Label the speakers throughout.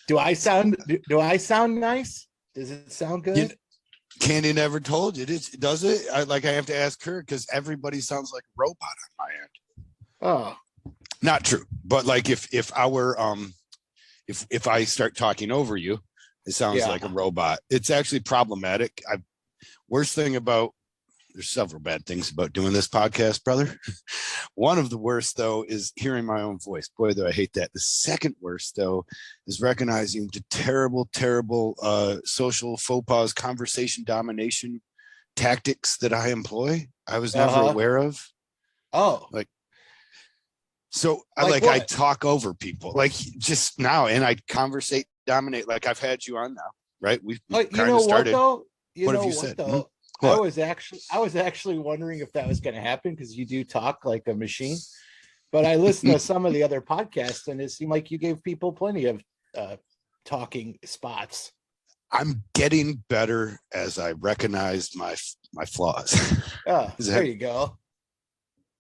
Speaker 1: Do I sound nice? Does it sound
Speaker 2: You,
Speaker 1: good?
Speaker 2: Candy never told you, does it? I have to ask her because everybody sounds like a robot on my end.
Speaker 1: Oh,
Speaker 2: Not true, but like if our if I start talking over you, it sounds
Speaker 1: yeah.
Speaker 2: like a robot. It's actually problematic. Worst thing about there's several bad things about doing this podcast, brother. One of the worst, though, is hearing my own voice. Boy, do I hate that. The second worst, though, is recognizing the terrible, terrible social faux pas, conversation domination tactics that I employ. I was never aware of.
Speaker 1: Oh,
Speaker 2: Like, so I talk over people like just now, and I conversate, dominate. Like I've had you on now, right? We've
Speaker 1: you know what though?
Speaker 2: What have you said?
Speaker 1: Though?
Speaker 2: What?
Speaker 1: I was actually wondering if that was going to happen because you do talk like a machine. But I listened to some of the other podcasts, and it seemed like you gave people plenty of talking spots.
Speaker 2: I'm getting better as I recognize my flaws.
Speaker 1: Oh, there you go.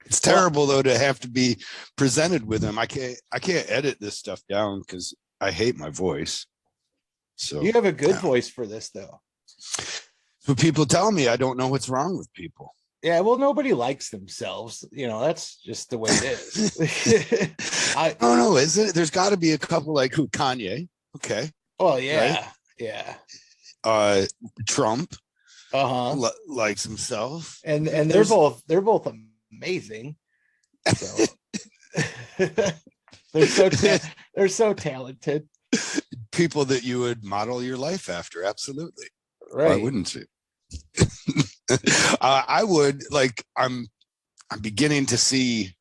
Speaker 2: It's terrible though to have to be presented with them. I can't edit this stuff down because I hate my voice. So
Speaker 1: you have a good voice for this though.
Speaker 2: So people tell me I don't know what's wrong with people.
Speaker 1: Yeah, well, nobody likes themselves. You know, that's just the way it is.
Speaker 2: I don't know, is it? There's got to be a couple like who? Kanye. Okay.
Speaker 1: Well, yeah, right?
Speaker 2: Yeah. Trump. Likes himself,
Speaker 1: and they're both amazing. So they're so talented.
Speaker 2: People that you would model your life after, absolutely.
Speaker 1: Right?
Speaker 2: Why wouldn't you? I would like. I'm beginning to see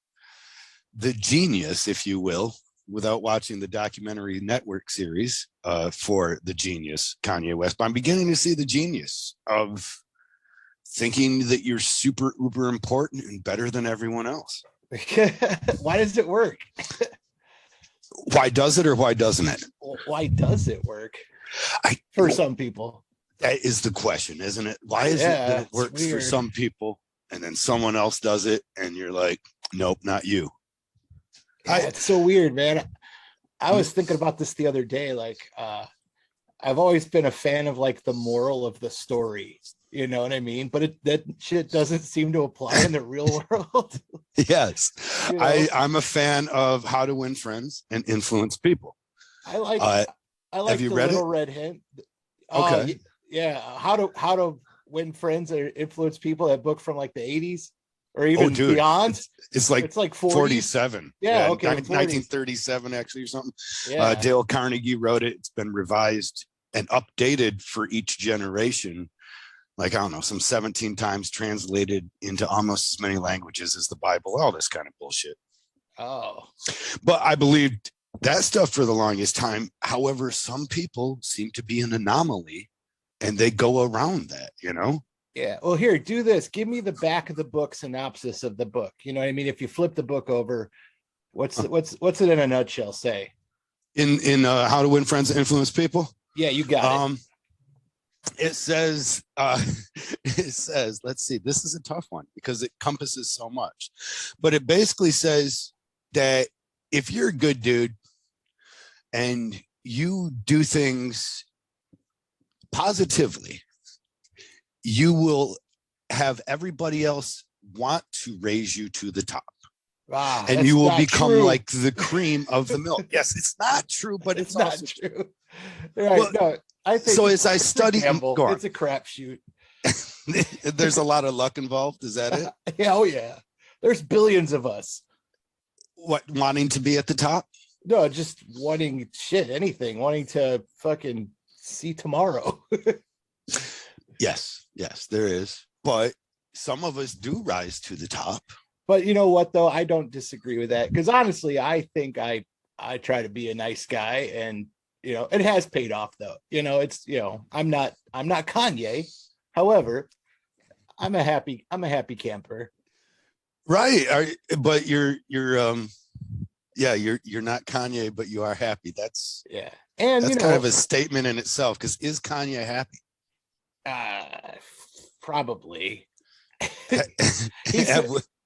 Speaker 2: the genius, if you will, without watching the documentary network series for the genius Kanye West. But I'm beginning to see the genius of thinking that you're super uber important and better than everyone else.
Speaker 1: Why does it work?
Speaker 2: Why does it or why doesn't it?
Speaker 1: Why does it work? For some people.
Speaker 2: That is the question, isn't it? Why is it that it works for some people and then someone else does it and you're like, nope, not you?
Speaker 1: Yeah, it's so weird, man. I was thinking about this the other day. Like, I've always been a fan of like the moral of the story. You know what I mean? But that shit doesn't seem to apply in the real world.
Speaker 2: Yes. You know? I'm a fan of How to Win Friends and Influence People.
Speaker 1: I like
Speaker 2: have you
Speaker 1: the
Speaker 2: read
Speaker 1: little
Speaker 2: it?
Speaker 1: red hint.
Speaker 2: Okay.
Speaker 1: Yeah. How to Win Friends or Influence People, that book from like the 80s or even beyond.
Speaker 2: It's like 47.
Speaker 1: Yeah, okay.
Speaker 2: 1937 actually or something.
Speaker 1: Yeah.
Speaker 2: Dale Carnegie wrote it. It's been revised and updated for each generation. Like, I don't know, some 17 times translated into almost as many languages as the Bible, all this kind of bullshit.
Speaker 1: Oh.
Speaker 2: But I believed that stuff for the longest time. However, some people seem to be an anomaly and they go around that, you know?
Speaker 1: Yeah. Well, here, do this. Give me the back of the book synopsis of the book. You know what I mean? If you flip the book over, what's it in a nutshell say?
Speaker 2: In How to Win Friends and Influence People?
Speaker 1: Yeah, you got it.
Speaker 2: It says, let's see, this is a tough one because it encompasses so much, but it basically says that if you're a good dude and you do things positively, you will have everybody else want to raise you to the top.
Speaker 1: Wow,
Speaker 2: and you will become like the cream of the milk. Yes, it's not true, but it's
Speaker 1: not
Speaker 2: also
Speaker 1: true. Right. Well, no, I think
Speaker 2: so. As I study,
Speaker 1: it's a crapshoot.
Speaker 2: There's a lot of luck involved. Is that it?
Speaker 1: Yeah, oh yeah. There's billions of us.
Speaker 2: What, wanting to be at the top?
Speaker 1: No, just wanting anything, wanting to fucking see tomorrow.
Speaker 2: Yes, there is. But some of us do rise to the top.
Speaker 1: But you know what, though? I don't disagree with that because honestly, I think I try to be a nice guy, and you know, it has paid off though. You know, it's, you know, I'm not Kanye. However, I'm a happy camper.
Speaker 2: Right. But you're not Kanye, but you are happy. That's
Speaker 1: And
Speaker 2: that's kind of a statement in itself, because is Kanye happy?
Speaker 1: Probably.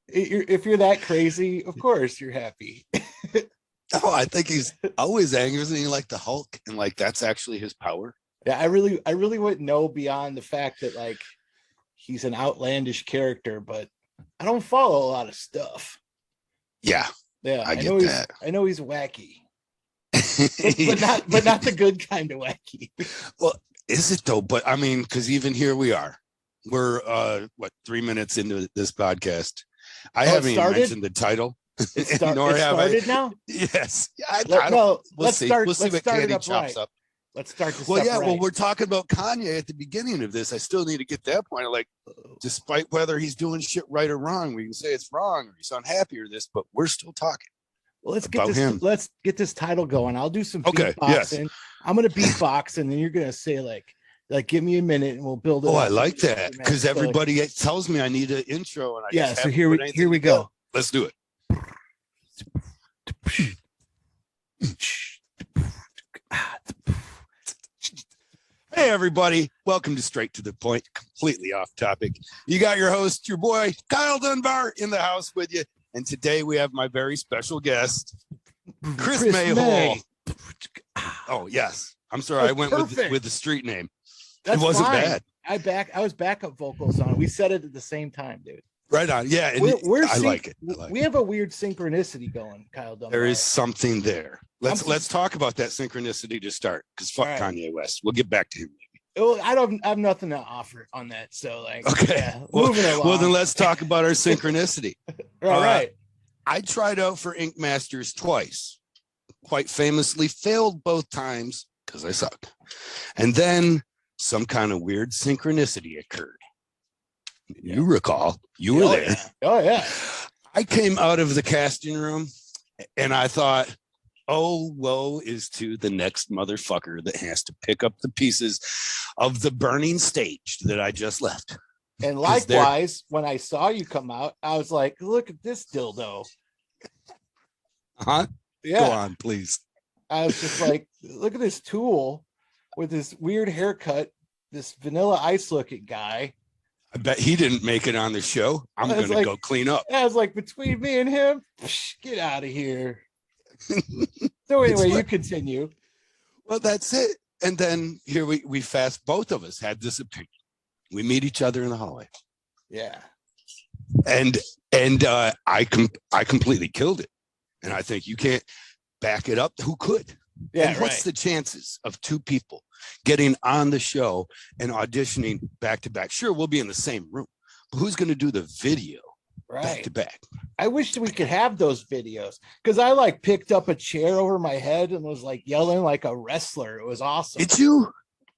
Speaker 1: If you're that crazy, of course you're happy.
Speaker 2: No, I think he's always angry, isn't he? Like the Hulk, and like that's actually his power.
Speaker 1: Yeah, I really wouldn't know beyond the fact that like he's an outlandish character, but I don't follow a lot of stuff.
Speaker 2: Yeah,
Speaker 1: Yeah,
Speaker 2: I
Speaker 1: know
Speaker 2: get that.
Speaker 1: I know he's wacky, but not the good kind of wacky.
Speaker 2: Well, is it though? But I mean, because even here we are. We're 3 minutes into this podcast. I haven't even mentioned the title.
Speaker 1: It started now.
Speaker 2: Yes. We'll see. We'll see what Candy chops up.
Speaker 1: Let's start this.
Speaker 2: Well, yeah. Right. Well, we're talking about Kanye at the beginning of this. I still need to get that point. Like, despite whether he's doing shit right or wrong, we can say it's wrong or he's unhappy or this, but we're still talking.
Speaker 1: Well, let's get this title going. I'll do some beatboxing. Yes. I'm gonna beatbox, and then you're gonna say like give me a minute, and we'll build it.
Speaker 2: Oh, I like that because everybody tells me I need an intro, and I
Speaker 1: so here we go.
Speaker 2: Let's do it. Hey, everybody. Welcome to Straight to the Point, completely off topic. You got your host, your boy, Kyle Dunbar, in the house with you. And today we have my very special guest, Chris May. Oh, yes. I'm sorry. I went with the street name. It wasn't bad.
Speaker 1: I was backup vocals on it. We said it at the same time, dude.
Speaker 2: Right on. Yeah. I like it.
Speaker 1: We have a weird synchronicity going, Kyle Dunbar.
Speaker 2: There is something there. Let's talk about that synchronicity to start, because fuck right. Kanye West. We'll get back to him.
Speaker 1: Well, I have nothing to offer on that. So like,
Speaker 2: okay.
Speaker 1: Yeah, moving along.
Speaker 2: Well, then let's talk about our synchronicity.
Speaker 1: All right.
Speaker 2: I tried out for Ink Masters twice. Quite famously failed both times because I suck. And then some kind of weird synchronicity occurred. You recall, you were there.
Speaker 1: Yeah. Oh, yeah.
Speaker 2: I came out of the casting room and I thought, oh, woe is to the next motherfucker that has to pick up the pieces of the burning stage that I just left.
Speaker 1: And likewise, when I saw you come out, I was like, look at this dildo.
Speaker 2: Huh?
Speaker 1: Yeah.
Speaker 2: Go on, please.
Speaker 1: I was just like, look at this tool with this weird haircut, this Vanilla Ice looking guy.
Speaker 2: I bet he didn't make it on the show. I'm going to go clean up.
Speaker 1: I was like, between me and him, get out of here. So anyway, you continue.
Speaker 2: Well, that's it. And then here we both of us had this opinion. We meet each other in the hallway.
Speaker 1: Yeah.
Speaker 2: And I completely killed it. And I think you can't back it up. Who could?
Speaker 1: Yeah.
Speaker 2: And what's the chances of two people getting on the show and auditioning back to back? Sure, we'll be in the same room, but who's going to do the video back to back?
Speaker 1: I wish that we could have those videos, because I like picked up a chair over my head and was like yelling like a wrestler. It was awesome.
Speaker 2: Did you?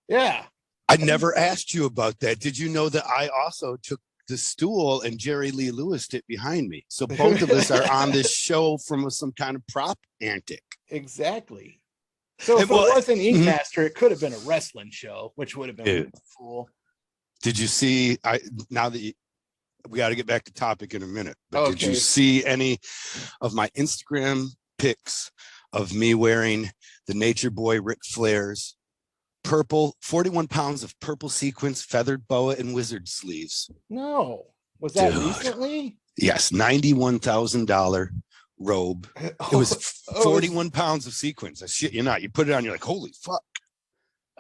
Speaker 1: Yeah.
Speaker 2: I never asked you about that. Did you know that I also took the stool and Jerry Lee Lewis it behind me? So both of us are on this show from some kind of prop antic.
Speaker 1: Exactly. So if it wasn't Ink Master, it could have been a wrestling show, which would have been really cool.
Speaker 2: Did you see? We got to get back to topic in a minute. But Did you see any of my Instagram pics of me wearing the Nature Boy Ric Flair's purple 41 pounds of purple sequins, feathered boa, and wizard sleeves?
Speaker 1: No. Was that recently?
Speaker 2: Yes, $91,000 robe. It was 41 pounds of sequins. I shit you not. You put it on, you're like, holy fuck.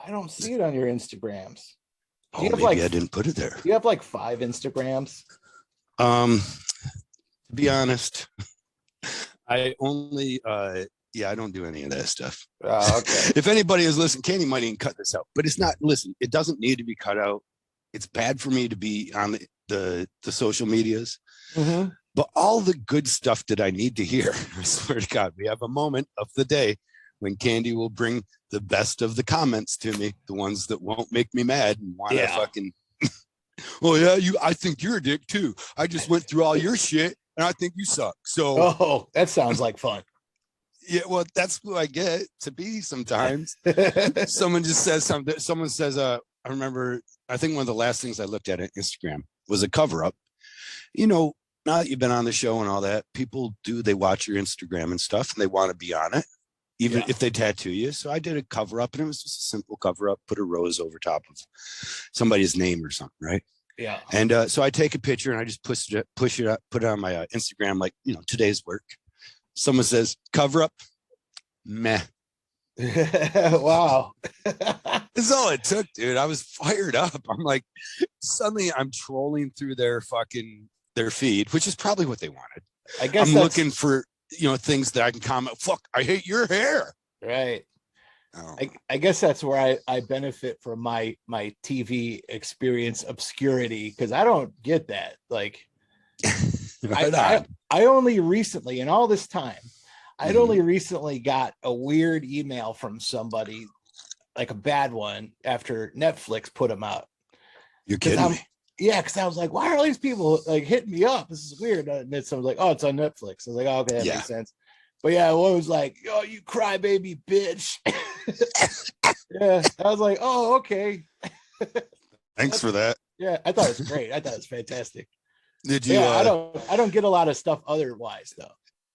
Speaker 1: I don't see it on your Instagrams.
Speaker 2: Maybe I didn't put it there.
Speaker 1: You have like 5 Instagrams.
Speaker 2: To be honest, I only I don't do any of that stuff.
Speaker 1: Oh, okay.
Speaker 2: If anybody is listening, Candy might even cut this out, but it's not. Listen, it doesn't need to be cut out. It's bad for me to be on the social medias.
Speaker 1: Mm-hmm.
Speaker 2: But all the good stuff that I need to hear, I swear to God, we have a moment of the day when Candy will bring the best of the comments to me, the ones that won't make me mad and want to fucking, oh yeah, I think you're a dick too. I just went through all your shit and I think you suck. So,
Speaker 1: that sounds like fun.
Speaker 2: Yeah, well, that's who I get to be sometimes. Someone just says something. Someone says, I remember, I think one of the last things I looked at on Instagram was a cover up. You know, now that you've been on the show and all that, people they watch your Instagram and stuff and they want to be on it, even if they tattoo you. So I did a cover up and it was just a simple cover up, put a rose over top of somebody's name or something, right?
Speaker 1: Yeah.
Speaker 2: And so I take a picture and I just push it up, put it on my Instagram, like, today's work. Someone says, cover up, Meh.
Speaker 1: Wow.
Speaker 2: That's all it took, dude. I was fired up. I'm like, suddenly I'm trolling through their feed, which is probably what they wanted.
Speaker 1: I guess
Speaker 2: I'm looking for, things that I can comment. Fuck, I hate your hair.
Speaker 1: Right. I guess that's where I benefit from my TV experience obscurity, because I don't get that. Like, I only recently, in all this time, I'd only recently got a weird email from somebody, like a bad one, after Netflix put them out.
Speaker 2: You're kidding me?
Speaker 1: Yeah, because I was like, why are all these people like hitting me up? This is weird. And then someone's like, oh, it's on Netflix. I was like, oh, okay, that makes sense. But yeah, one was like, oh, you crybaby bitch. Yeah, I was like, oh, okay.
Speaker 2: Thanks for that.
Speaker 1: Yeah, I thought it was great. I thought it was fantastic.
Speaker 2: Did you?
Speaker 1: Yeah, I don't get a lot of stuff otherwise though.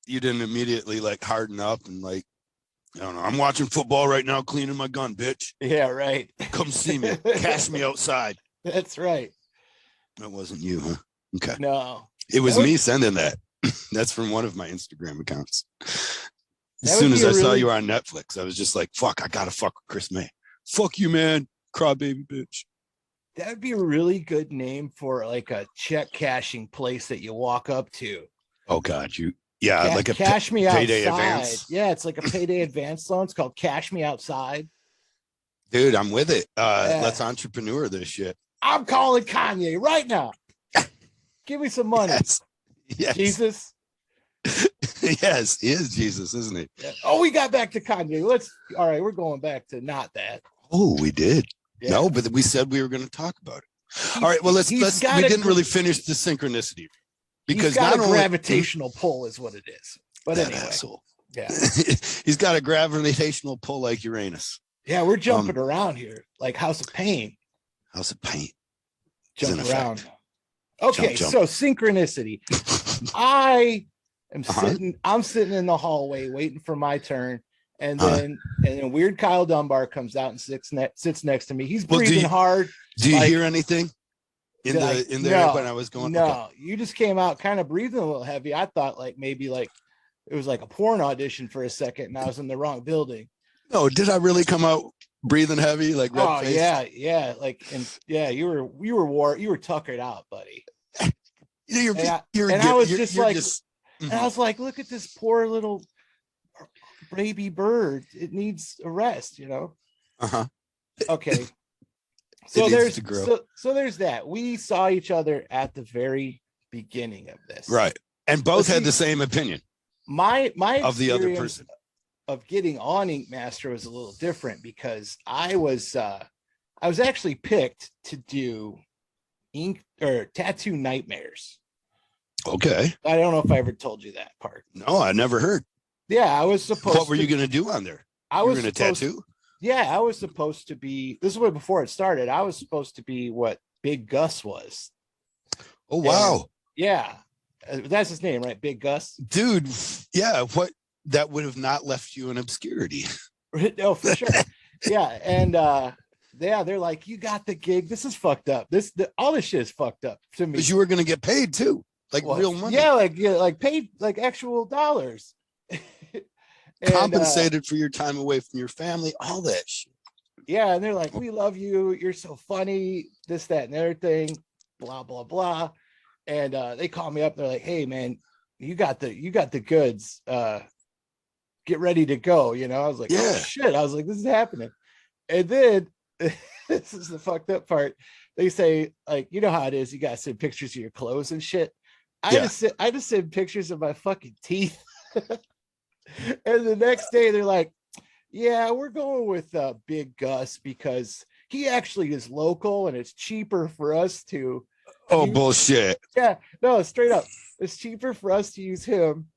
Speaker 2: You didn't immediately like harden up and like, I don't know. I'm watching football right now, cleaning my gun, bitch.
Speaker 1: Yeah, right.
Speaker 2: Come see me. Cash me outside.
Speaker 1: That's right.
Speaker 2: That wasn't you, huh? Okay.
Speaker 1: No,
Speaker 2: it was me sending that. That's from one of my Instagram accounts. As soon as I saw you were on Netflix, I was just like, fuck, I gotta fuck with Chris May. Fuck you, man. Crybaby bitch.
Speaker 1: That would be a really good name for like a check cashing place that you walk up to.
Speaker 2: Oh God, like a
Speaker 1: cash me
Speaker 2: payday
Speaker 1: outside.
Speaker 2: Advance.
Speaker 1: Yeah, it's like a payday advance loan. It's called Cash Me Outside.
Speaker 2: Dude, I'm with it. Let's entrepreneur this shit.
Speaker 1: I'm calling Kanye right now. Give me some money.
Speaker 2: Yes.
Speaker 1: Jesus.
Speaker 2: Yes, he is Jesus, isn't he?
Speaker 1: Yeah. Oh, we got back to Kanye. All right, we're going back to not that.
Speaker 2: Oh, we did.
Speaker 1: Yeah.
Speaker 2: No, but we said we were going to talk about it. All right, well, we didn't really finish the synchronicity because
Speaker 1: not a gravitational pull is what it is. But anyway,
Speaker 2: asshole.
Speaker 1: Yeah,
Speaker 2: he's got a gravitational pull like Uranus.
Speaker 1: Yeah, we're jumping around here like House of Pain.
Speaker 2: House of Pain.
Speaker 1: Jump around. Okay,
Speaker 2: jump.
Speaker 1: So synchronicity. I am sitting. I'm sitting in the hallway waiting for my turn, and then weird Kyle Dunbar comes out and sits next to me. He's breathing hard.
Speaker 2: Do you hear anything in there when I was going?
Speaker 1: No, okay. You just came out kind of breathing a little heavy. I thought maybe it was like a porn audition for a second, and I was in the wrong building.
Speaker 2: No, did I really come out breathing heavy like red face?
Speaker 1: Yeah, you were tuckered out, buddy.
Speaker 2: I
Speaker 1: was like, look at this poor little baby bird. It needs a rest, Okay. So there's that. We saw each other at the very beginning of this.
Speaker 2: Right. And both had the same opinion.
Speaker 1: My
Speaker 2: of the other person
Speaker 1: of getting on Ink Master was a little different because I was actually picked to do ink or tattoo nightmares.
Speaker 2: Okay.
Speaker 1: I don't know if I ever told you that part.
Speaker 2: No, I never heard.
Speaker 1: Yeah, I was supposed.
Speaker 2: What were you going to do on there?
Speaker 1: I was
Speaker 2: going to tattoo.
Speaker 1: Yeah, I was supposed to be. This is way before it started. I was supposed to be what Big Gus was.
Speaker 2: Oh wow!
Speaker 1: Yeah, that's his name, right? Big Gus.
Speaker 2: Dude, yeah. What that would have not left you in obscurity.
Speaker 1: No, for sure. Yeah, and they're like, you got the gig. This is fucked up. All this shit is fucked up to me.
Speaker 2: Because you were going to get paid too, like real money.
Speaker 1: Yeah, like paid like actual dollars.
Speaker 2: And, compensated for your time away from your family, all that shit.
Speaker 1: Yeah, and they're like, we love you. You're so funny. This, that, and everything. Blah blah blah. And they call me up. They're like, hey man, you got the goods. Get ready to go. I was like, oh shit. I was like, this is happening. And then this is the fucked up part. They say, like, you know how it is. You gotta send pictures of your clothes and shit. I just send pictures of my fucking teeth. And the next day they're like, yeah, we're going with Big Gus because he actually is local and it's cheaper for us to.
Speaker 2: Bullshit.
Speaker 1: Yeah, no, straight up. It's cheaper for us to use him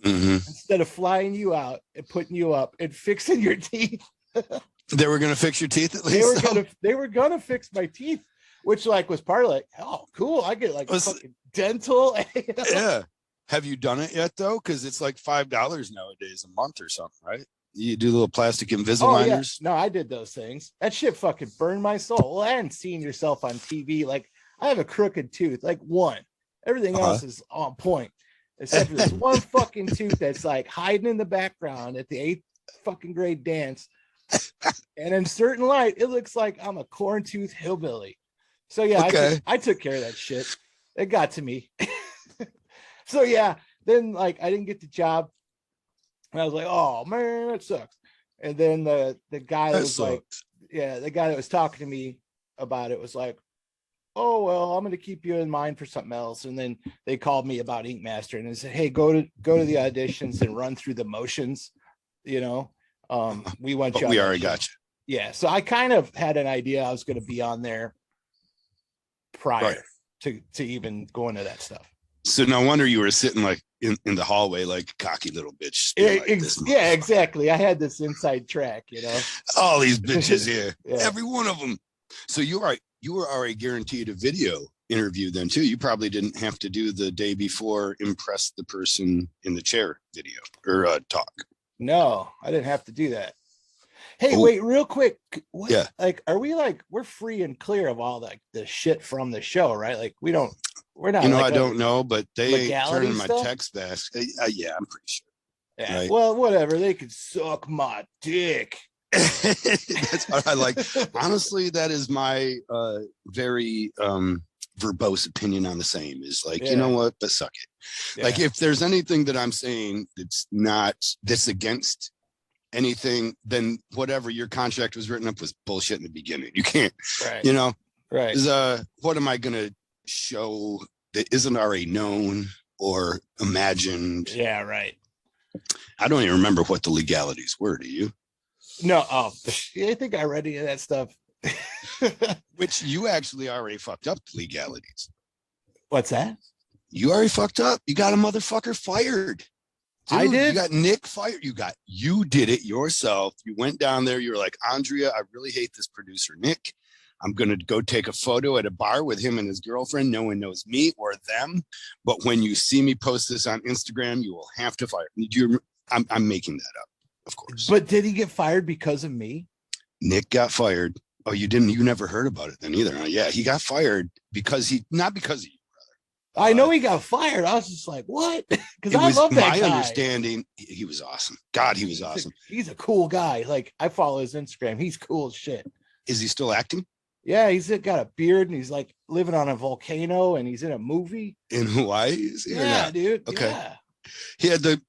Speaker 1: instead of flying you out and putting you up and fixing your teeth.
Speaker 2: They were going to fix your teeth at least?
Speaker 1: They were going to fix my teeth, which was part of like, oh, cool. I get fucking dental.
Speaker 2: Yeah. Have you done it yet though? Because it's like $5 nowadays a month or something, right? You do little plastic Invisaligners.
Speaker 1: Yeah. No, I did those things. That shit fucking burned my soul. Well, I hadn't seen yourself on TV. Like, I have a crooked tooth, like one. Everything else is on point, except for this one fucking tooth that's like hiding in the background at the fucking grade dance. And in certain light, it looks like I'm a corn-toothed hillbilly. So yeah,
Speaker 2: Okay.
Speaker 1: I took care of that shit. It got to me. So yeah, then like I didn't get the job. And I was like, oh man, that sucks. And then the guy that was like, yeah, the guy that was talking to me about it was like, oh well, I'm gonna keep you in mind for something else. And then they called me about Ink Master and they said, hey, go to the auditions and run through the motions, you know. We want you.
Speaker 2: We already got you.
Speaker 1: Yeah, so I kind of had an idea I was going to be on there prior to even going to that stuff.
Speaker 2: So no wonder you were sitting like in the hallway like a cocky little bitch.
Speaker 1: Yeah, exactly. I had this inside track, you know.
Speaker 2: All these bitches here,
Speaker 1: Yeah.
Speaker 2: every one of them. So you were already guaranteed a video interview then too. You probably didn't have to do the day before impress the person in the chair video or talk.
Speaker 1: No, I didn't have to do that. Hey, wait, real quick. What,
Speaker 2: yeah.
Speaker 1: Like, are we like, we're free and clear of all like the shit from the show, right? Like we're not,
Speaker 2: you know, like, I don't know, but they turned my
Speaker 1: stuff?
Speaker 2: text back. Yeah, I'm pretty sure.
Speaker 1: Yeah. Right? Well, whatever. They could suck my dick.
Speaker 2: That's what I like. Honestly, that is my very verbose opinion on the same is like, you know what, but suck it. Yeah. Like if there's anything that I'm saying that's against anything, then whatever your contract was written up was bullshit in the beginning. You can't, you know,
Speaker 1: right.
Speaker 2: What am I going to show that isn't already known or imagined?
Speaker 1: Yeah, right.
Speaker 2: I don't even remember what the legalities were. Do you?
Speaker 1: No. Oh, I think I read any of that stuff.
Speaker 2: Which you actually already fucked up the legalities.
Speaker 1: What's that?
Speaker 2: You already fucked up. You got a motherfucker fired. Dude,
Speaker 1: I did.
Speaker 2: You got Nick fired. You did it yourself. You went down there. You were like, Andrea, I really hate this producer, Nick. I'm going to go take a photo at a bar with him and his girlfriend. No one knows me or them. But when you see me post this on Instagram, you will have to fire me. I'm making that up, of course.
Speaker 1: But did he get fired because of me?
Speaker 2: Nick got fired. Oh, you didn't? You never heard about it then either. Huh? Yeah, he got fired not because of you, brother.
Speaker 1: I know he got fired. I was just like, what? Because I love that guy.
Speaker 2: My understanding, he was awesome. God, he was awesome.
Speaker 1: He's a cool guy. Like I follow his Instagram. He's cool as shit.
Speaker 2: Is he still acting?
Speaker 1: Yeah, he's got a beard and he's like living on a volcano and he's in a movie
Speaker 2: in Hawaii.
Speaker 1: Yeah, dude.
Speaker 2: Okay.
Speaker 1: Yeah.
Speaker 2: He had the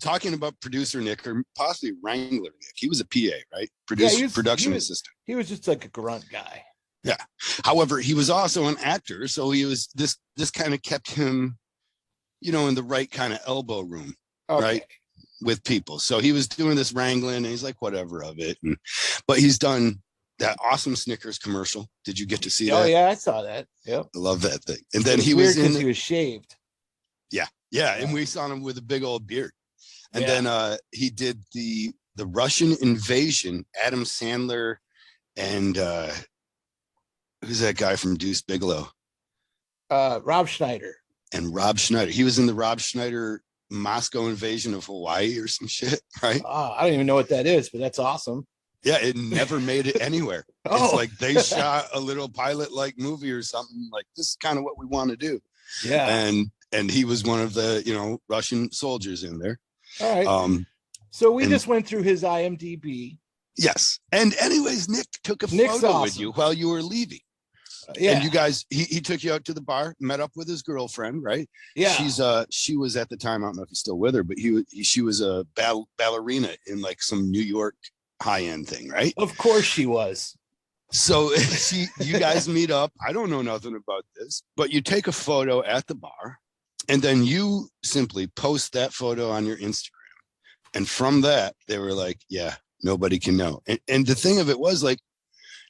Speaker 2: talking about producer Nick or possibly Wrangler Nick. He was a PA, right? Production assistant.
Speaker 1: He was just like a grunt guy.
Speaker 2: Yeah. However, he was also an actor, so he was this kind of kept him, you know, in the right kind of elbow room, right, with people. So he was doing this wrangling, and he's like, whatever of it. But he's done that awesome Snickers commercial. Did you get to see that?
Speaker 1: Oh yeah, I saw that. Yep.
Speaker 2: I love that thing. And then he was
Speaker 1: he was shaved.
Speaker 2: Yeah, and we saw him with a big old beard. And then he did the Russian invasion, Adam Sandler and who's that guy from Deuce Bigelow?
Speaker 1: Rob Schneider.
Speaker 2: And Rob Schneider. He was in the Rob Schneider Moscow invasion of Hawaii or some shit, right?
Speaker 1: I don't even know what that is, but that's awesome.
Speaker 2: Yeah, it never made it anywhere. It's like they shot a little pilot-like movie or something. Like, this is kind of what we want to do.
Speaker 1: Yeah.
Speaker 2: And he was one of the, you know, Russian soldiers in there.
Speaker 1: All right. So we just went through his IMDb.
Speaker 2: Yes. And anyways, Nick took a photo with you while you were leaving.
Speaker 1: Yeah.
Speaker 2: And you guys, he took you out to the bar, met up with his girlfriend, right?
Speaker 1: Yeah.
Speaker 2: She was at the time, I don't know if he's still with her, but she was a ballerina in like some New York high-end thing, right?
Speaker 1: Of course she was.
Speaker 2: So you guys meet up. I don't know nothing about this, but you take a photo at the bar. And then you simply post that photo on your Instagram. And from that, they were like, yeah, nobody can know. And the thing of it was like,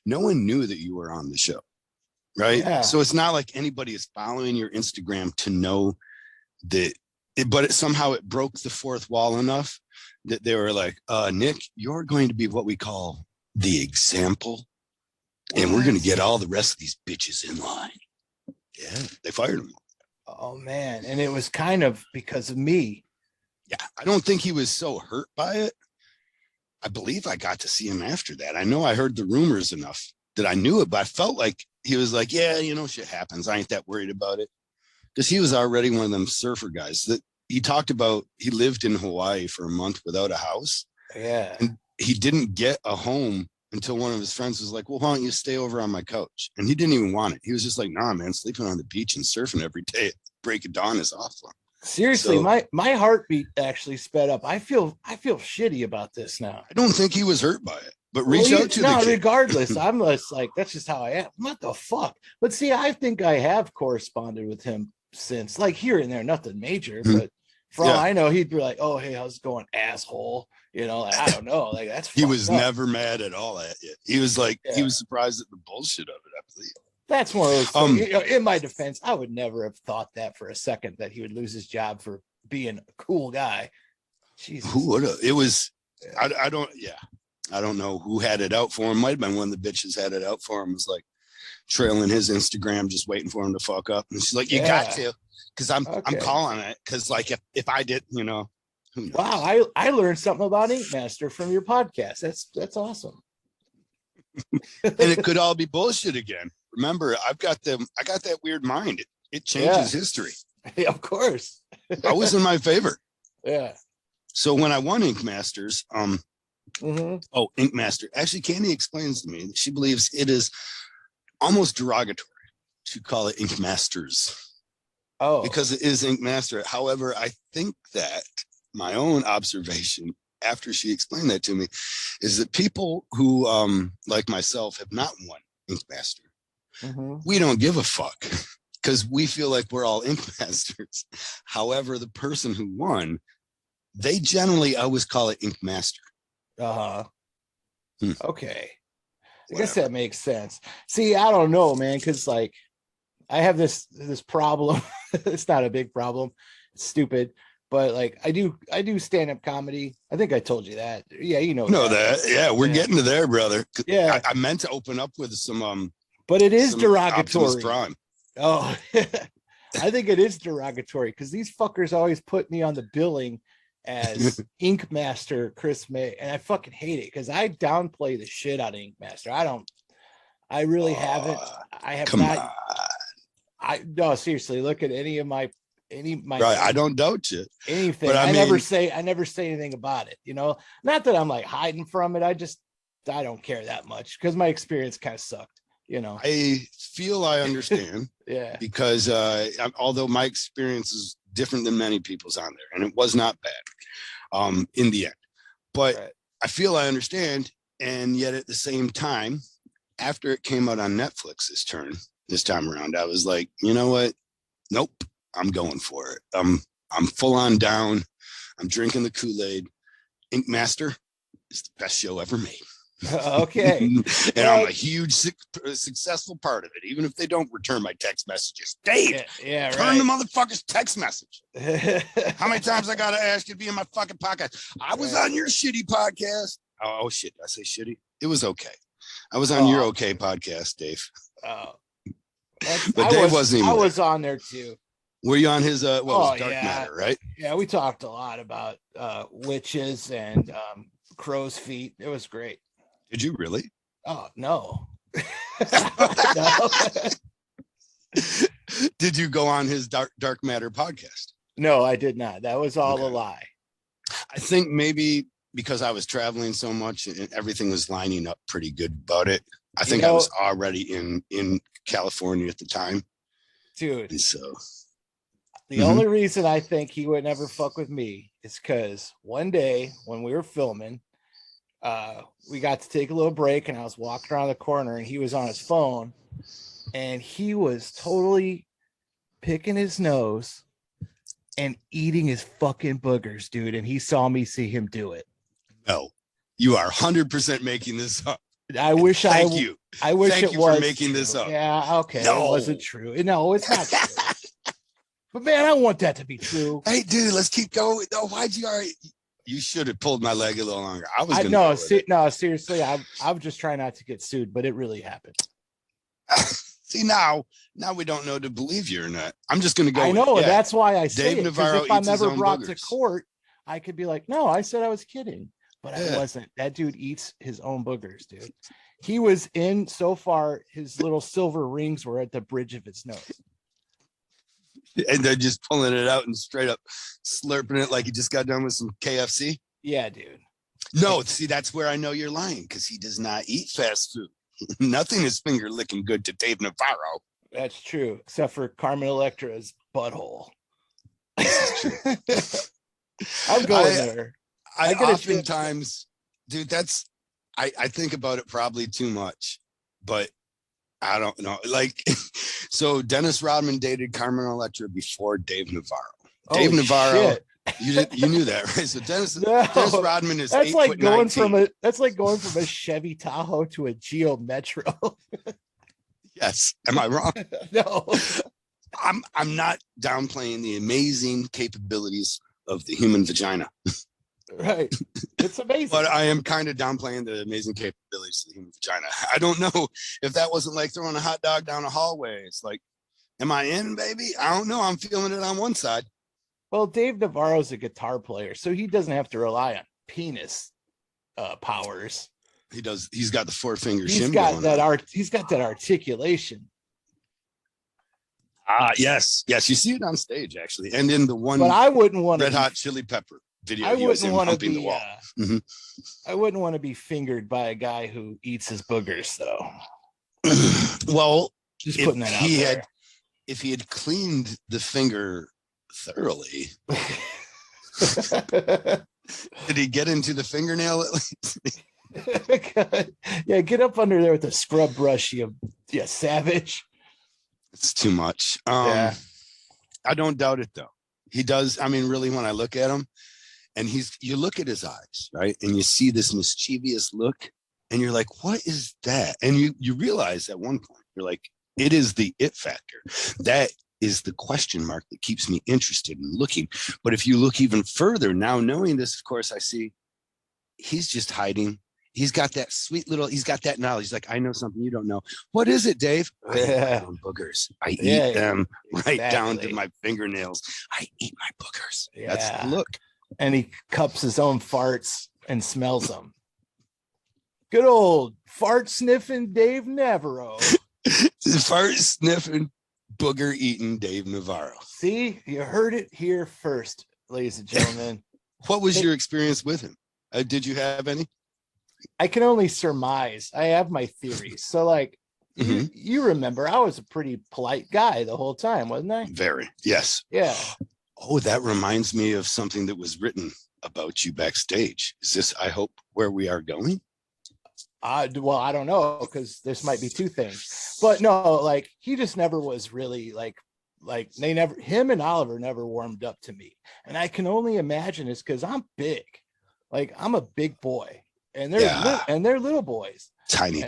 Speaker 2: no one knew that you were on the show, right?
Speaker 1: Yeah.
Speaker 2: So it's not like anybody is following your Instagram to know that, but somehow it broke the fourth wall enough that they were like, Nick, you're going to be what we call the example. And we're going to get all the rest of these bitches in line. Yeah, they fired him.
Speaker 1: Oh man, and it was kind of because of me.
Speaker 2: Yeah, I don't think he was so hurt by it. I believe I got to see him after that. I know I heard the rumors enough that I knew it, but I felt like he was like, yeah, you know, shit happens. I ain't that worried about it. Because he was already one of them surfer guys that he talked about. He lived in Hawaii for a month without a house.
Speaker 1: Yeah.
Speaker 2: And he didn't get a home until one of his friends was like, well, why don't you stay over on my couch? And he didn't even want it. He was just like, nah, man, sleeping on the beach and surfing every day at break of dawn is awesome.
Speaker 1: Seriously,
Speaker 2: So,
Speaker 1: my heartbeat actually sped up. I feel shitty about this now.
Speaker 2: I don't think he was hurt by it, but reach out to the kid.
Speaker 1: Regardless, I'm just like, that's just how I am. What the fuck? But see, I think I have corresponded with him since, like here and there, nothing major, but for all I know, he'd be like, oh, hey, how's it going, asshole? Like, I don't know. Like, that's
Speaker 2: he was
Speaker 1: up.
Speaker 2: never mad at all at you. He was like, he was surprised at the bullshit of it, I believe.
Speaker 1: That's one of those things. In my defense, I would never have thought that for a second, that he would lose his job for being a cool guy. Jesus.
Speaker 2: Who would have? It was, I don't know who had it out for him. Might have been one of the bitches had it out for him. It was like trailing his Instagram, just waiting for him to fuck up. And she's like, you got to, because I'm calling it. Because like if I did, who knows?
Speaker 1: Wow, I learned something about Ink Master from your podcast. That's awesome.
Speaker 2: And it could all be bullshit again. Remember, I got that weird mind. It changes history.
Speaker 1: Yeah, of course.
Speaker 2: I was in my favor.
Speaker 1: Yeah.
Speaker 2: So when I won Ink Masters, Ink Master. Actually, Candy explains to me that she believes it is almost derogatory to call it Ink Masters. Oh. Because it is Ink Master. However, I think that my own observation after she explained that to me is that people who like myself have not won Ink Master. We don't give a fuck because we feel like we're all Ink Masters. However, the person who won, they generally always call it Ink Master.
Speaker 1: Okay. I guess that makes sense. See, I don't know, man, because like I have this problem. It's not a big problem. It's stupid. But like I do stand-up comedy. I think I told you that. Yeah, you know
Speaker 2: that. Yeah, we're getting to there, brother.
Speaker 1: Yeah.
Speaker 2: I meant to open up with some
Speaker 1: but it is derogatory.
Speaker 2: Oh,
Speaker 1: I think it is derogatory because these fuckers always put me on the billing as Ink Master Chris May, and I fucking hate it because I downplay the shit out of Ink Master. I really haven't. I have not. No, seriously, look at any of my
Speaker 2: right. I don't doubt you.
Speaker 1: Anything. But I never say anything about it. Not that I'm like hiding from it. I don't care that much because my experience kind of sucked.
Speaker 2: I feel I understand.
Speaker 1: Yeah.
Speaker 2: Because although my experience is different than many people's on there, and it was not bad in the end, but I feel I understand. And yet at the same time, after it came out on Netflix this time around, I was like, you know what? Nope, I'm going for it. I'm full on down. I'm drinking the Kool-Aid. Ink Master is the best show ever made.
Speaker 1: Okay.
Speaker 2: And I'm a huge successful part of it, even if they don't return my text messages. Dave, turn the motherfucker's text message. How many times I gotta ask you to be in my fucking podcast? I was on your shitty podcast. Oh shit, did I say shitty? It was okay. I was on your okay podcast, Dave.
Speaker 1: But Dave wasn't even. I was on there too.
Speaker 2: Were you on his Dark Matter, right?
Speaker 1: Yeah, we talked a lot about witches and crow's feet. It was great.
Speaker 2: Did you really?
Speaker 1: Oh, no.
Speaker 2: No. Did you go on his Dark Matter podcast?
Speaker 1: No, I did not. That was all a lie.
Speaker 2: I think maybe because I was traveling so much and everything was lining up pretty good about it. I think I was already in California at the time.
Speaker 1: Dude.
Speaker 2: And so
Speaker 1: the only reason I think he would never fuck with me is because one day when we were filming, we got to take a little break and I was walking around the corner and he was on his phone and he was totally picking his nose and eating his fucking boogers, dude. And he saw me see him do it.
Speaker 2: No, you are 100% making this up.
Speaker 1: I wish
Speaker 2: Thank you.
Speaker 1: I wish
Speaker 2: Thank
Speaker 1: it
Speaker 2: you
Speaker 1: was
Speaker 2: for making this up.
Speaker 1: Yeah, okay. No. It wasn't true. No, it's not true. But man, I want that to be true.
Speaker 2: Hey, dude, let's keep going. No, why'd you already? You should have pulled my leg a little longer. I was going to.
Speaker 1: No, seriously, I'm just trying not to get sued, but it really happened.
Speaker 2: See, now we don't know to believe you or not. I'm just going to go.
Speaker 1: I know. That's why I say
Speaker 2: Dave
Speaker 1: it.
Speaker 2: Navarro
Speaker 1: if I'm ever brought
Speaker 2: boogers
Speaker 1: to court, I could be like, no, I said I was kidding, but I wasn't. That dude eats his own boogers, dude. He was in so far, his little silver rings were at the bridge of his nose.
Speaker 2: And they're just pulling it out and straight up slurping it like he just got done with some KFC.
Speaker 1: Yeah, dude.
Speaker 2: No, see, that's where I know you're lying, because he does not eat fast food. Nothing is finger licking good to Dave Navarro.
Speaker 1: That's true, except for Carmen Electra's butthole.
Speaker 2: This is true.
Speaker 1: I'm going there.
Speaker 2: I
Speaker 1: get a
Speaker 2: oftentimes, dude, I think about it probably too much, but I don't know. Like, so Dennis Rodman dated Carmen Electra before Dave Navarro. Dave Navarro,
Speaker 1: shit.
Speaker 2: you knew that, right? So Dennis Rodman is
Speaker 1: that's like going
Speaker 2: 8'19".
Speaker 1: that's like going from a Chevy Tahoe to a Geo Metro.
Speaker 2: Yes. Am I wrong?
Speaker 1: No.
Speaker 2: I'm not downplaying the amazing capabilities of the human vagina.
Speaker 1: Right. It's amazing.
Speaker 2: But I am kind of downplaying the amazing capabilities of the human vagina. I don't know if that wasn't like throwing a hot dog down a hallway. It's like, am I in, baby? I don't know. I'm feeling it on one side.
Speaker 1: Well, Dave Navarro's a guitar player, so he doesn't have to rely on penis powers.
Speaker 2: He does. He's got the 4-finger shim.
Speaker 1: He's got that articulation.
Speaker 2: Yes. You see it on stage actually, and in the one.
Speaker 1: But I wouldn't want
Speaker 2: Red Hot Chili Pepper video.
Speaker 1: I wouldn't want to be.
Speaker 2: The wall.
Speaker 1: I wouldn't want to be fingered by a guy who eats his boogers, though.
Speaker 2: Well,
Speaker 1: just putting that out there.
Speaker 2: If he had cleaned the finger thoroughly. Did he get into the fingernail at least?
Speaker 1: Yeah, get up under there with a scrub brush, you savage.
Speaker 2: It's too much.
Speaker 1: Yeah.
Speaker 2: I don't doubt it though. He does. I mean, really, when I look at him, and you look at his eyes, right, and you see this mischievous look, and you're like, what is that? And you realize at one point, you're like, it is the it factor. That is the question mark that keeps me interested in looking. But if you look even further, now knowing this, of course, I see he's just hiding. He's got that sweet little, he's got that knowledge. He's like, I know something you don't know. What is it, Dave? I eat my own boogers. I eat them right down to my fingernails. I eat my boogers. Yeah. That's the look.
Speaker 1: And he cups his own farts and smells them. Good old fart sniffing Dave Navarro.
Speaker 2: Fart sniffing, booger eating Dave Navarro.
Speaker 1: See, you heard it here first, ladies and gentlemen.
Speaker 2: What was your experience with him? Did you have any?
Speaker 1: I can only surmise. I have my theories. So, like, you remember, I was a pretty polite guy the whole time, wasn't I?
Speaker 2: Very. Yes.
Speaker 1: Yeah.
Speaker 2: Oh, that reminds me of something that was written about you backstage. Is this, I hope, where we are going?
Speaker 1: Well, I don't know, because this might be two things. But no, like, he just never was really like him and Oliver never warmed up to me. And I can only imagine it's because I'm big. Like, I'm a big boy. And they're little boys, tiny.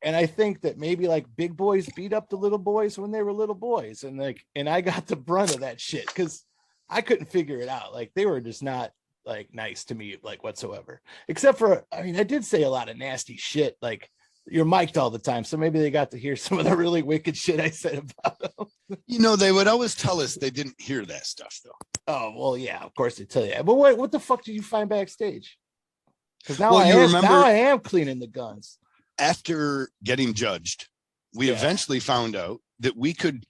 Speaker 1: And I think that maybe like big boys beat up the little boys when they were little boys, and I got the brunt of that shit because I couldn't figure it out. Like, they were just not like nice to me, like, whatsoever. Except for, I mean, I did say a lot of nasty shit. Like, you're mic'd all the time, so maybe they got to hear some of the really wicked shit I said about them.
Speaker 2: You know, they would always tell us they didn't hear that stuff though.
Speaker 1: Oh well, yeah, of course they tell you. But what the fuck did you find backstage? Because now, now I am cleaning the guns. After
Speaker 2: getting judged, we eventually found out that we could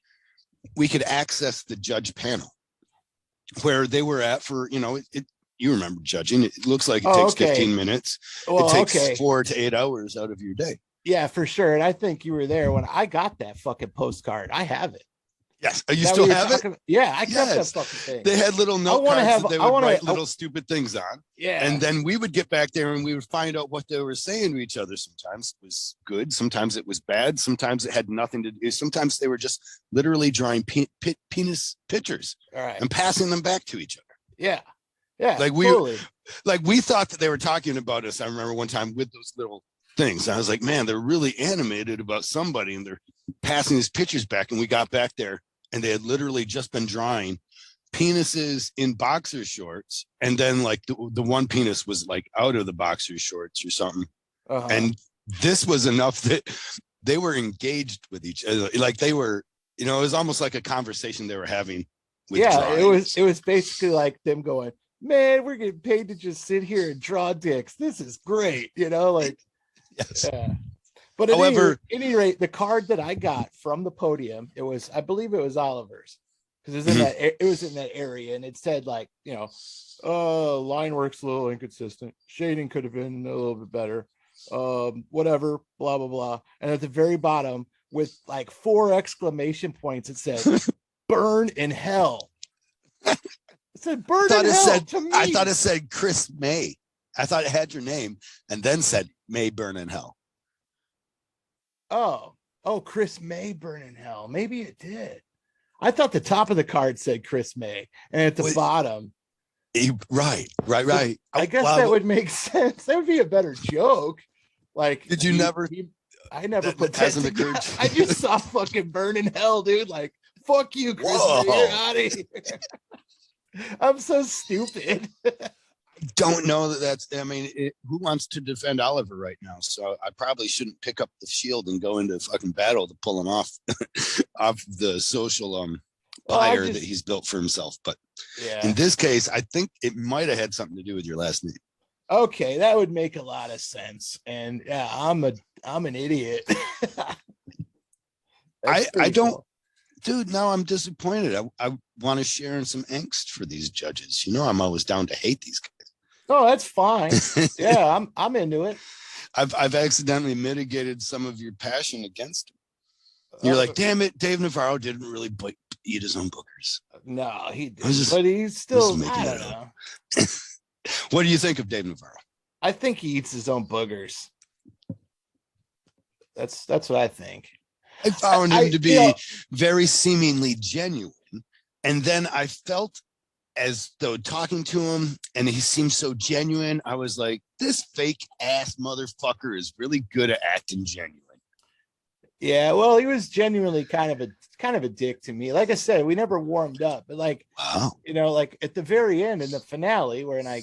Speaker 2: access the judge panel where they were at for, you remember judging. It looks like it takes 15 minutes. Well, it takes 4 to 8 hours out of your day.
Speaker 1: Yeah, for sure. And I think you were there when I got that fucking postcard. I have it.
Speaker 2: Yes. You still have it?
Speaker 1: Yeah, I kept that fucking thing.
Speaker 2: They had little note cards that they would write little stupid things on.
Speaker 1: Yeah.
Speaker 2: And then we would get back there and we would find out what they were saying to each other. Sometimes it was good. Sometimes it was bad. Sometimes it had nothing to do. Sometimes they were just literally drawing penis pictures and passing them back to each other.
Speaker 1: Yeah. Yeah.
Speaker 2: Like we thought that they were talking about us. I remember one time with those little things. I was like, man, they're really animated about somebody and they're passing his pictures back. And we got back there and they had literally just been drawing penises in boxer shorts. And then like the one penis was like out of the boxer shorts or something. And this was enough that they were engaged with each other. Like they were, it was almost like a conversation they were having. With drawings.
Speaker 1: It was basically like them going, man, we're getting paid to just sit here and draw dicks. This is great. Like,
Speaker 2: yes.
Speaker 1: Yeah. But at any rate, the card that I got from the podium, I believe it was Oliver's, because it was in that area, and it said like, line work's a little inconsistent. Shading could have been a little bit better. Whatever, blah blah blah. And at the very bottom, with like 4 exclamation points, it said "burn in hell." It said "burn in hell" to me.
Speaker 2: I thought it said Chris May. I thought it had your name and then said May burn in hell.
Speaker 1: Oh, Chris May burn in hell. Maybe it did. I thought the top of the card said Chris May, and at the bottom.
Speaker 2: Right.
Speaker 1: I guess that would make sense. That would be a better joke. Like,
Speaker 2: did you never?
Speaker 1: I never put that together. I just saw fucking burn in hell, dude. Like, fuck you, Chris. You're out of here. I'm so stupid.
Speaker 2: Don't know that's. I mean, who wants to defend Oliver right now? So I probably shouldn't pick up the shield and go into fucking battle to pull him off the social pyre that he's built for himself. But in this case, I think it might have had something to do with your last name.
Speaker 1: Okay, that would make a lot of sense. And yeah, I'm an idiot.
Speaker 2: I don't, cool. Dude. Now I'm disappointed. I want to share in some angst for these judges. I'm always down to hate these guys.
Speaker 1: Oh, that's fine. Yeah, I'm into it.
Speaker 2: I've accidentally mitigated some of your passion against him. You're like, damn it, Dave Navarro didn't really eat his own boogers.
Speaker 1: No, he didn't. But he's still. I don't know.
Speaker 2: What do you think of Dave Navarro?
Speaker 1: I think he eats his own boogers. That's what I think.
Speaker 2: I found him to be very seemingly genuine, and then I felt as though talking to him, and he seemed so genuine. I was like, this fake ass motherfucker is really good at acting genuine.
Speaker 1: Yeah, well, he was genuinely kind of a dick to me. Like I said, we never warmed up, but like,
Speaker 2: wow.
Speaker 1: Like at the very end in the finale, when I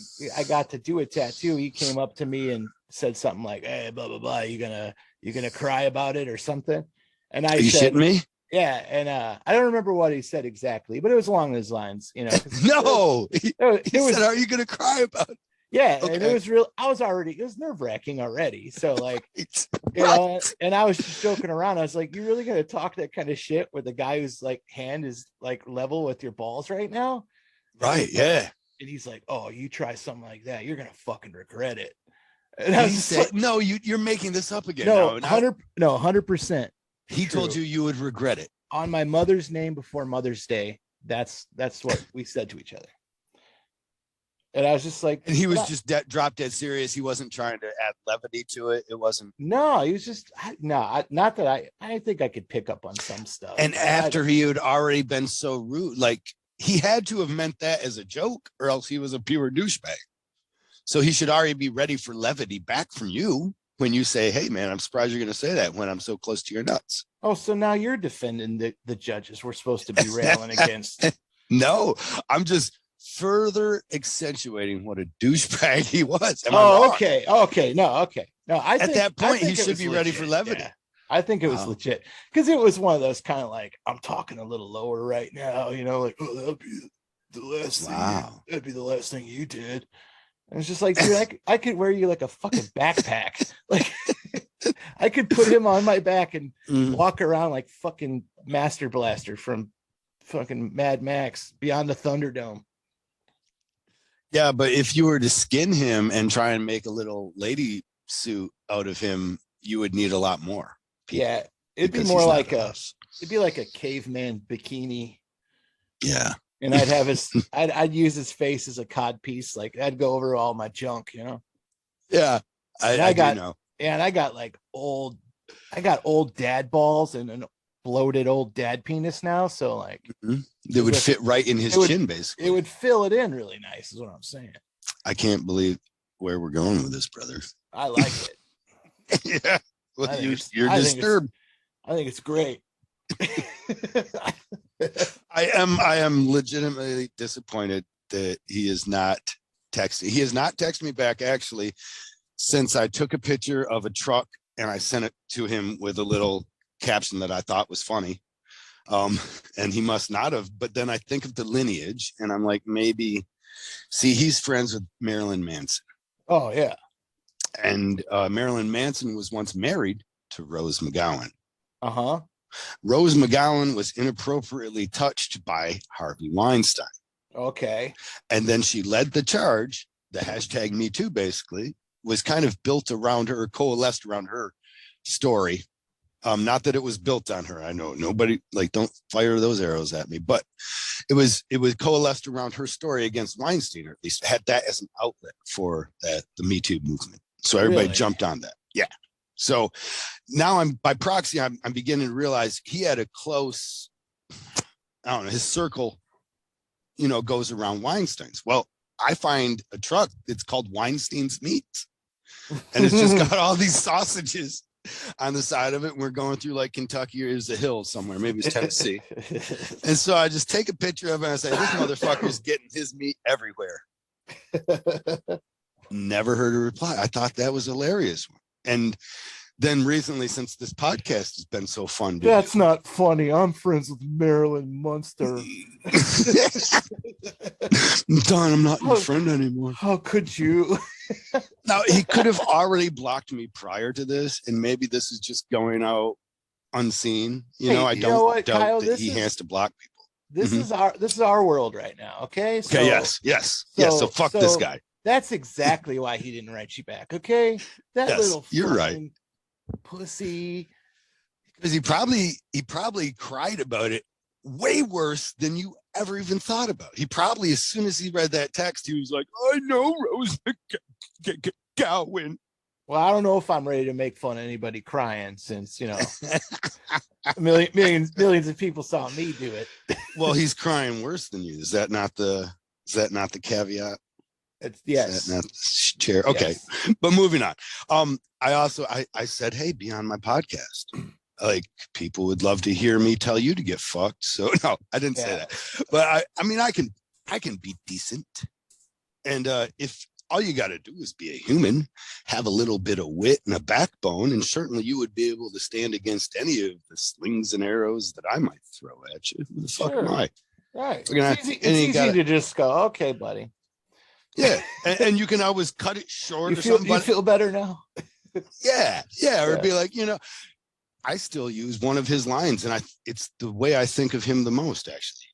Speaker 1: got to do a tattoo, he came up to me and said something like, "Hey, blah blah blah, you gonna cry about it or something?" And I said,
Speaker 2: "You shitting me?"
Speaker 1: Yeah, and I don't remember what he said exactly, but it was along those lines.
Speaker 2: No, he said, "Are you gonna cry about it?"
Speaker 1: Yeah, okay. And it was real. It was nerve-wracking already. So like, and I was just joking around. I was like, "You really gonna talk that kind of shit with a guy whose like hand is like level with your balls right now?"
Speaker 2: Right. Yeah.
Speaker 1: And he's like, "Oh, you try something like that, you're gonna fucking regret it."
Speaker 2: And he said, like, "No, you're making this up again."
Speaker 1: No, 100%.
Speaker 2: He told you would regret it.
Speaker 1: On my mother's name before Mother's Day. That's what we said to each other. And I was just like,
Speaker 2: and he was just drop dead serious. He wasn't trying to add levity to it. It wasn't.
Speaker 1: No, he was just not that I think I could pick up on some stuff.
Speaker 2: And after he had already been so rude, like he had to have meant that as a joke, or else he was a pure douchebag. So he should already be ready for levity back from you when you say, "Hey, man, I'm surprised you're going to say that when I'm so close to your nuts."
Speaker 1: Oh, so now you're defending the judges we're supposed to be railing against.
Speaker 2: No, I'm just further accentuating what a douchebag he was.
Speaker 1: Okay. No, I think,
Speaker 2: at that point he should be ready for levity.
Speaker 1: Yeah. I think it was legit because it was one of those kind of like, I'm talking a little lower right now, like, oh, that'd be the last thing. That'd be the last thing you did. And it's just like, dude, I could wear you like a fucking backpack. Like I could put him on my back and walk around like fucking Master Blaster from fucking Mad Max Beyond the Thunderdome.
Speaker 2: Yeah, but if you were to skin him and try and make a little lady suit out of him, you would need a lot more people.
Speaker 1: Yeah, it'd be more like it'd be like a caveman bikini.
Speaker 2: Yeah.
Speaker 1: And I'd have I'd use his face as a cod piece. Like I'd go over all my junk,
Speaker 2: Yeah. I know.
Speaker 1: And I got old dad balls and an bloated old dad penis now. So like
Speaker 2: they would fit right in his chin, basically.
Speaker 1: It would fill it in really nice, is what I'm saying.
Speaker 2: I can't believe where we're going with this, brother.
Speaker 1: I like it.
Speaker 2: Yeah. Well, you're disturbed.
Speaker 1: I think it's great.
Speaker 2: I am legitimately disappointed that he is not texting. He has not texted me back actually since I took a picture of a truck and I sent it to him with a little caption that I thought was funny. And he must not have, but then I think of the lineage and I'm like, maybe he's friends with Marilyn Manson.
Speaker 1: Oh yeah.
Speaker 2: And Marilyn Manson was once married to Rose McGowan.
Speaker 1: Uh-huh.
Speaker 2: Rose McGowan was inappropriately touched by Harvey Weinstein.
Speaker 1: Okay.
Speaker 2: And then she led the charge. The hashtag Me Too basically was kind of built around her, coalesced around her story. Not that it was built on her. I know nobody, like, don't fire those arrows at me, but it was coalesced around her story against Weinstein, or at least had that as an outlet for the Me Too movement. So everybody jumped on that. Yeah. So now by proxy, I'm beginning to realize he had a close, I don't know, his circle, goes around Weinstein's. Well, I find a truck that's called Weinstein's Meats, and it's just got all these sausages on the side of it. And we're going through like Kentucky, or is a hill somewhere, maybe it's Tennessee. And so I just take a picture of it and I say, this motherfucker's getting his meat everywhere. Never heard a reply. I thought that was hilarious. And then recently, since this podcast has been so fun,
Speaker 1: that's not funny. I'm friends with Marilyn Munster.
Speaker 2: Don, I'm not your friend anymore.
Speaker 1: How could you?
Speaker 2: Now, he could have already blocked me prior to this, and maybe this is just going out unseen. I don't doubt Kyle, that he has to block people.
Speaker 1: This is our world right now. Okay.
Speaker 2: So, okay. Yes. So fuck this guy.
Speaker 1: That's exactly why he didn't write you back. Okay. That little.
Speaker 2: You're right.
Speaker 1: Pussy.
Speaker 2: Because he probably cried about it way worse than you ever even thought about. He probably, as soon as he read that text, he was like, I know Rose McGowan.
Speaker 1: Well, I don't know if I'm ready to make fun of anybody crying, since millions of people saw me do it.
Speaker 2: Well, he's crying worse than you. Is that not the caveat?
Speaker 1: It's yes.
Speaker 2: Is that not the chair? Okay. Yes. But moving on. I said, hey, be on my podcast. Like, people would love to hear me tell you to get fucked. So no, I didn't say that. But I can be decent. And if all you got to do is be a human, have a little bit of wit and a backbone, and certainly you would be able to stand against any of the slings and arrows that I might throw at you. Who the fuck am I?
Speaker 1: Right. It's easy to just go, okay, buddy.
Speaker 2: Yeah. And you can always cut it short.
Speaker 1: You feel better now?
Speaker 2: Yeah. Or be like, I still use one of his lines, and it's the way I think of him the most, actually.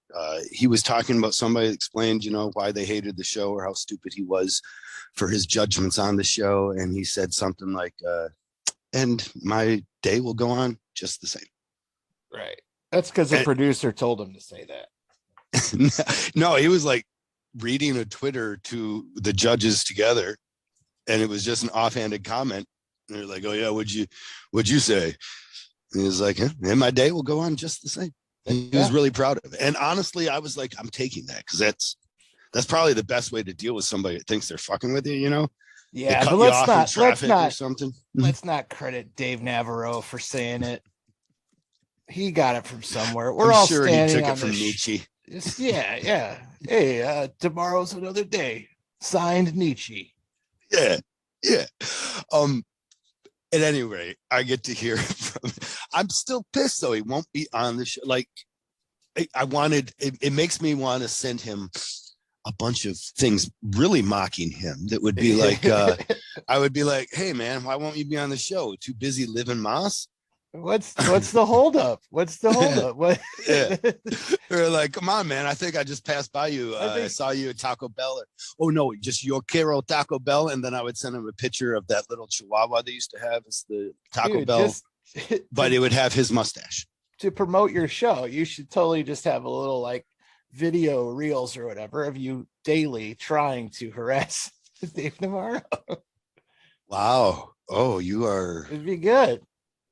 Speaker 2: He was talking about, somebody explained, why they hated the show or how stupid he was for his judgments on the show. And he said something like, and my day will go on just the same.
Speaker 1: Right. That's because the producer told him to say
Speaker 2: that. No, he was like reading a Twitter to the judges together, and it was just an offhanded comment. And they're like, oh yeah, what'd you say? And he was like, and my day will go on just the same. And he was really proud of it. And honestly, I was like, I'm taking that, because that's probably the best way to deal with somebody that thinks they're fucking with you,
Speaker 1: Yeah, but let's not credit Dave Navarro for saying it. He got it from somewhere. We're all sure standing he took it from Nietzsche. Yeah. Hey, tomorrow's another day. Signed, Nietzsche.
Speaker 2: Yeah. At any rate, I get to hear from him. I'm still pissed, though. He won't be on the show. Like, it makes me want to send him a bunch of things really mocking him. That would be like, I would be like, hey, man, why won't you be on the show? Too busy living Moss?
Speaker 1: What's the holdup? What?
Speaker 2: Yeah. Or like, come on, man. I think I just passed by you. I saw you at Taco Bell. Oh no, just Yo Quiero Taco Bell. And then I would send him a picture of that little Chihuahua they used to have as the Taco Bell, but it would have his mustache.
Speaker 1: To promote your show, you should totally just have a little like video reels or whatever of you daily trying to harass Dave Navarro.
Speaker 2: Wow. Oh, you are.
Speaker 1: It'd be good.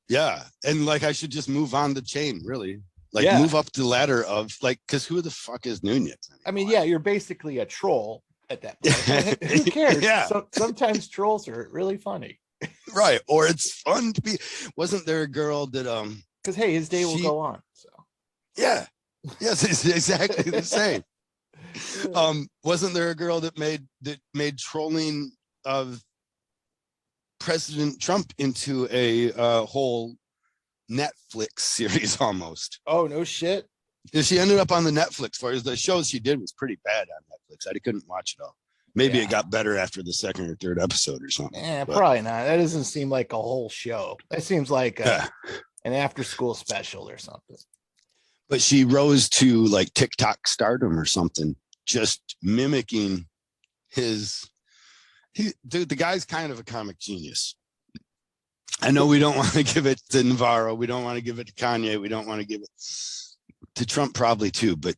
Speaker 2: Yeah. And like, I should just move on the chain, really. Like, move up the ladder of like, because who the fuck is Nunez anymore?
Speaker 1: I mean, yeah, you're basically a troll at that point. Who cares?
Speaker 2: Yeah.
Speaker 1: Sometimes trolls are really funny.
Speaker 2: Right. Or it's fun to be. Wasn't there a girl that
Speaker 1: because hey, his day will go on. So
Speaker 2: yeah. Yes, it's exactly the same. Wasn't there a girl that made trolling of President Trump into a whole Netflix series almost?
Speaker 1: Oh, no shit.
Speaker 2: Yeah, she ended up on the Netflix for it. The shows she did was pretty bad on Netflix. I couldn't watch it all. Maybe it got better after the second or third episode or something.
Speaker 1: Yeah, probably not. That doesn't seem like a whole show. That seems like an after school special or something.
Speaker 2: But she rose to like TikTok stardom or something, just mimicking the guy's kind of a comic genius. I know we don't want to give it to Navarro. We don't want to give it to Kanye. We don't want to give it to Trump probably too. But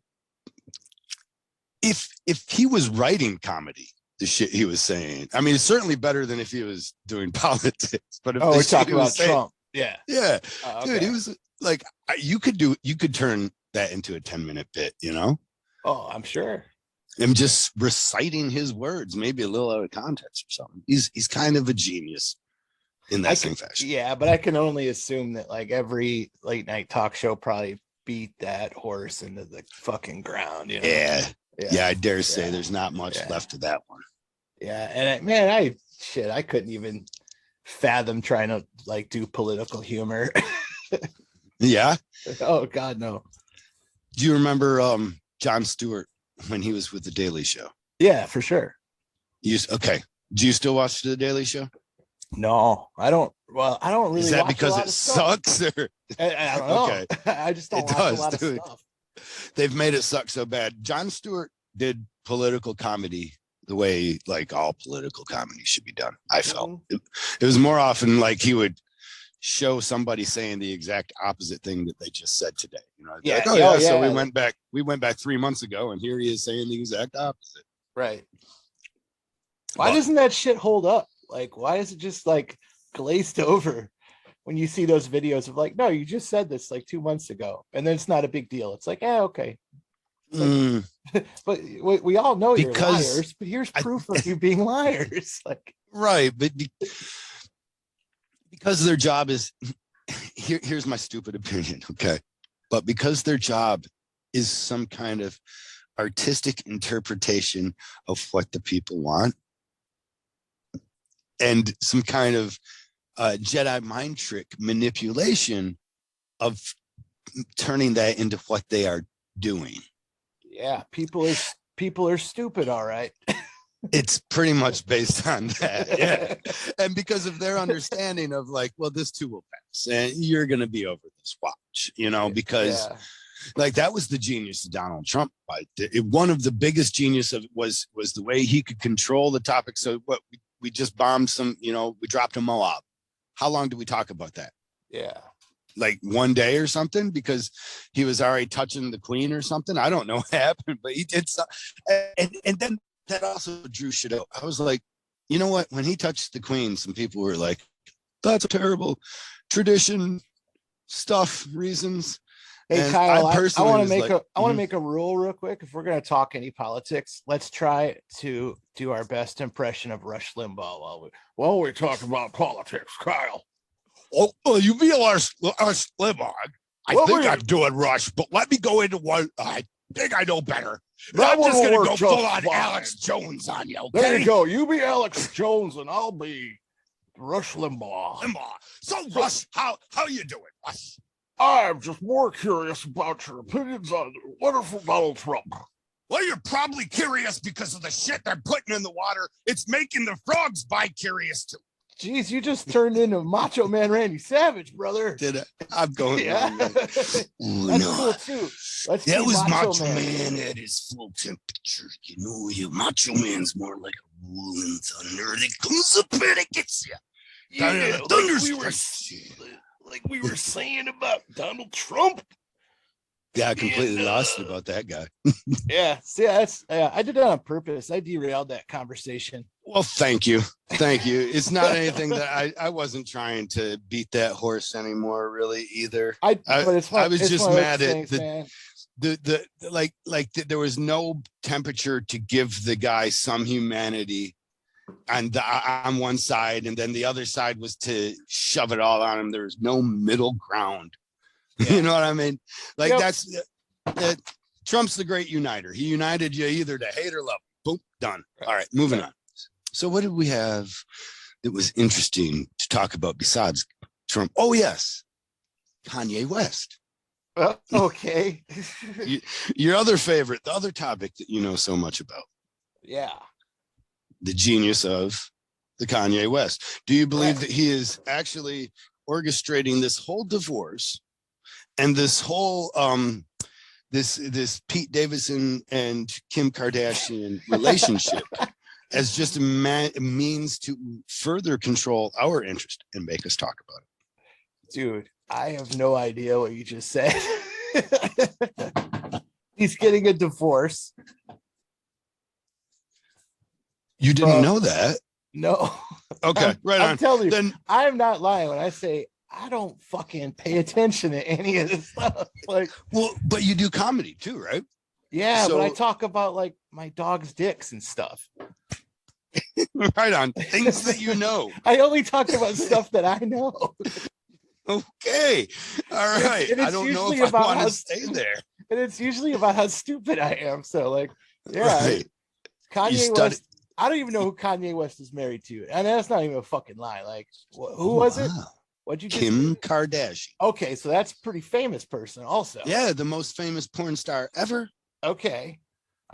Speaker 2: if he was writing comedy, the shit he was saying, I mean, it's certainly better than if he was doing politics. But if
Speaker 1: we're talking about Trump.
Speaker 2: Yeah.
Speaker 1: Okay.
Speaker 2: Dude, he was like, you could turn that into a 10-minute bit, you know?
Speaker 1: Oh, I'm sure.
Speaker 2: I'm just reciting his words, maybe a little out of context or something. He's kind of a genius in that same fashion.
Speaker 1: Yeah, but I can only assume that like every late night talk show probably beat that horse into the fucking ground. You know?
Speaker 2: Yeah. I dare say there's not much left of that one.
Speaker 1: Yeah, and I couldn't even fathom trying to like do political humor.
Speaker 2: Yeah.
Speaker 1: Oh God, no.
Speaker 2: Do you remember Jon Stewart when he was with the Daily Show?
Speaker 1: Yeah, for sure.
Speaker 2: Okay. Do you still watch the Daily Show?
Speaker 1: No, I don't. Well, I don't really.
Speaker 2: Is that
Speaker 1: watch
Speaker 2: because
Speaker 1: a lot
Speaker 2: it
Speaker 1: of stuff.
Speaker 2: sucks? Or
Speaker 1: I don't know.
Speaker 2: Okay.
Speaker 1: I just don't
Speaker 2: It
Speaker 1: watch
Speaker 2: does,
Speaker 1: a lot
Speaker 2: dude.
Speaker 1: of stuff.
Speaker 2: They've made it suck so bad. Jon Stewart did political comedy the way like all political comedy should be done. I felt it was more often like he would show somebody saying the exact opposite thing that they just said today. You know,
Speaker 1: yeah.
Speaker 2: Like, so we went back 3 months ago, and here he is saying the exact opposite.
Speaker 1: Right. Why doesn't that shit hold up? Like, why is it just like glazed over when you see those videos of like, no, you just said this like 2 months ago, and then it's not a big deal. It's like, okay. Like, but we all know you're liars, but here's proof of you being liars. Like,
Speaker 2: right, but because their job is here's my stupid opinion, okay, but because their job is some kind of artistic interpretation of what the people want and some kind of Jedi mind trick manipulation of turning that into what they are doing.
Speaker 1: Yeah, people are stupid, all right.
Speaker 2: It's pretty much based on that. Yeah. And because of their understanding of like, well, this too will pass and you're going to be over this, watch, you know, because like that was the genius of Donald Trump. One of the biggest genius of was the way he could control the topic. So what we just bombed some, you know, we dropped a Moab. How long did we talk about that?
Speaker 1: Yeah.
Speaker 2: Like 1 day or something, because he was already touching the queen or something. I don't know what happened, but he did so. And then that also drew shit out. I was like, you know what? When he touched the queen, some people were like, that's a terrible tradition, stuff, reasons.
Speaker 1: Hey,
Speaker 2: and
Speaker 1: Kyle, I want to make
Speaker 2: I
Speaker 1: want to make a rule real quick. If we're going to talk any politics, let's try to do our best impression of Rush Limbaugh while we're talking about politics, Kyle.
Speaker 2: Oh, you realize Rush Limbaugh. I think I'm doing Rush, but let me go into one. I think I know better. I'm just going to go full on Alex Jones on you. Okay?
Speaker 1: There you go. You be Alex Jones, and I'll be Rush Limbaugh.
Speaker 2: So, Rush, how you doing, Rush?
Speaker 1: I'm just more curious about your opinions on the wonderful Donald Trump.
Speaker 2: Well, you're probably curious because of the shit they're putting in the water. It's making the frogs bi-curious too.
Speaker 1: Jeez, you just turned into Macho Man Randy Savage, brother.
Speaker 2: Did I? I'm going.
Speaker 1: Yeah. That's cool too.
Speaker 2: That was Macho Man at his full temperature. You know, Macho Man's more like a rolling thunder that comes up and it gets you.
Speaker 1: Yeah, like we were saying about Donald Trump.
Speaker 2: Yeah, I completely lost about that guy.
Speaker 1: Yeah, see, I did that on purpose. I derailed that conversation.
Speaker 2: Well, thank you. It's not anything that I wasn't trying to beat that horse anymore, really either. I was just mad at there was no temperature to give the guy some humanity on one side, and then the other side was to shove it all on him. There was no middle ground. Yeah. You know what I mean? Like that's Trump's the great uniter. He united you either to hate or love. Boom, done. All right, moving on. So what did we have that was interesting to talk about besides Trump? Oh, yes. Kanye West.
Speaker 1: Okay.
Speaker 2: Your other favorite, the other topic that you know so much about.
Speaker 1: Yeah.
Speaker 2: The genius of the Kanye West. Do you believe that he is actually orchestrating this whole divorce and this whole this Pete Davidson and Kim Kardashian relationship as just a means to further control our interest and make us talk about it.
Speaker 1: Dude, I have no idea what you just said. He's getting a divorce.
Speaker 2: You didn't know that?
Speaker 1: No.
Speaker 2: Okay, right on.
Speaker 1: I'm telling you,
Speaker 2: then
Speaker 1: I'm not lying when I say I don't fucking pay attention to any of this stuff. Like,
Speaker 2: well, but you do comedy too, right?
Speaker 1: yeah,
Speaker 2: So,
Speaker 1: but I talk about like my dog's dicks and stuff.
Speaker 2: Right on. Things that you know.
Speaker 1: I only talk about stuff that I know.
Speaker 2: Okay. All right. I don't know if I want to stay there.
Speaker 1: And it's usually about how stupid I am. So, like, yeah,
Speaker 2: right.
Speaker 1: Kanye West. I don't even know who Kanye West is married to. And that's not even a fucking lie. Like, who was it? What'd you just
Speaker 2: Kim Kardashian.
Speaker 1: Okay, so that's a pretty famous person also.
Speaker 2: Yeah, the most famous porn star ever.
Speaker 1: Okay.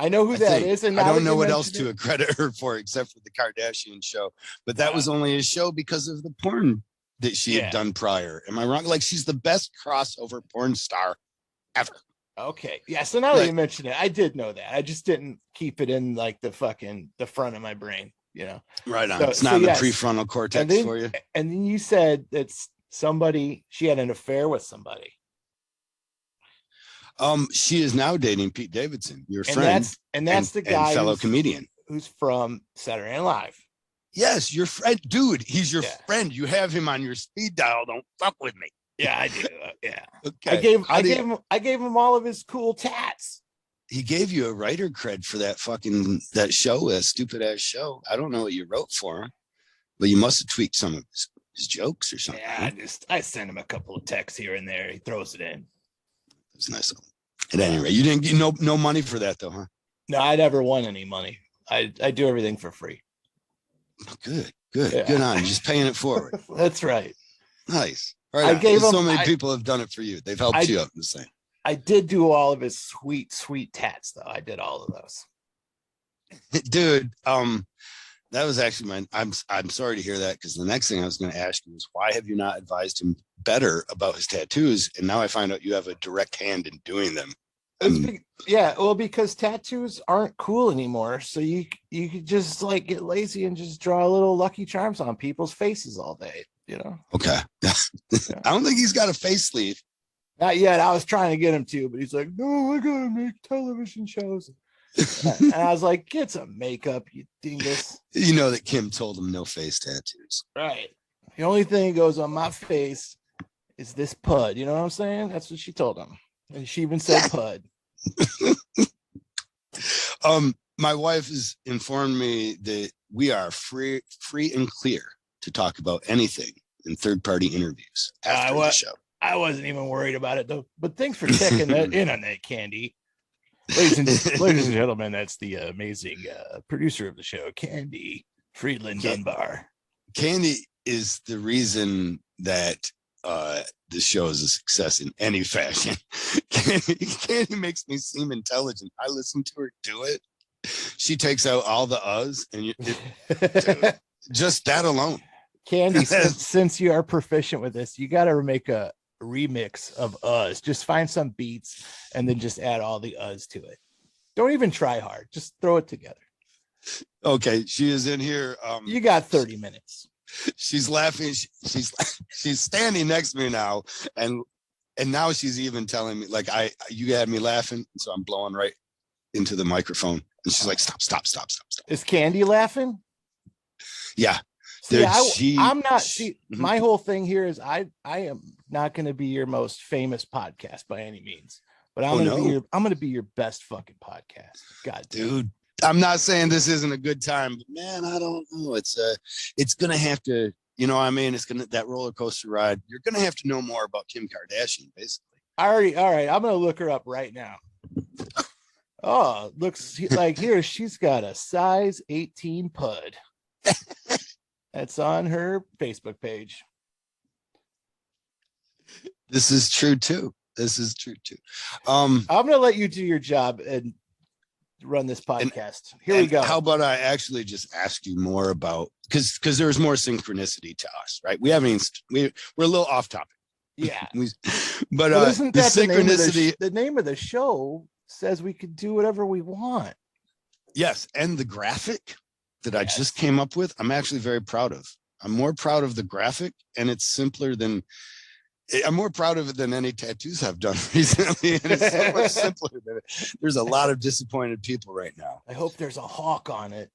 Speaker 1: I know who that is. And
Speaker 2: I don't know what else to credit her for except for the Kardashian show. But that was only a show because of the porn that she had done prior. Am I wrong? Like, she's the best crossover porn star ever.
Speaker 1: Okay. Yeah. So now that you mention it, I did know that. I just didn't keep it in like the front of my brain, you know?
Speaker 2: Right on. So, it's not in the prefrontal cortex for you.
Speaker 1: And then you said that she had an affair with somebody.
Speaker 2: She is now dating Pete Davidson, your friend.
Speaker 1: That's the guy,
Speaker 2: fellow comedian
Speaker 1: who's from Saturday Night Live.
Speaker 2: Yes, your friend, dude. He's your friend. You have him on your speed dial. Don't fuck with me.
Speaker 1: Yeah, I do. Yeah.
Speaker 2: Okay.
Speaker 1: I gave him all of his cool tats.
Speaker 2: He gave you a writer cred for that show, that stupid ass show. I don't know what you wrote for him, but you must have tweaked some of his jokes or something.
Speaker 1: Yeah, I send him a couple of texts here and there. He throws it in.
Speaker 2: It's nice. At any rate, you didn't get no money for that though, huh?
Speaker 1: No, I never won any money. I do everything for free.
Speaker 2: Good. Yeah. Good on you. Just paying it forward.
Speaker 1: That's right.
Speaker 2: Nice. Right. So many people have done it for you. They've helped you up the same.
Speaker 1: I did do all of his sweet tats though. I did all of those.
Speaker 2: Dude, that was actually I'm sorry to hear that, because the next thing I was going to ask you was, why have you not advised him better about his tattoos? And now I find out you have a direct hand in doing them.
Speaker 1: Because tattoos aren't cool anymore. So you could just like get lazy and just draw little Lucky Charms on people's faces all day, you know?
Speaker 2: Okay. I don't think he's got a face sleeve.
Speaker 1: Not yet. I was trying to get him to, but he's like, no, I gotta make television shows. And I was like, get some makeup, you dingus.
Speaker 2: You know that Kim told him no face tattoos.
Speaker 1: Right. The only thing that goes on my face is this pud. You know what I'm saying? That's what she told him. And she even said pud.
Speaker 2: My wife has informed me that we are free and clear to talk about anything in third-party interviews after the show.
Speaker 1: I wasn't even worried about it though. But thanks for checking that in on that, Candy. Ladies and gentlemen, that's the amazing producer of the show, Candy Friedland Dunbar.
Speaker 2: Candy is the reason that this show is a success in any fashion. Candy makes me seem intelligent. I listen to her do it. She takes out all the uhs, and just that alone.
Speaker 1: Candy, since you are proficient with this, you got to make a remix of uhs. Just find some beats and then just add all the uhs to it. Don't even try hard. Just throw it together.
Speaker 2: Okay, she is in here.
Speaker 1: You got 30 minutes.
Speaker 2: She's laughing. She's standing next to me now, and now she's even telling me, like, you had me laughing, so I'm blowing right into the microphone, and she's like, stop.
Speaker 1: Is Candy laughing?
Speaker 2: Yeah.
Speaker 1: I'm not. My whole thing here is I am not going to be your most famous podcast by any means, but I'm going to be your best fucking podcast. God,
Speaker 2: dude. I'm not saying this isn't a good time, but man, I don't know. It's going to have to, you know what I mean? It's going to, that roller coaster ride. You're going to have to know more about Kim Kardashian, basically.
Speaker 1: All right. I'm going to look her up right now. Oh, looks like here she's got a size 18 pud. That's on her Facebook page.
Speaker 2: This is true too.
Speaker 1: I'm going to let you do your job and run this podcast. Here we go.
Speaker 2: How about I actually just ask you more about, because there's more synchronicity to us, right? We haven't we're a little off topic.
Speaker 1: Yeah.
Speaker 2: But
Speaker 1: isn't that
Speaker 2: the synchronicity,
Speaker 1: the name of the show says we could do whatever we want.
Speaker 2: yes, and the graphic that I just came up with, I'm actually very proud of. I'm more proud of the graphic, and it's simpler than, I'm more proud of it than any tattoos I've done recently. And it's so much simpler than it. There's a lot of disappointed people right now.
Speaker 1: I hope there's a hawk on it.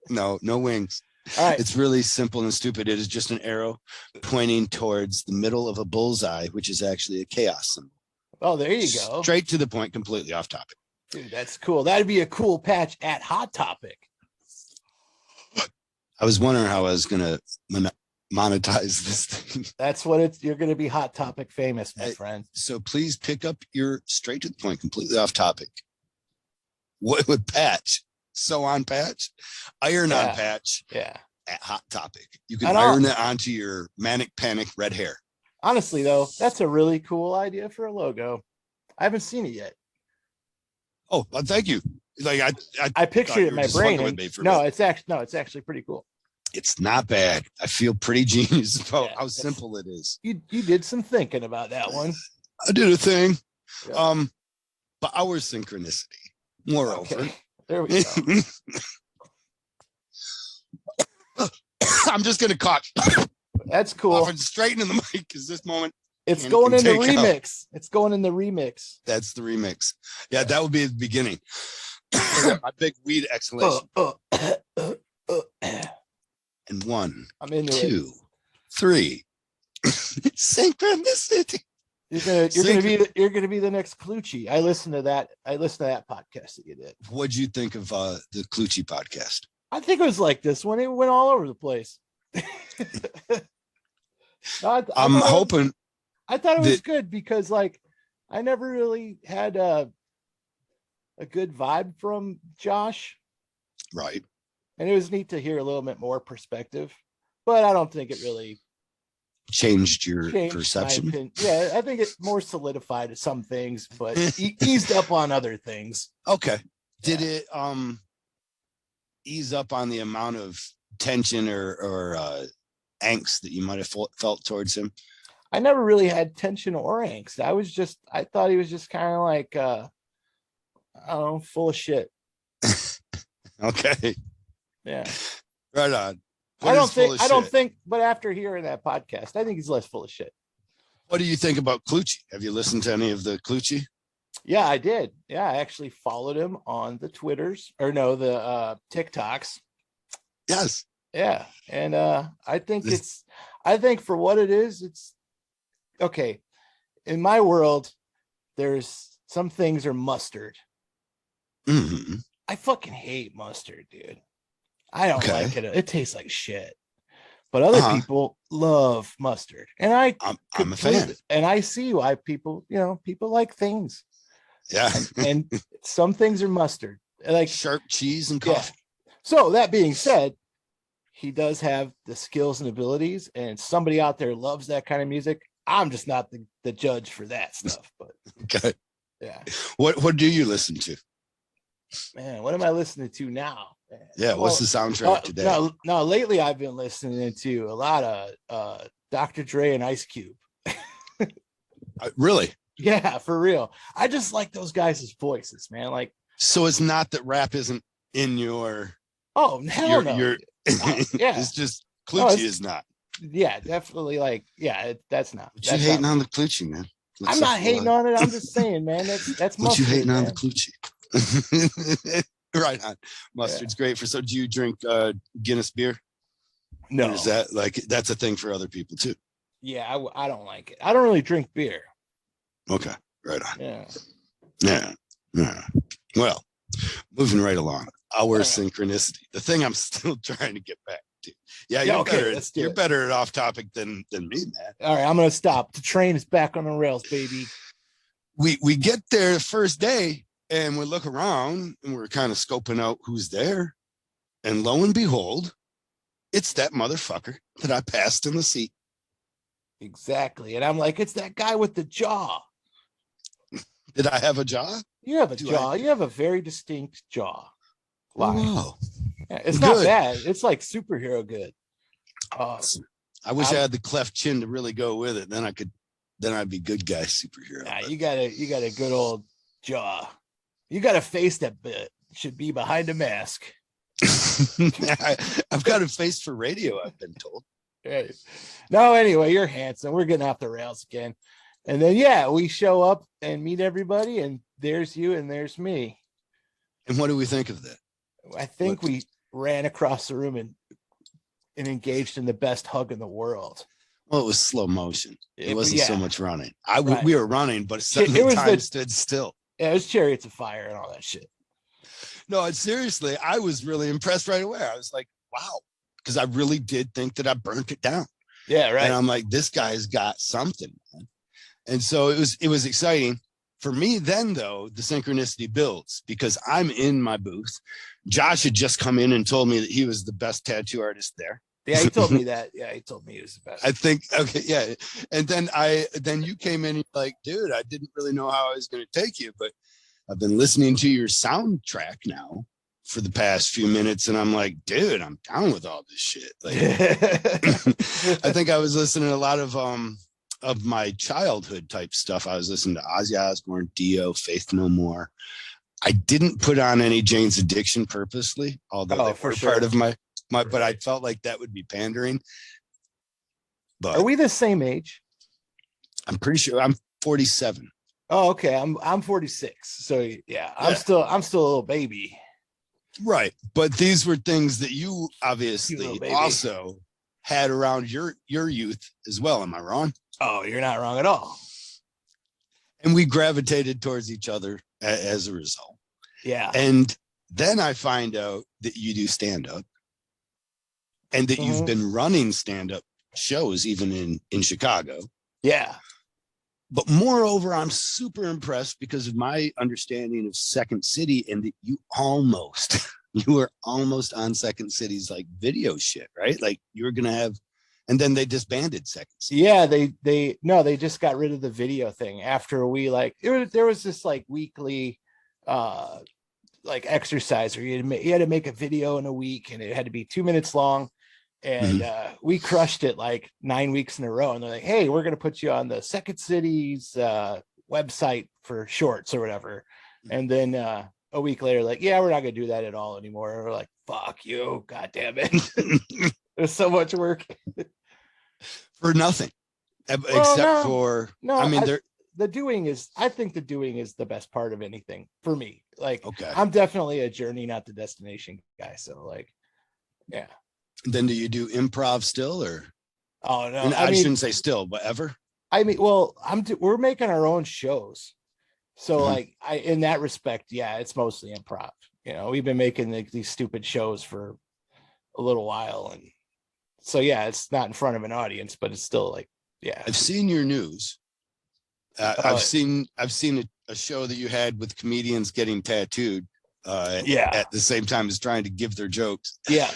Speaker 2: No wings.
Speaker 1: All right.
Speaker 2: It's really simple and stupid. It is just an arrow pointing towards the middle of a bullseye, which is actually a chaos symbol.
Speaker 1: Oh, there you go.
Speaker 2: Straight to the point, completely off topic.
Speaker 1: Dude, that's cool. That'd be a cool patch at Hot Topic.
Speaker 2: I was wondering how I was going to monetize this thing.
Speaker 1: That's what you're going to be Hot Topic famous, my friend.
Speaker 2: So please pick up your straight to the point, completely off topic. What would patch? Sew on patch, iron on patch.
Speaker 1: Yeah.
Speaker 2: At Hot Topic. You can iron it onto your manic panic red hair.
Speaker 1: Honestly, though, that's a really cool idea for a logo. I haven't seen it yet.
Speaker 2: Oh, well, thank you. Like
Speaker 1: I pictured it in my brain. It's actually pretty cool.
Speaker 2: It's not bad. I feel pretty genius about how simple it is.
Speaker 1: You did some thinking about that one.
Speaker 2: I did a thing. Yeah. But our synchronicity. Moreover.
Speaker 1: Okay. There we go.
Speaker 2: I'm just gonna cough.
Speaker 1: That's cool.
Speaker 2: Straighten in the mic because this moment.
Speaker 1: It's going in the remix. It's going in the remix.
Speaker 2: That's the remix. Yeah, that would be the beginning. My big weed exhalation. And 1,
Speaker 1: I'm into
Speaker 2: 2, 3. Synchronicity.
Speaker 1: You're gonna be the next Clucci. I listened to that podcast that you did.
Speaker 2: What'd you think of the Clucci podcast?
Speaker 1: I think it was like this one. It went all over the place.
Speaker 2: I'm hoping.
Speaker 1: I thought it was good because like I never really had a good vibe from Josh.
Speaker 2: Right.
Speaker 1: And it was neat to hear a little bit more perspective, but I don't think it really
Speaker 2: changed your perception.
Speaker 1: Yeah, I think it more solidified some things, but eased up on other things.
Speaker 2: Okay. Did it ease up on the amount of tension or angst that you might have felt towards him?
Speaker 1: I never really had tension or angst. I thought he was just kind of like I don't know, full of shit.
Speaker 2: Okay.
Speaker 1: Yeah.
Speaker 2: Right on.
Speaker 1: I don't think, but after hearing that podcast, I think he's less full of shit.
Speaker 2: What do you think about Clucci? Have you listened to any of the Clucci?
Speaker 1: Yeah, I did. Yeah, I actually followed him on the the TikToks.
Speaker 2: Yes.
Speaker 1: Yeah. And I think for what it is, it's okay. In my world, there's some things are mustard.
Speaker 2: Mm-hmm.
Speaker 1: I fucking hate mustard, dude. I don't like it. It tastes like shit. But other people love mustard. And I'm
Speaker 2: a fan.
Speaker 1: And I see why people like things.
Speaker 2: Yeah.
Speaker 1: and some things are mustard. Like
Speaker 2: sharp cheese and coffee.
Speaker 1: Yeah. So that being said, he does have the skills and abilities, and somebody out there loves that kind of music. I'm just not the judge for that stuff. But
Speaker 2: okay.
Speaker 1: Yeah.
Speaker 2: What do you listen to?
Speaker 1: Man, what am I listening to now?
Speaker 2: Yeah, what's the soundtrack today?
Speaker 1: No, lately I've been listening to a lot of Dr. Dre and Ice Cube.
Speaker 2: Really?
Speaker 1: Yeah, for real. I just like those guys' voices, man. Like,
Speaker 2: so it's not that rap isn't in your.
Speaker 1: Oh hell no!
Speaker 2: Yeah, it's just Clucci is not.
Speaker 1: Yeah, definitely. Like, yeah, that's not.
Speaker 2: But you hating on the Clucci, man?
Speaker 1: I'm not hating on it. I'm just saying, man. That's
Speaker 2: what you hating on the Clucci. Right on. Mustard's great for. So do you drink Guinness beer?
Speaker 1: No.
Speaker 2: Or is that like that's a thing for other people too?
Speaker 1: Yeah, I don't like it. I don't really drink beer.
Speaker 2: Okay, right on.
Speaker 1: Yeah.
Speaker 2: Well, moving right along. Our synchronicity. The thing I'm still trying to get back to. Yeah, you're better at off topic than me, man.
Speaker 1: All right, I'm gonna stop. The train is back on the rails, baby.
Speaker 2: We get there the first day. And we look around and we're kind of scoping out who's there. And lo and behold, it's that motherfucker that I passed in the seat.
Speaker 1: Exactly. And I'm like, it's that guy with the jaw.
Speaker 2: Did I have a jaw?
Speaker 1: You have a
Speaker 2: Do
Speaker 1: jaw.
Speaker 2: I?
Speaker 1: You have a very distinct jaw line.
Speaker 2: Wow.
Speaker 1: Yeah, it's
Speaker 2: Good.
Speaker 1: not bad. It's like superhero good.
Speaker 2: Awesome. I wish I had the cleft chin to really go with it. Then I'd be good guy superhero.
Speaker 1: Nah, you got a good old jaw. You got a face that should be behind a mask.
Speaker 2: I've got a face for radio, I've been told.
Speaker 1: Right. No, anyway, you're handsome. We're getting off the rails again. And then, yeah, we show up and meet everybody, and there's you and there's me.
Speaker 2: And what do we think of that?
Speaker 1: I think we ran across the room and engaged in the best hug in the world.
Speaker 2: Well, it was slow motion. It wasn't so much running.
Speaker 1: Right.
Speaker 2: We were running, but suddenly time stood still.
Speaker 1: Yeah, it was Chariots of Fire and all that shit.
Speaker 2: No, seriously, I was really impressed right away. I was like, wow, because I really did think that I burnt it down.
Speaker 1: Yeah, right.
Speaker 2: And I'm like, this guy's got something, man. And so it was exciting. For me then, though, the synchronicity builds because I'm in my booth. Josh had just come in and told me that he was the best tattoo artist there.
Speaker 1: Yeah, he told me that. Yeah, he told me he was the best.
Speaker 2: I think, okay, yeah. And then you came in and like, dude, I didn't really know how I was going to take you, but I've been listening to your soundtrack now for the past few minutes. And I'm like, dude, I'm down with all this shit. Like, I think I was listening to a lot of my childhood type stuff. I was listening to Ozzy Osbourne, Dio, Faith No More. I didn't put on any Jane's Addiction purposely, although they were part of my, but I felt like that would be pandering. But
Speaker 1: are we the same age?
Speaker 2: I'm pretty sure I'm 47.
Speaker 1: Oh, okay. I'm 46. So yeah, I'm still a little baby.
Speaker 2: Right. But these were things that you obviously also had around your youth as well. Am I wrong?
Speaker 1: Oh, you're not wrong at all.
Speaker 2: And we gravitated towards each other as a result.
Speaker 1: Yeah.
Speaker 2: And then I find out that you do stand-up and that you've been running stand-up shows even in Chicago.
Speaker 1: Yeah.
Speaker 2: But moreover, I'm super impressed because of my understanding of Second City and that you were almost on Second City's like video shit, right? Like you were going to have, and then they disbanded Second City.
Speaker 1: Yeah. They just got rid of the video thing after we there was this like weekly, like exercise where you had to make a video in a week and it had to be 2 minutes long. And we crushed it like 9 weeks in a row. And they're like, hey, we're going to put you on the Second City's website for shorts or whatever. And then a week later, like, yeah, we're not going to do that at all anymore. And we're like, fuck you. God damn it. There's so much work.
Speaker 2: For nothing. I think the doing is the best part of anything for me. Like, okay. I'm definitely a journey, not the destination guy. So like, yeah. Then do you do improv still or?
Speaker 1: Oh no,
Speaker 2: and I shouldn't say still, but ever.
Speaker 1: I mean, well, we're making our own shows. So like in that respect, yeah, it's mostly improv. You know, we've been making these stupid shows for a little while. And so, yeah, it's not in front of an audience, but it's still like, yeah.
Speaker 2: I've seen your news. I've seen a show that you had with comedians getting tattooed. At the same time as trying to give their jokes. Yeah.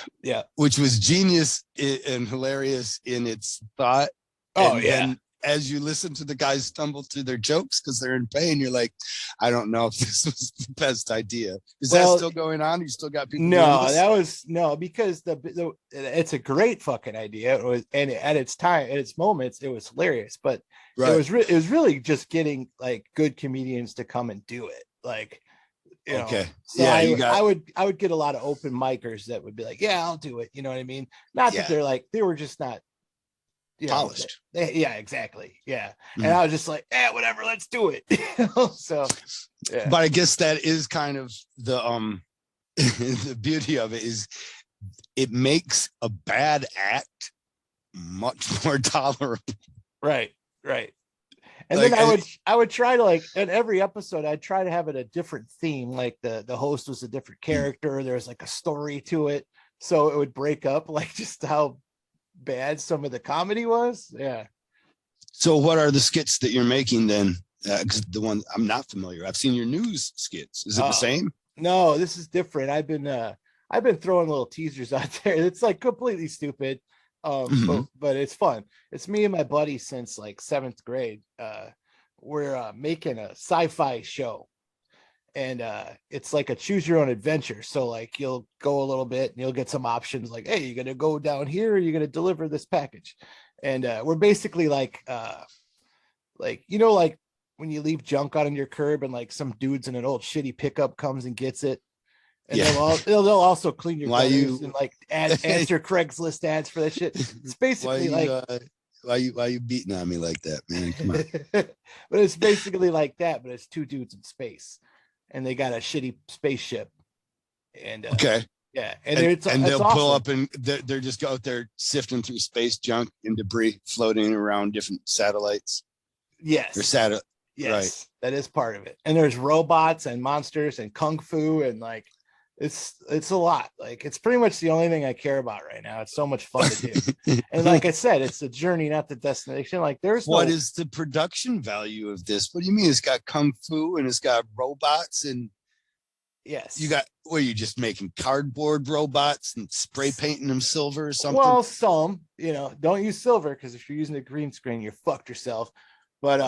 Speaker 2: Which was genius and hilarious in its thought.
Speaker 1: Oh,
Speaker 2: and then as you listen to the guys stumble through their jokes because they're in pain, you're like, I don't know if this was the best idea. Is that still going on? You still got people?
Speaker 1: No, because the it's a great fucking idea. It was, and at its moments, it was hilarious. But it was really just getting like good comedians to come and do it. Like, you know, so I would get a lot of open micers that would be like, yeah, I'll do it. You know what I mean? Not that they're like, they were just not
Speaker 2: polished.
Speaker 1: Exactly. Yeah. And I was just like, whatever, let's do it. So, yeah.
Speaker 2: But I guess that is kind of the the beauty of it is it makes a bad act much more tolerable.
Speaker 1: Right. And like, then I would try to like in every episode, I'd try to have it a different theme. Like the host was a different character. There was like a story to it. So it would break up like just how bad some of the comedy was. Yeah.
Speaker 2: So what are the skits that you're making then? Because the one I'm not familiar. I've seen your news skits. Is it the same?
Speaker 1: No, this is different. I've been throwing little teasers out there. It's like completely stupid. But it's fun. It's me and my buddy since like 7th grade. we're making a sci-fi show, and it's like a choose your own adventure. So like you'll go a little bit and you'll get some options like, hey, you're gonna go down here, or you're gonna deliver this package. And we're basically like like when you leave junk out on your curb and like some dudes in an old shitty pickup comes and gets it. And they'll also clean your gutters and like answer Craigslist ads for that shit. It's basically
Speaker 2: why you beating on me like that, man? Come on.
Speaker 1: But it's basically like that, but it's two dudes in space and they got a shitty spaceship. And
Speaker 2: okay.
Speaker 1: Yeah.
Speaker 2: And they'll awesome. Pull up and they're just out there sifting through space junk and debris floating around different satellites.
Speaker 1: Yes.
Speaker 2: Or
Speaker 1: yes,
Speaker 2: right.
Speaker 1: That is part of it. And there's robots and monsters and kung fu and like it's a lot. Like it's pretty much the only thing I care about right now. It's so much fun to do. And like I said, it's the journey, not the destination. Like
Speaker 2: what is the production value of this? What do you mean? It's got kung fu and it's got robots and
Speaker 1: yes.
Speaker 2: You got you just making cardboard robots and spray painting them silver or something?
Speaker 1: Well, some, don't use silver because if you're using a green screen, you're fucked yourself. But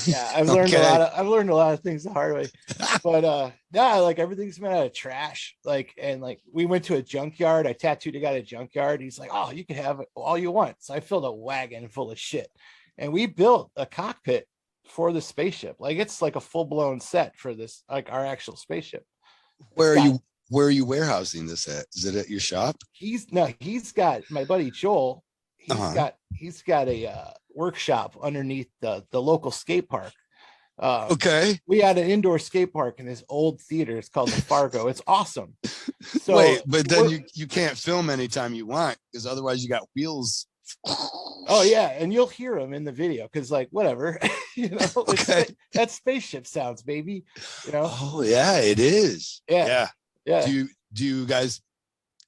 Speaker 1: yeah, I've learned a lot of things the hard way. But like everything's been out of trash. Like we went to a junkyard. I tattooed a guy at a junkyard. He's like, oh, you can have it all you want. So I filled a wagon full of shit. And we built a cockpit for the spaceship. Like it's like a full-blown set for this, like our actual spaceship.
Speaker 2: Where are you warehousing this at? Is it at your shop?
Speaker 1: He's got my buddy Joel. He's got a workshop underneath the local skate park.
Speaker 2: Okay.
Speaker 1: We had an indoor skate park in this old theater. It's called the Fargo. It's awesome. So
Speaker 2: wait, but then you can't film anytime you want because otherwise you got wheels.
Speaker 1: Oh yeah, and you'll hear them in the video because like whatever,
Speaker 2: okay.
Speaker 1: That spaceship sounds, baby.
Speaker 2: Oh yeah, it is.
Speaker 1: Yeah.
Speaker 2: Do you guys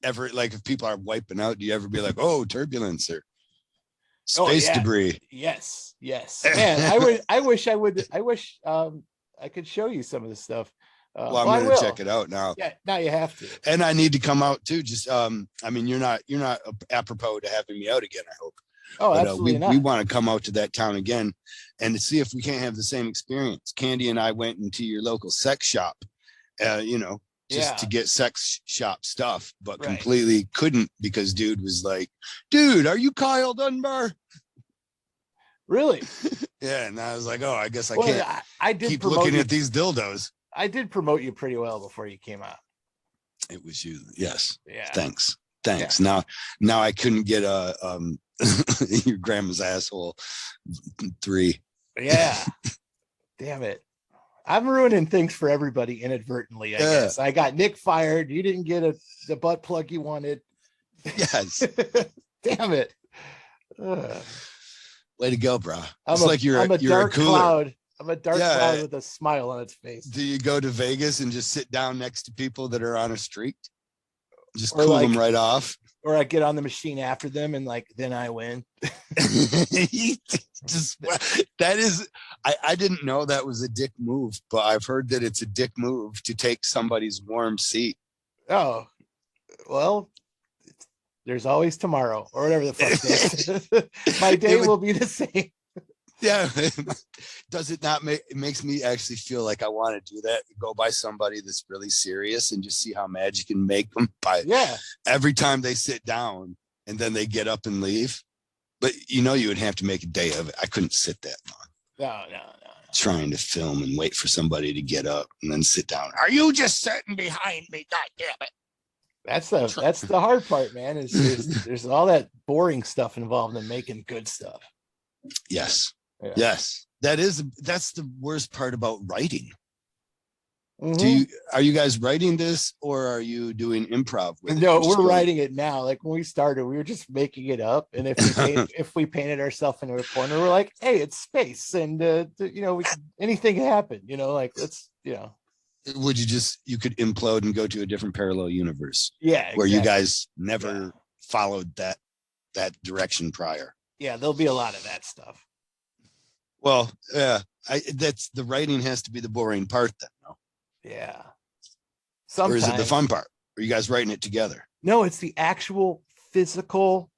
Speaker 2: ever, like, if people are wiping out, do you ever be like, oh, turbulence or space debris?
Speaker 1: Yes. Man, I wish I could show you some of this stuff.
Speaker 2: Well, I'm going to check it out now.
Speaker 1: Yeah, now you have to.
Speaker 2: And I need to come out too. Just I mean, you're not apropos to having me out again, I hope.
Speaker 1: Oh, but, absolutely not.
Speaker 2: We want to come out to that town again and to see if we can't have the same experience. Candy and I went into your local sex shop, just to get sex shop stuff, but completely couldn't because dude was like, dude, are you Kyle Dunbar?
Speaker 1: Really?
Speaker 2: Yeah. And I was like, oh, I guess I can't
Speaker 1: I did
Speaker 2: keep looking at these dildos.
Speaker 1: I did promote you pretty well before you came out.
Speaker 2: It was you. Yes.
Speaker 1: Yeah.
Speaker 2: Thanks.
Speaker 1: Yeah.
Speaker 2: Now I couldn't get your grandma's asshole 3.
Speaker 1: Yeah. Damn it. I'm ruining things for everybody inadvertently, I guess. I got Nick fired. You didn't get the butt plug you wanted.
Speaker 2: Yes.
Speaker 1: Damn it.
Speaker 2: Way to go, bro. I'm a
Speaker 1: dark cloud. I'm a dark cloud with a smile on its face.
Speaker 2: Do you go to Vegas and just sit down next to people that are on a streak? Just cool them right off.
Speaker 1: Or I get on the machine after them and then I win.
Speaker 2: I didn't know that was a dick move, but I've heard that it's a dick move to take somebody's warm seat.
Speaker 1: Oh, well, there's always tomorrow or whatever the fuck it is. My day will be the same.
Speaker 2: Yeah. Does it not it makes me actually feel like I want to do that, go by somebody that's really serious and just see how mad you can make them by every time they sit down and then they get up and leave. But you would have to make a day of it. I couldn't sit that long.
Speaker 1: No.
Speaker 2: Trying to film and wait for somebody to get up and then sit down. Are you just sitting behind me? God damn it.
Speaker 1: That's the hard part, man. Is there's all that boring stuff involved in making good stuff.
Speaker 2: Yes.
Speaker 1: Yeah.
Speaker 2: Yes, that's the worst part about writing.
Speaker 1: Mm-hmm.
Speaker 2: Are you guys writing this or are you doing improv with
Speaker 1: No, we're writing it now. Like when we started, we were just making it up. And if we painted ourselves into a corner, we're like, hey, it's space. And anything can happen, let's.
Speaker 2: Would you could implode and go to a different parallel universe?
Speaker 1: Yeah. Exactly.
Speaker 2: Where you guys never followed that direction prior.
Speaker 1: Yeah, there'll be a lot of that stuff.
Speaker 2: Well, that's the writing has to be the boring part then. No?
Speaker 1: Yeah.
Speaker 2: Sometimes. Or is it the fun part? Are you guys writing it together?
Speaker 1: No, it's the actual physical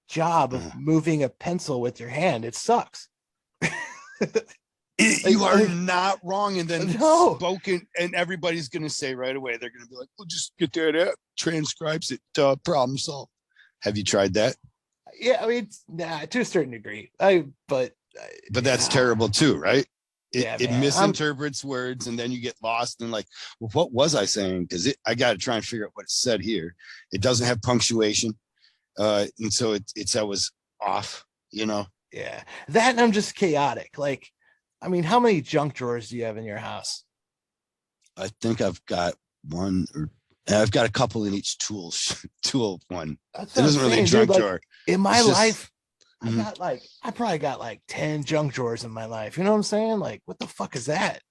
Speaker 1: job of moving a pencil with your hand. It sucks.
Speaker 2: You are not wrong. And then
Speaker 1: No.
Speaker 2: spoken, and everybody's going to say right away, they're going to be like, well, just get that app, transcribes it, problem solved. Have you tried that?
Speaker 1: Yeah, I mean, to a certain degree. But
Speaker 2: that's terrible too, right? It
Speaker 1: man,
Speaker 2: misinterprets words, and then you get lost in like, well, what was I saying? Because I got to try and figure out what it said here. It doesn't have punctuation, and so it's that was off, you know.
Speaker 1: Yeah, that, and I'm just chaotic. Like, I mean, how many junk drawers do you have in your house?
Speaker 2: I think I've got one, or I've got a couple in each tool one.
Speaker 1: That's
Speaker 2: it doesn't really junk drawer.
Speaker 1: In my life, I probably got like 10 junk drawers in my life. You know what I'm saying? Like, what the fuck is that?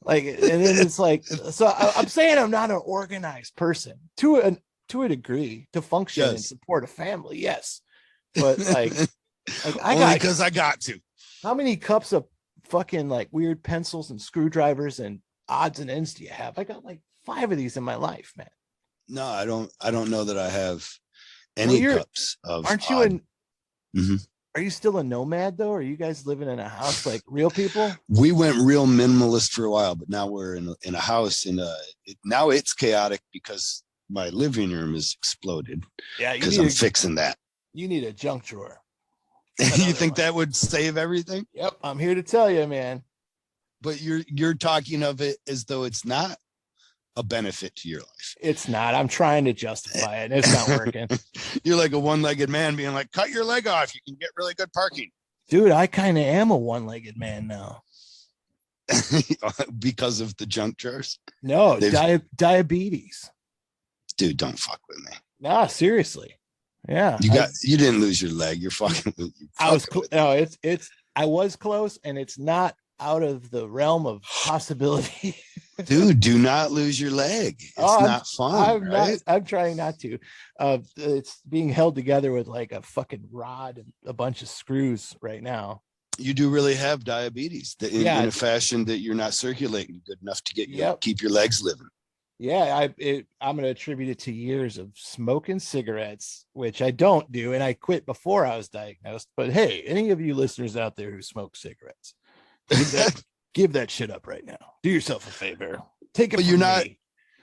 Speaker 1: Like, and then it's like, so I'm saying I'm not an organized person to a degree, to function and support a family. Yes. But like
Speaker 2: because I got to.
Speaker 1: How many cups of fucking like weird pencils and screwdrivers and odds and ends do you have? I got like 5 of these in my life, man.
Speaker 2: No, I don't know that I have any cups of.
Speaker 1: Aren't you Are you still a nomad though? Are you guys living in a house like real people?
Speaker 2: We went real minimalist for a while, but now we're in a house, and now it's chaotic because my living room is exploded.
Speaker 1: Yeah,
Speaker 2: because I'm fixing that.
Speaker 1: You need a junk drawer.
Speaker 2: You think that would save everything?
Speaker 1: Yep, I'm here to tell you, man.
Speaker 2: But you're talking of it as though it's not a benefit to your life.
Speaker 1: It's not. I'm trying to justify it. It's not working.
Speaker 2: You're like a one-legged man being like, cut your leg off. You can get really good parking.
Speaker 1: Dude, I kind of am a one-legged man now.
Speaker 2: Because of the junk drawers?
Speaker 1: No, diabetes.
Speaker 2: Dude, don't fuck with me.
Speaker 1: Nah, seriously. Yeah.
Speaker 2: You didn't lose your leg. You're fucking.
Speaker 1: I was close, and it's not out of the realm of possibility.
Speaker 2: Dude, do not lose your leg. It's not fun.
Speaker 1: I'm trying not to. It's being held together with like a fucking rod and a bunch of screws right now.
Speaker 2: You do really have diabetes in a fashion that you're not circulating good enough to keep your legs living.
Speaker 1: Yeah, I'm going to attribute it to years of smoking cigarettes, which I don't do, and I quit before I was diagnosed. But hey, any of you listeners out there who smoke cigarettes, give that shit up right now. Do yourself a favor. Take it.
Speaker 2: But you're not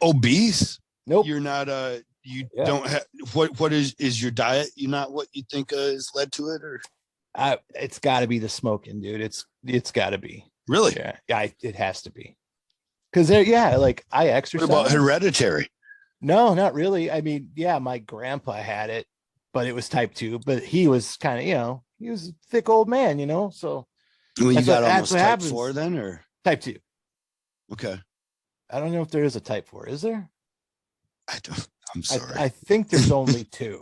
Speaker 2: obese.
Speaker 1: Nope.
Speaker 2: You're not. Don't have what is your diet? You're not what you think has led to it, or
Speaker 1: it's got to be the smoking, dude. It's got to be.
Speaker 2: Really?
Speaker 1: Yeah. It has to be. Because like I exercise.
Speaker 2: What about hereditary?
Speaker 1: No, not really. I mean, yeah, my grandpa had it, but it was type 2. But he was kind of, he was a thick old man, so.
Speaker 2: Well, you got almost type 4 then, or
Speaker 1: type 2?
Speaker 2: Okay.
Speaker 1: I don't know if there is a type 4. Is there?
Speaker 2: I don't. I'm sorry.
Speaker 1: I think there's only 2.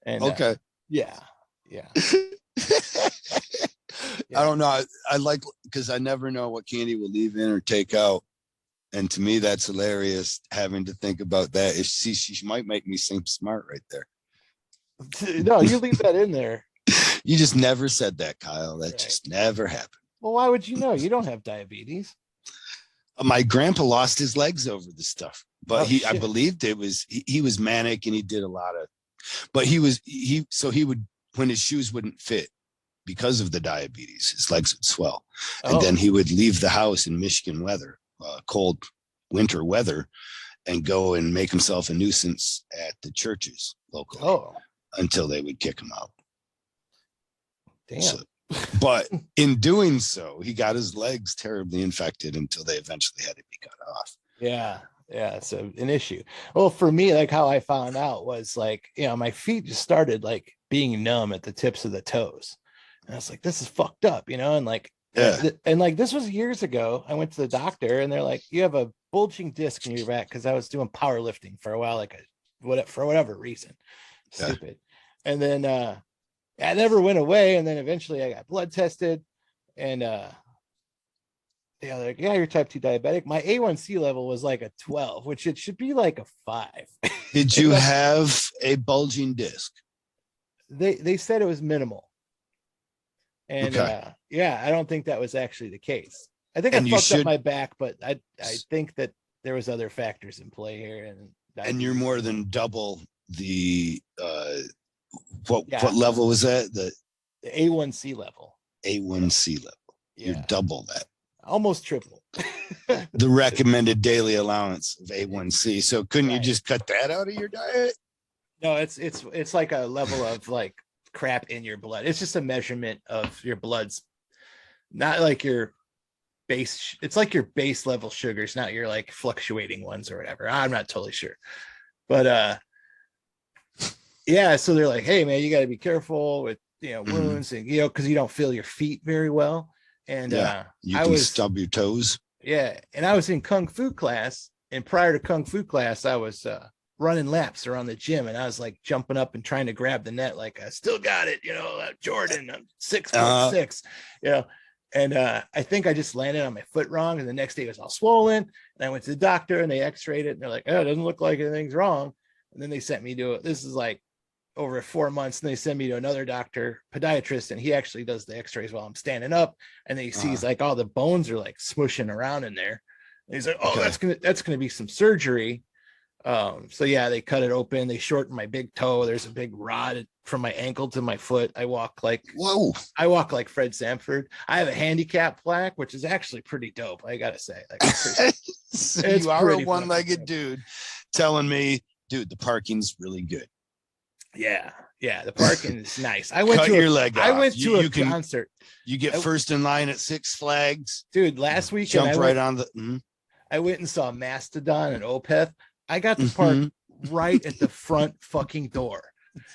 Speaker 1: And
Speaker 2: okay.
Speaker 1: Yeah.
Speaker 2: I don't know. I like, because I never know what candy will leave in or take out. And to me, that's hilarious having to think about that. She might make me seem smart right there.
Speaker 1: No, you leave that in there.
Speaker 2: You just never said that, Kyle. That just never happened.
Speaker 1: Well, why would you know? You don't have diabetes.
Speaker 2: My grandpa lost his legs over the stuff, but I believed it was, he was manic, and he did a lot of, but he would, when his shoes wouldn't fit because of the diabetes, his legs would swell. And then he would leave the house in Michigan weather, cold winter weather, and go and make himself a nuisance at the churches locally until they would kick him out.
Speaker 1: Damn.
Speaker 2: But in doing so, he got his legs terribly infected until they eventually had to be cut off.
Speaker 1: Yeah, it's an issue. Well, for me, like how I found out was like, my feet just started like being numb at the tips of the toes. And I was like, this is fucked up, and like, and like this was years ago. I went to the doctor, and they're like, you have a bulging disc in your back, because I was doing powerlifting for a while, for whatever reason. Stupid. And then I never went away, and then eventually I got blood tested, and they're like, you're type 2 diabetic. My A1C level was like a 12, which it should be like a 5.
Speaker 2: Did you have a bulging disc?
Speaker 1: They said it was minimal. And I don't think that was actually the case. I think I fucked up my back, but I think that there was other factors in play here. And
Speaker 2: you're more than double the what level was that? The
Speaker 1: A1C level.
Speaker 2: A1C level.
Speaker 1: Yeah.
Speaker 2: You're double that.
Speaker 1: Almost triple.
Speaker 2: The recommended daily allowance of A1C. So couldn't you just cut that out of your diet?
Speaker 1: No, it's like a level of like crap in your blood. It's just a measurement of your blood's, not like your base. It's like your base level sugars, not your like fluctuating ones or whatever. I'm not totally sure, but yeah. So they're like, hey man, you got to be careful with wounds and because you don't feel your feet very well. And
Speaker 2: you can stub your toes.
Speaker 1: Yeah, and I was in kung fu class, and prior to kung fu class, I was running laps around the gym, and I was like jumping up and trying to grab the net, like I still got it, Jordan, I'm 6'6", and I think I just landed on my foot wrong, and the next day it was all swollen, and I went to the doctor, and they x-rayed it, and they're like, oh, it doesn't look like anything's wrong, and then they sent me to this is like over 4 months, and they send me to another doctor, podiatrist, and he actually does the x-rays while I'm standing up, and then he sees like all the bones are like smushing around in there, and he's like, oh, that's gonna be some surgery. So yeah, they cut it open, they shortened my big toe, there's a big rod from my ankle to my foot. I walk like Fred Sanford. I have a handicap plaque, which is actually pretty dope, I gotta say.
Speaker 2: So you are a one-legged dude telling me, dude, the parking's really good.
Speaker 1: Yeah, the parking is nice. I went
Speaker 2: Cut
Speaker 1: to
Speaker 2: your leg off.
Speaker 1: I went to a concert.
Speaker 2: You get first in line at Six Flags,
Speaker 1: dude. Last weekend,
Speaker 2: I
Speaker 1: went and saw Mastodon and Opeth. I got to park right at the front fucking door.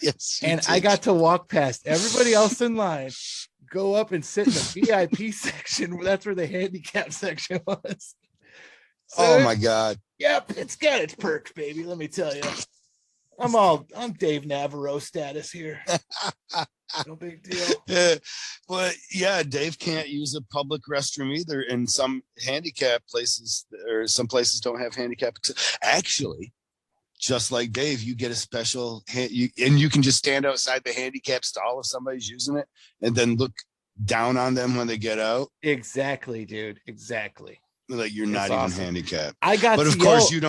Speaker 2: Yes,
Speaker 1: and I got to walk past everybody else in line, go up and sit in the VIP section. That's where the handicap section was. So
Speaker 2: oh my god!
Speaker 1: Yep, it's got its perks, baby. Let me tell you. I'm Dave Navarro status here. No big deal.
Speaker 2: But yeah, Dave can't use a public restroom either. In some handicap places, or some places don't have handicap. Actually, just like Dave, you get a special and you can just stand outside the handicap stall if somebody's using it, and then look down on them when they get out.
Speaker 1: Exactly, dude. Exactly.
Speaker 2: Like you're not even handicapped.
Speaker 1: But
Speaker 2: of course you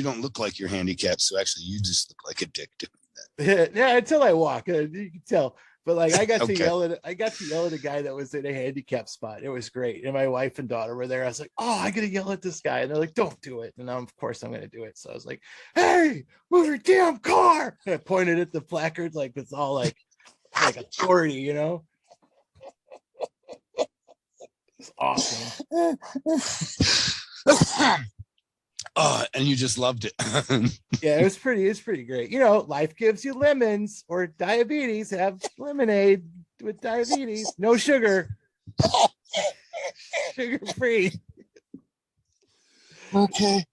Speaker 2: don't look like you're handicapped, so actually you just look like a dick doing
Speaker 1: that. Yeah, until I walk, you can tell. But like I got to yell at a guy that was in a handicap spot. It was great. And my wife and daughter were there. I was like, oh, I gotta yell at this guy. And they're like, don't do it. And of course I'm gonna do it. So I was like, hey, move your damn car. And I pointed at the placards like it's all like authority, It's awesome.
Speaker 2: And you just loved it.
Speaker 1: Yeah, it's pretty great. Life gives you lemons, or diabetes. Have lemonade with diabetes. No sugar. Sugar free.
Speaker 2: Okay.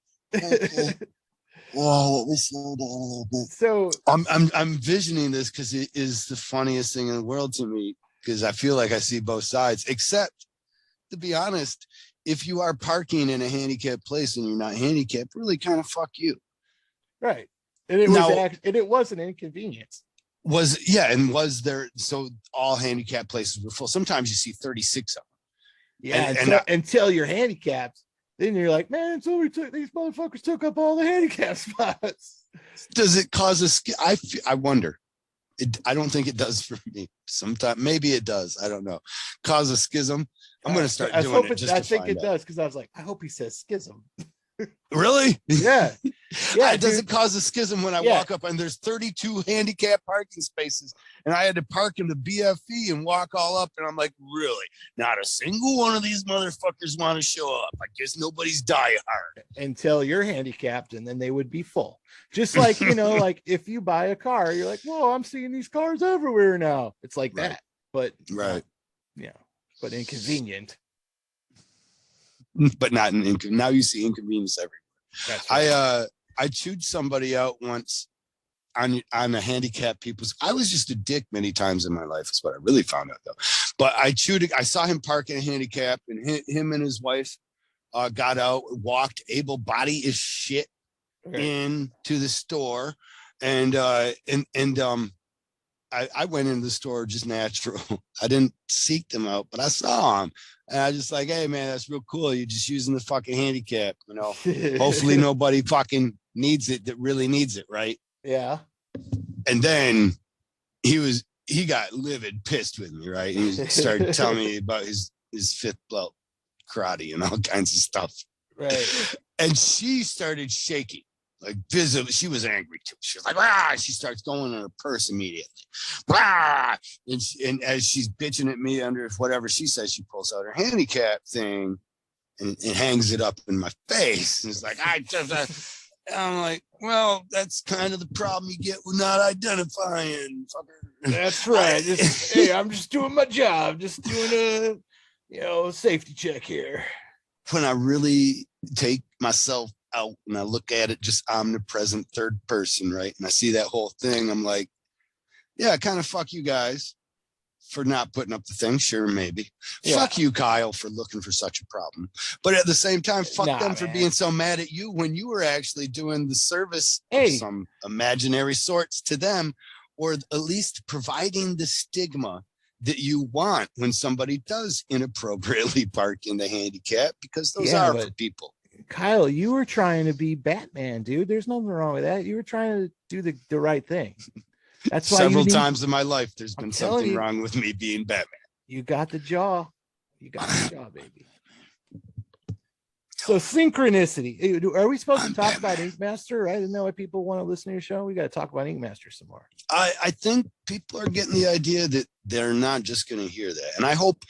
Speaker 2: Well, let me slow down a little bit.
Speaker 1: So
Speaker 2: I'm visioning this because it is the funniest thing in the world to me, because I feel like I see both sides, except, to be honest, if you are parking in a handicapped place and you're not handicapped, really kind of fuck you.
Speaker 1: Right. And it was an inconvenience.
Speaker 2: Was there, so all handicapped places were full. Sometimes you see 36 of them.
Speaker 1: Yeah. Until you're handicapped, then you're like, man, these motherfuckers took up all the handicap spots.
Speaker 2: Does it cause I wonder. I don't think it does for me. Sometimes maybe it does. I don't know. Cause a schism. I'm going to start doing it. I think it
Speaker 1: does, because I was like, I hope he says schism.
Speaker 2: Really?
Speaker 1: Yeah.
Speaker 2: It doesn't cause a schism when I walk up and there's 32 handicap parking spaces, and I had to park in the BFE and walk all up, and I'm like, really? Not a single one of these motherfuckers want to show up. I guess nobody's die hard.
Speaker 1: Until you're handicapped, and then they would be full. Just like, like if you buy a car, you're like, whoa, I'm seeing these cars everywhere now. It's like that. But but inconvenient.
Speaker 2: But not now you see inconvenience everywhere. That's right. I chewed somebody out once on the handicapped people's. I was just a dick many times in my life. That's what I really found out, though. But I saw him parking a handicap, and him and his wife got out, walked able body as shit into the store, and I went into the store just natural. I didn't seek them out, but I saw them. And I just like, hey man, that's real cool. You're just using the fucking handicap, Hopefully nobody fucking needs it that really needs it, right?
Speaker 1: Yeah.
Speaker 2: And then he was he got livid, pissed with me, right? He started telling me about his fifth belt karate and all kinds of stuff.
Speaker 1: Right.
Speaker 2: And she started shaking, like visibly. She was angry too. She was like, ah, she starts going in her purse immediately. Ah! And as she's bitching at me under whatever she says, she pulls out her handicap thing and hangs it up in my face. And it's like, I'm like, well, that's kind of the problem you get with not identifying, fucker.
Speaker 1: That's right. Hey, I'm just doing my job, just doing a safety check here.
Speaker 2: When I really take myself out and I look at it just omnipresent third person, right? And I see that whole thing, I'm like, yeah, kind of fuck you guys for not putting up the thing. Sure, maybe. Yeah. Fuck you, Kyle, for looking for such a problem. But at the same time, fuck them for being so mad at you when you were actually doing the service of some imaginary sorts to them, or at least providing the stigma that you want when somebody does inappropriately park in the handicap, because those are for people.
Speaker 1: Kyle, you were trying to be Batman, dude. There's nothing wrong with that. You were trying to do the right thing. That's why
Speaker 2: several times in my life there's been something wrong with me being Batman.
Speaker 1: You got the jaw. You got the jaw, baby. So synchronicity. Are we supposed to talk about Ink Master? I didn't know if people want to listen to your show. We got to talk about Ink Master some more.
Speaker 2: I think people are getting the idea that they're not just going to hear that. And I hope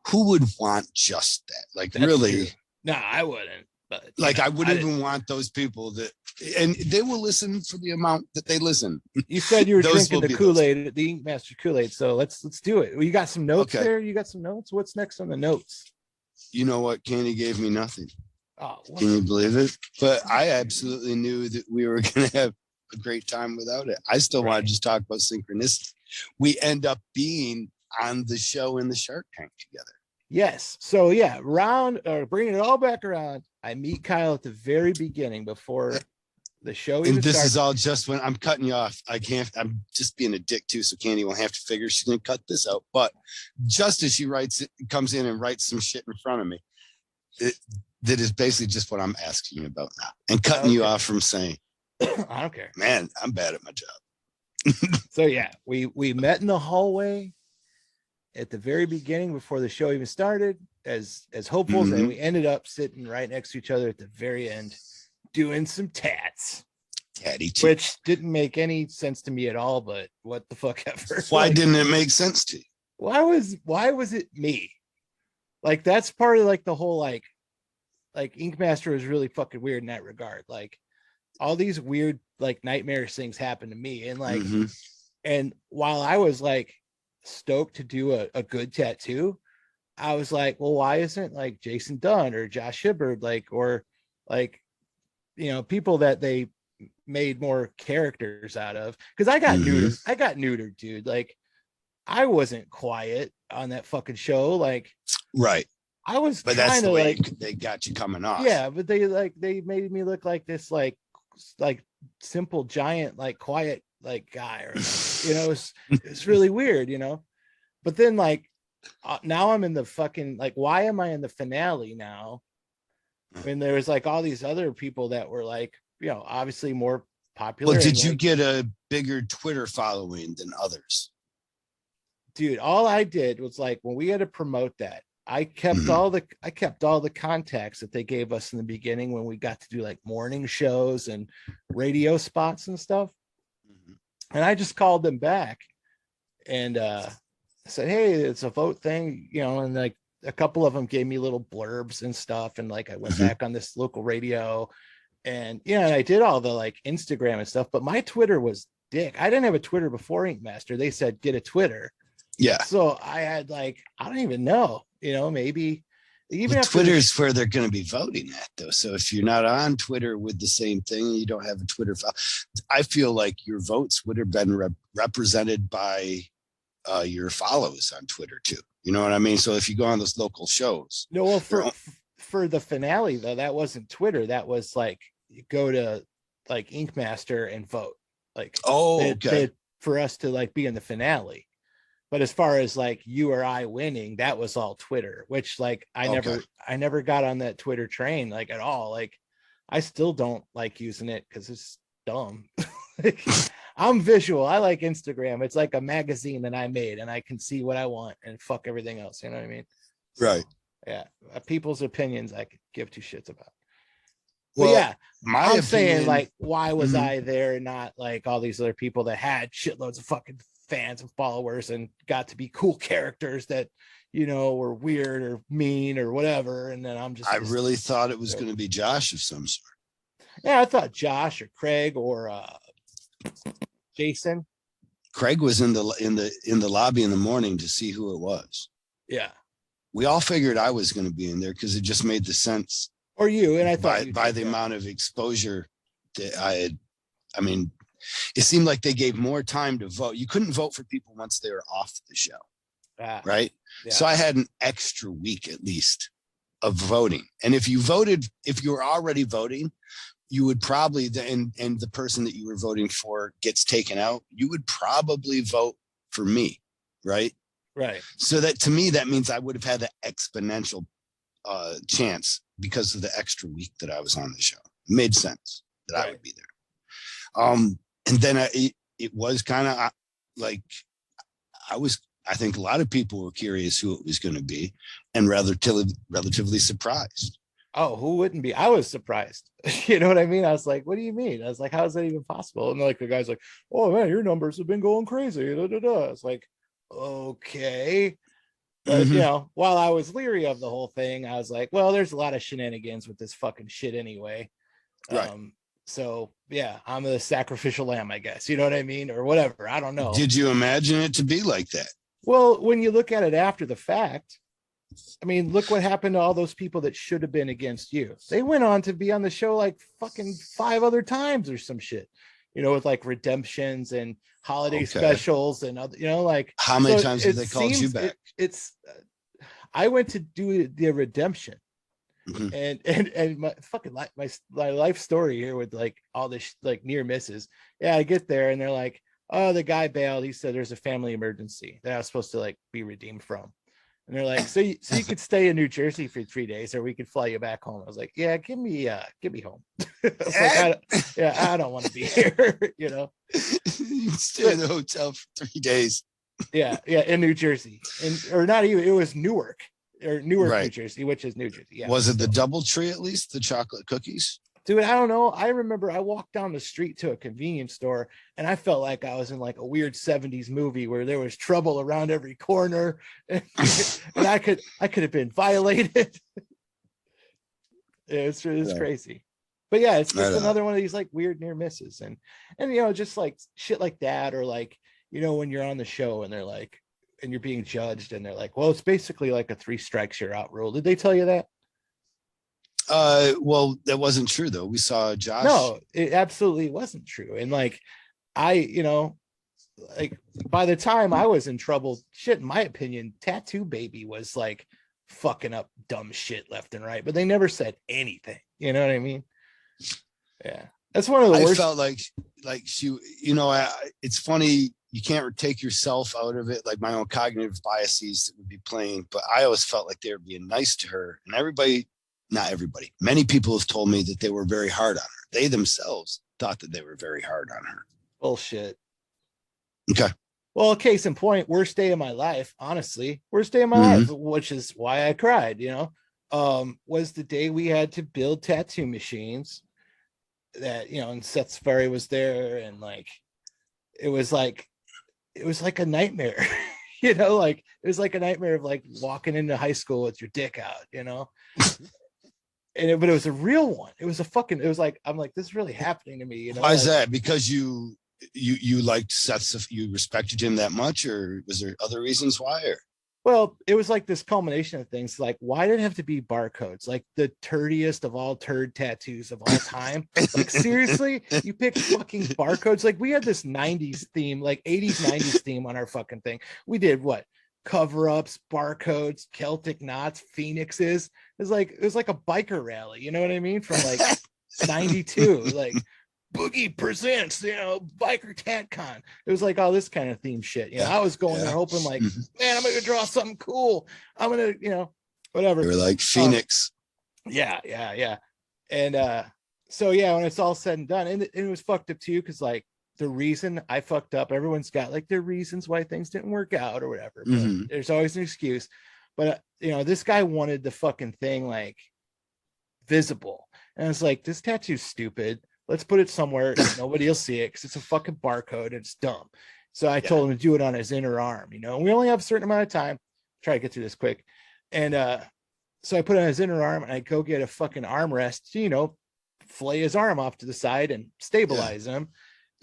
Speaker 2: who would want just that? Like, that's really? True.
Speaker 1: No, I wouldn't. But
Speaker 2: like, I wouldn't even want those people that, and they will listen for the amount that they listen.
Speaker 1: You said you were drinking the Kool-Aid, the Ink Master Kool-Aid. So let's do it. Well, you got some notes there? You got some notes? What's next on the notes?
Speaker 2: You know what? Candy gave me nothing.
Speaker 1: Oh,
Speaker 2: can you believe it? But I absolutely knew that we were going to have a great time without it. I still want to just talk about synchronicity. We end up being on the show in the Shark Tank together.
Speaker 1: Yes. So bringing it all back around. I meet Kyle at the very beginning before the show.
Speaker 2: And this is all just when I'm cutting you off. I'm just being a dick too. So Candy won't have to figure she's going to cut this out. But just as she comes in and writes some shit in front of me, that is basically just what I'm asking you about now and cutting you off from saying,
Speaker 1: I don't care,
Speaker 2: man, I'm bad at my job.
Speaker 1: So yeah, we met in the hallway at the very beginning before the show even started as hopefuls, and we ended up sitting right next to each other at the very end doing some tats. Which didn't make any sense to me at all, but what the fuck ever.
Speaker 2: Why didn't it make sense to you?
Speaker 1: Why was it me? Like, that's part of like the whole like Ink Master was really fucking weird in that regard. Like, all these weird like nightmarish things happened to me, and like and while I was like stoked to do a good tattoo, I was like, well, why isn't like Jason Dunn or Josh Hibbard or people that they made more characters out of? Because I got neutered, dude. Like, I wasn't quiet on that fucking show. Like,
Speaker 2: right.
Speaker 1: I was,
Speaker 2: but that's the way they got you coming off.
Speaker 1: Yeah, but they made me look like this like simple giant like quiet like guy, or it's really weird, But then like now I'm in the fucking like, why am I in the finale now when there was like all these other people that were like, obviously more popular?
Speaker 2: Well, did you get a bigger Twitter following than others?
Speaker 1: Dude, all I did was like, when we had to promote that, I kept all the contacts that they gave us in the beginning when we got to do like morning shows and radio spots and stuff. And I just called them back and said, hey, it's a vote thing, and like a couple of them gave me little blurbs and stuff. And like, I went back on this local radio and, and I did all the like Instagram and stuff, but my Twitter was dick. I didn't have a Twitter before Ink Master. They said, get a Twitter.
Speaker 2: Yeah.
Speaker 1: So I had like, I don't even know, maybe even
Speaker 2: Twitter's where they're going to be voting at though. So if you're not on Twitter with the same thing, you don't have a Twitter file. I feel like your votes would have been represented by your follows on Twitter too. You know what I mean? So if you go on those local shows.
Speaker 1: No, well, for the finale though, that wasn't Twitter. That was like, you go to like Ink Master and vote. Like, for us to like be in the finale. But as far as like you or I winning, that was all Twitter, which like I never got on that Twitter train like at all. Like, I still don't like using it because it's dumb. I'm visual. I like Instagram. It's like a magazine that I made, and I can see what I want and fuck everything else. You know what I mean? So,
Speaker 2: Right.
Speaker 1: yeah. People's opinions I could give two shits about.
Speaker 2: Well,
Speaker 1: but yeah, I'm saying,
Speaker 2: opinion,
Speaker 1: like, why was
Speaker 2: Mhm.
Speaker 1: I there and not like all these other people that had shitloads of fucking fans and followers and got to be cool characters that, were weird or mean or whatever. And then I'm just
Speaker 2: I
Speaker 1: this,
Speaker 2: really thought it was going to be Josh of some sort.
Speaker 1: yeah, I thought Josh or Craig or Jason.
Speaker 2: Craig was in the lobby in the morning to see who it was.
Speaker 1: Yeah.
Speaker 2: We all figured I was going to be in there because it just made the sense.
Speaker 1: Or you, and I thought
Speaker 2: by the amount of exposure that I had. I mean, it seemed like they gave more time to vote. You couldn't vote for people once they were off the show, right? Yeah. So I had an extra week at least of voting. And if you were already voting, you would probably, and the person that you were voting for gets taken out, you would probably vote for me, right?
Speaker 1: Right.
Speaker 2: So that, to me, that means I would have had the exponential chance because of the extra week that I was on the show. It made sense that I would be there. And then it was kind of like, I think a lot of people were curious who it was going to be and relatively surprised.
Speaker 1: Oh, who wouldn't be? I was surprised. You know what I mean? I was like, what do you mean? I was like, how is that even possible? And like the guy's like, oh man, your numbers have been going crazy. Da, da, da. It's like, okay. But while I was leery of the whole thing, I was like, well, there's a lot of shenanigans with this fucking shit anyway.
Speaker 2: Right.
Speaker 1: So yeah, I'm a sacrificial lamb, I guess. You know what I mean? Or whatever. I don't know.
Speaker 2: Did you imagine it to be like that?
Speaker 1: Well, when you look at it after the fact, I mean, look what happened to all those people that should have been against you. They went on to be on the show like fucking 5 other times or some shit, with like redemptions and holiday specials and other, like
Speaker 2: how many times have they called you back?
Speaker 1: I went to do the redemption. Mm-hmm. And my fucking my life story here with like all this like near misses. Yeah, I get there and they're like, oh, the guy bailed. He said there's a family emergency that I was supposed to like be redeemed from. And they're like, so you could stay in New Jersey for 3 days, or we could fly you back home. I was like, yeah, give me home. I was like, I don't want to be here. You
Speaker 2: stay in the hotel for 3 days.
Speaker 1: Yeah, in New Jersey, or not even. It was Newark,
Speaker 2: right.
Speaker 1: New Jersey, which is New Jersey. Yeah.
Speaker 2: Was it the DoubleTree at least, the chocolate cookies?
Speaker 1: Dude, I don't know. I remember I walked down the street to a convenience store and I felt like I was in like a weird 70s movie where there was trouble around every corner and I could have been violated. It's crazy. But yeah, it's just another one of these like weird near misses and just like shit like that, or like, when you're on the show and they're like, and you're being judged and they're like, well, it's basically like a 3 strikes you're out rule. Did they tell you that?
Speaker 2: Well, that wasn't true though. We saw Josh.
Speaker 1: No, it absolutely wasn't true. And like, like by the time I was in trouble, shit, in my opinion, Tattoo Baby was like fucking up dumb shit left and right, but they never said anything. You know what I mean? Yeah. That's one of the worst.
Speaker 2: I felt like she, it's funny. You can't take yourself out of it. Like my own cognitive biases that would be playing, but I always felt like they were being nice to her, and not everybody. Many people have told me that they were very hard on her. They themselves thought that they were very hard on her.
Speaker 1: Bullshit.
Speaker 2: Okay.
Speaker 1: Well, case in point, worst day of my life, honestly, worst day of my life, which is why I cried, was the day we had to build tattoo machines that, and Seth Sperry was there. And like, it was like a nightmare, like it was like a nightmare of like walking into high school with your dick out, but it was a real one. It was like, I'm like, this is really happening to me.
Speaker 2: Why is that? Because you liked Seth, you respected him that much, or was there other reasons why? Or?
Speaker 1: Well, it was like this culmination of things. Like, why did it have to be barcodes? Like the turdiest of all turd tattoos of all time. Like, seriously, you picked fucking barcodes. Like, we had this 90s theme, like 80s, 90s theme on our fucking thing. We did what? Cover-ups, barcodes, Celtic knots, phoenixes. It was like a biker rally, you know what I mean? From like 92, like Boogie presents, biker tat con. It was like all this kind of theme shit. I was going there hoping like, man, I'm gonna draw something cool. I'm gonna, whatever.
Speaker 2: They were like Phoenix.
Speaker 1: Yeah. And so yeah, when it's all said and done, and it was fucked up too, because like the reason I fucked up, everyone's got like their reasons why things didn't work out or whatever, but there's always an excuse. But this guy wanted the fucking thing like visible, and I was like, this tattoo's stupid. Let's put it somewhere nobody will see it because it's a fucking barcode and it's dumb. So I told him to do it on his inner arm, and we only have a certain amount of time. Try to get through this quick. And so I put it on his inner arm, and I go get a fucking armrest to, flay his arm off to the side and stabilize him.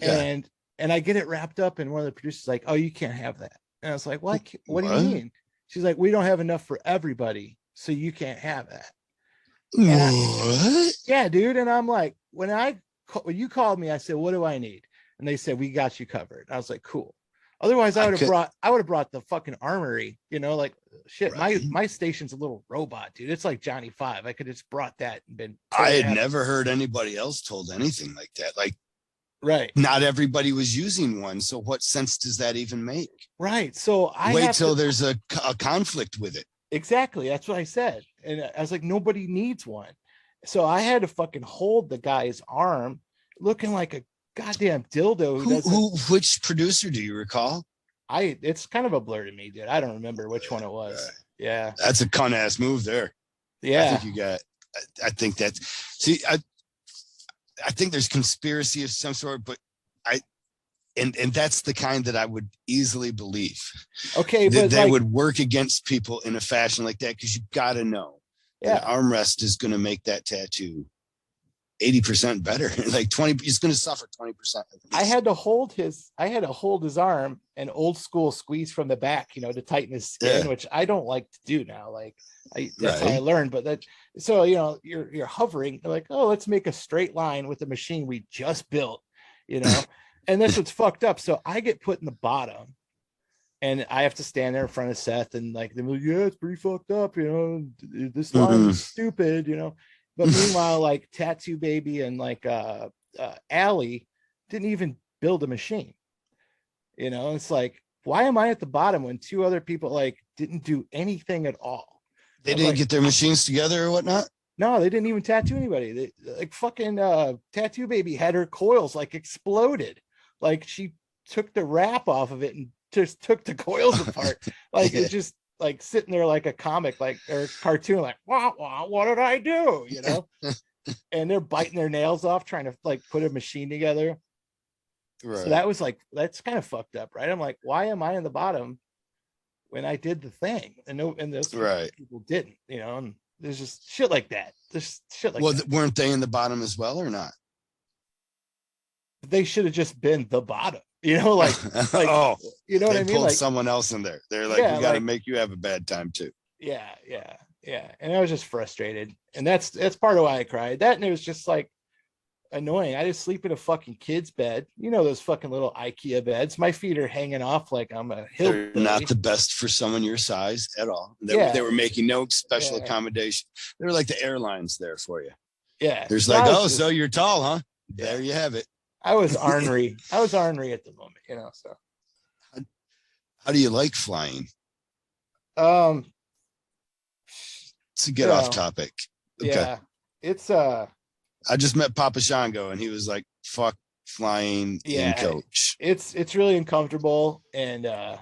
Speaker 1: And I get it wrapped up, and one of the producers like, oh, you can't have that. And I was like, what do you mean? She's like, we don't have enough for everybody, so you can't have that.
Speaker 2: What?
Speaker 1: Yeah, dude. And I'm like, when you called me, I said, what do I need? And they said, we got you covered. And I was like, cool. Otherwise, I would have brought the fucking armory, like shit. Right. My station's a little robot, dude. It's like Johnny Five. I could have just brought that and been.
Speaker 2: I had never heard anybody else told anything like that. Like,
Speaker 1: right.
Speaker 2: Not everybody was using one. So what sense does that even make?
Speaker 1: Right. So I
Speaker 2: wait till there's a conflict with it.
Speaker 1: Exactly. That's what I said. And I was like, nobody needs one. So I had to fucking hold the guy's arm looking like a goddamn dildo.
Speaker 2: Which producer do you recall?
Speaker 1: It's kind of a blur to me, dude. I don't remember which one it was. Right. Yeah.
Speaker 2: That's a cunt ass move there.
Speaker 1: Yeah.
Speaker 2: I think there's conspiracy of some sort, but and that's the kind that I would easily believe.
Speaker 1: Okay.
Speaker 2: But they would work against people in a fashion like that. Cause you gotta know that armrest is going to make that tattoo 80% better. Like 20, he's going to suffer 20%.
Speaker 1: I had to hold his arm and old school squeeze from the back, to tighten his skin, which I don't like to do now. Like that's how I learned. But so you're hovering like, oh, let's make a straight line with the machine we just built, and that's what's fucked up. So I get put in the bottom, and I have to stand there in front of Seth, and like they're like, yeah, it's pretty fucked up, this line is stupid, But meanwhile, like Tattoo Baby and like Allie didn't even build a machine. It's like, why am I at the bottom when two other people like didn't do anything at all?
Speaker 2: They didn't get their machines together or whatnot?
Speaker 1: No, they didn't even tattoo anybody. They like fucking Tattoo Baby had her coils like exploded. Like she took the wrap off of it and just took the coils apart. Like it just like sitting there like a comic, like or a cartoon, like wah, wah, what did I do? And they're biting their nails off trying to like put a machine together. Right. So that was like, that's kind of fucked up, right? I'm like, why am I in the bottom when I did the thing? And those people didn't, and there's just shit like that. There's shit like that.
Speaker 2: Weren't they in the bottom as well or not?
Speaker 1: They should have just been the bottom. Like
Speaker 2: oh,
Speaker 1: you know what I mean?
Speaker 2: Pulled
Speaker 1: like
Speaker 2: someone else in there. They're like, we got to make you have a bad time too.
Speaker 1: Yeah. And I was just frustrated, and that's part of why I cried. That, and it was just like annoying. I just sleep in a fucking kid's bed. Those fucking little IKEA beds. My feet are hanging off like I'm a hillbilly.
Speaker 2: They're not the best for someone your size at all. They were making no special accommodation. They were like the airlines there for you.
Speaker 1: Yeah.
Speaker 2: There's like, so you're tall, huh? Yeah. There you have it.
Speaker 1: I was ornery. at the moment, so.
Speaker 2: How do you like flying?
Speaker 1: To
Speaker 2: get off topic. Okay.
Speaker 1: Yeah. It's
Speaker 2: I just met Papa Shango and he was like, fuck flying in coach.
Speaker 1: It's really uncomfortable, and I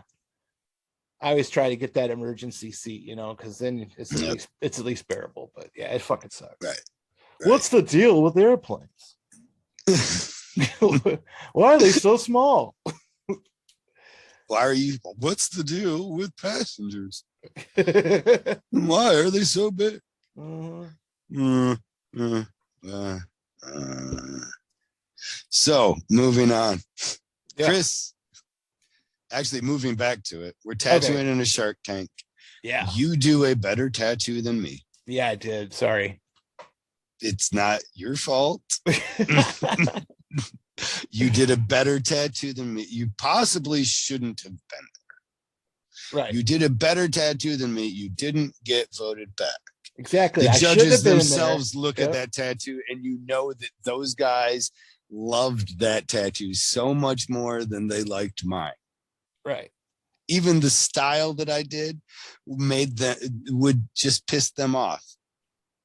Speaker 1: always try to get that emergency seat, because then it's at least bearable. But yeah, it fucking sucks.
Speaker 2: Right.
Speaker 1: What's the deal with airplanes? Why are they so small?
Speaker 2: What's the deal with passengers? Why are they so big? So moving on. Chris, actually moving back to it, we're tattooing in a shark tank.
Speaker 1: Yeah.
Speaker 2: You do a better tattoo than me.
Speaker 1: Yeah, I did. Sorry.
Speaker 2: It's not your fault. You did a better tattoo than me. You possibly shouldn't have been there.
Speaker 1: Right.
Speaker 2: You did a better tattoo than me. You didn't get voted back.
Speaker 1: Exactly.
Speaker 2: The judges themselves look at that tattoo, and you know that those guys loved that tattoo so much more than they liked mine.
Speaker 1: Right.
Speaker 2: Even the style that I did would just piss them off.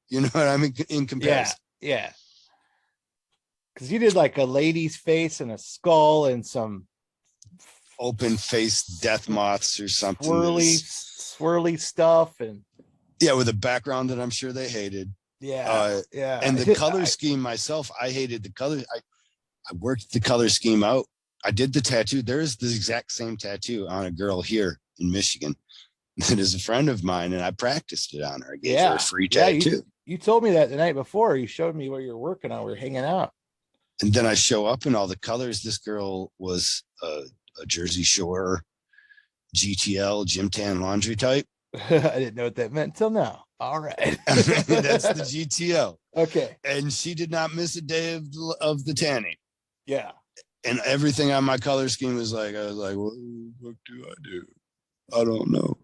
Speaker 2: You know what I mean? In comparison.
Speaker 1: Yeah. because you did like a lady's face and a skull and some
Speaker 2: open-faced death moths or something.
Speaker 1: Swirly stuff, and
Speaker 2: yeah, with a background that I'm sure they hated.
Speaker 1: Yeah.
Speaker 2: And the color scheme myself, I hated the color. I worked the color scheme out. I did the tattoo. There's the exact same tattoo on a girl here in Michigan that is a friend of mine, and I practiced it on her. I gave her a free tattoo.
Speaker 1: You told me that the night before. You showed me what you were working on. We were hanging out.
Speaker 2: And then I show up in all the colors. This girl was a Jersey Shore GTL gym tan laundry type.
Speaker 1: I didn't know what that meant until now. All right.
Speaker 2: That's the GTL.
Speaker 1: Okay.
Speaker 2: And she did not miss a day of the tanning.
Speaker 1: Yeah.
Speaker 2: And everything on my color scheme was like, I was like, what do I do? I don't know.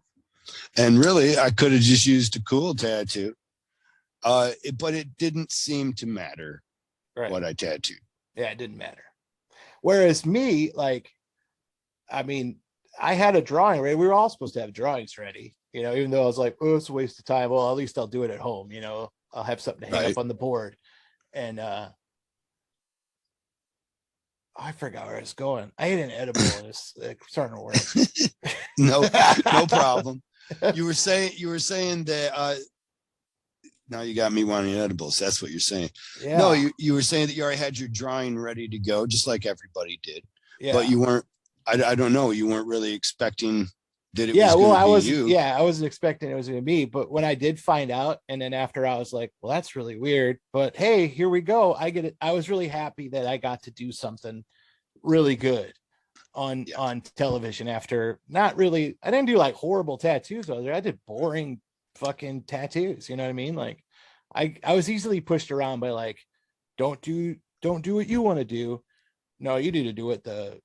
Speaker 2: And really, I could have just used a cool tattoo. But it didn't seem to matter what I tattooed.
Speaker 1: Yeah, it didn't matter. Whereas me, like, I mean, I had a drawing ready. We were all supposed to have drawings ready, you know, even though I was like, oh, it's a waste of time. Well, at least I'll do it at home, you know, I'll have something to hang up on the board. And I forgot where I was going. I ate an edible and it's starting to work.
Speaker 2: No problem. You were saying that now you got me wanting edibles. That's what you're saying.
Speaker 1: Yeah.
Speaker 2: No, you were saying that you already had your drawing ready to go, just like everybody did.
Speaker 1: Yeah.
Speaker 2: But you weren't, I don't know, you weren't really expecting that it
Speaker 1: was
Speaker 2: you.
Speaker 1: Yeah, I wasn't expecting it was going to be. But when I did find out, and then after I was like, well, that's really weird. But hey, here we go. I get it. I was really happy that I got to do something really good on television after not really, I didn't do like horrible tattoos. I did boring fucking tattoos. You know what I mean? Like I was easily pushed around by like, don't do what you want to do. No, you need to do what the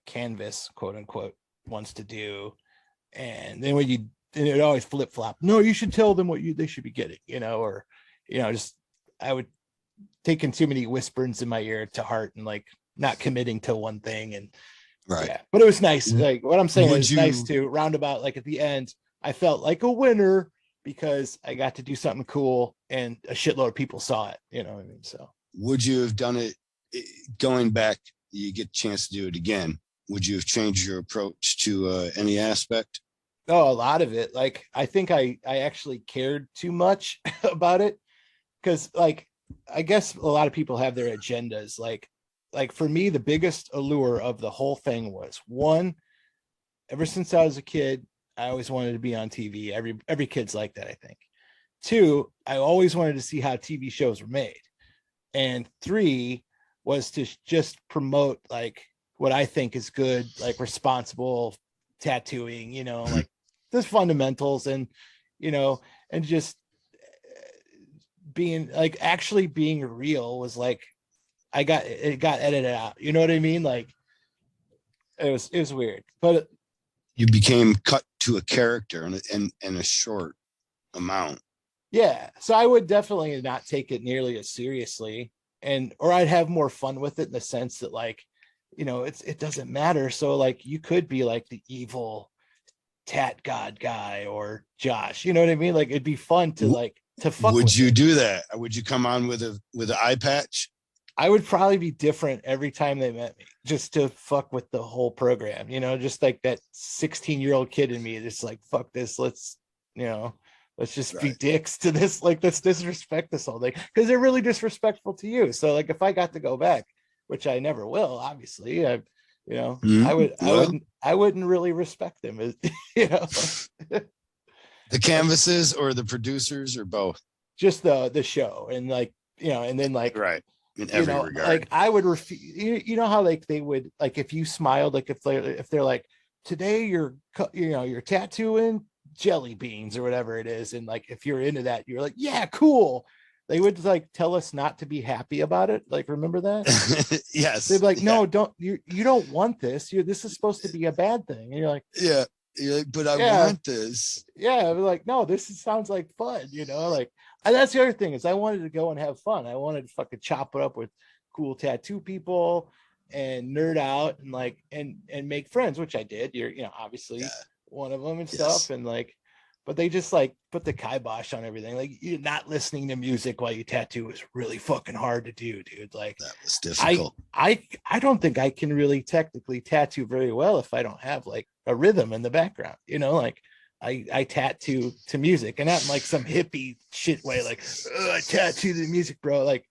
Speaker 1: canvas, quote unquote, wants to do. And then it always flip flop. No, you should tell them what they should be getting, you know, or, you know, just, I would taking too many whisperings in my ear to heart and like not committing to one thing. And yeah, but it was nice. Like what I'm saying is nice to roundabout. Like at the end, I felt like a winner because I got to do something cool and a shitload of people saw it, you know what I mean? So
Speaker 2: would you have done it going back? You get a chance to do it again. Would you have changed your approach to any aspect?
Speaker 1: Oh, a lot of it. Like, I think I actually cared too much about it because, like, I guess a lot of people have their agendas. Like for me, the biggest allure of the whole thing was one, ever since I was a kid, I always wanted to be on TV. Every kid's like that, I think. Two, I always wanted to see how TV shows were made. And three was to just promote like what I think is good, like responsible tattooing, you know, like the fundamentals and, you know, and just being like actually being real was like, it got edited out. You know what I mean? Like it was weird, but
Speaker 2: you became cut to a character in a short amount.
Speaker 1: Yeah. So I would definitely not take it nearly as seriously or I'd have more fun with it in the sense that like, you know, it doesn't matter. So like you could be like the evil tat god guy or Josh, you know what I mean? Like it'd be fun to like to fuck.
Speaker 2: Would you do that? Would you come on with an eye patch?
Speaker 1: I would probably be different every time they met me just to fuck with the whole program, you know, just like that 16-year-old kid in me just like fuck this, let's just be dicks to this, like let's disrespect this all day because they're really disrespectful to you. So like if I got to go back, which I never will, obviously, I wouldn't really respect them, you know.
Speaker 2: The canvases or the producers or both? Just
Speaker 1: the show and like, you know, and then like
Speaker 2: right. In every regard.
Speaker 1: Like I would refuse, you know how like they would like if you smiled, like if they're like today you're tattooing jelly beans or whatever it is, and like if you're into that you're like yeah cool, they would like tell us not to be happy about it. Like remember that?
Speaker 2: Yes.
Speaker 1: They'd be like no, don't you don't want this, this is supposed to be a bad thing, and you're like
Speaker 2: yeah, but I want this.
Speaker 1: Yeah, like no, sounds like fun, you know, like. And that's the other thing is I wanted to go and have fun. I wanted to fucking chop it up with cool tattoo people and nerd out and like and make friends, which I did. You're obviously one of them and stuff. And like, but they just like put the kibosh on everything. Like you're not listening to music while you tattoo is really fucking hard to do, dude. Like
Speaker 2: that was difficult.
Speaker 1: I don't think I can really technically tattoo very well if I don't have like a rhythm in the background, like I tattoo to music, and not in like some hippie shit way, like I tattoo the music, bro. Like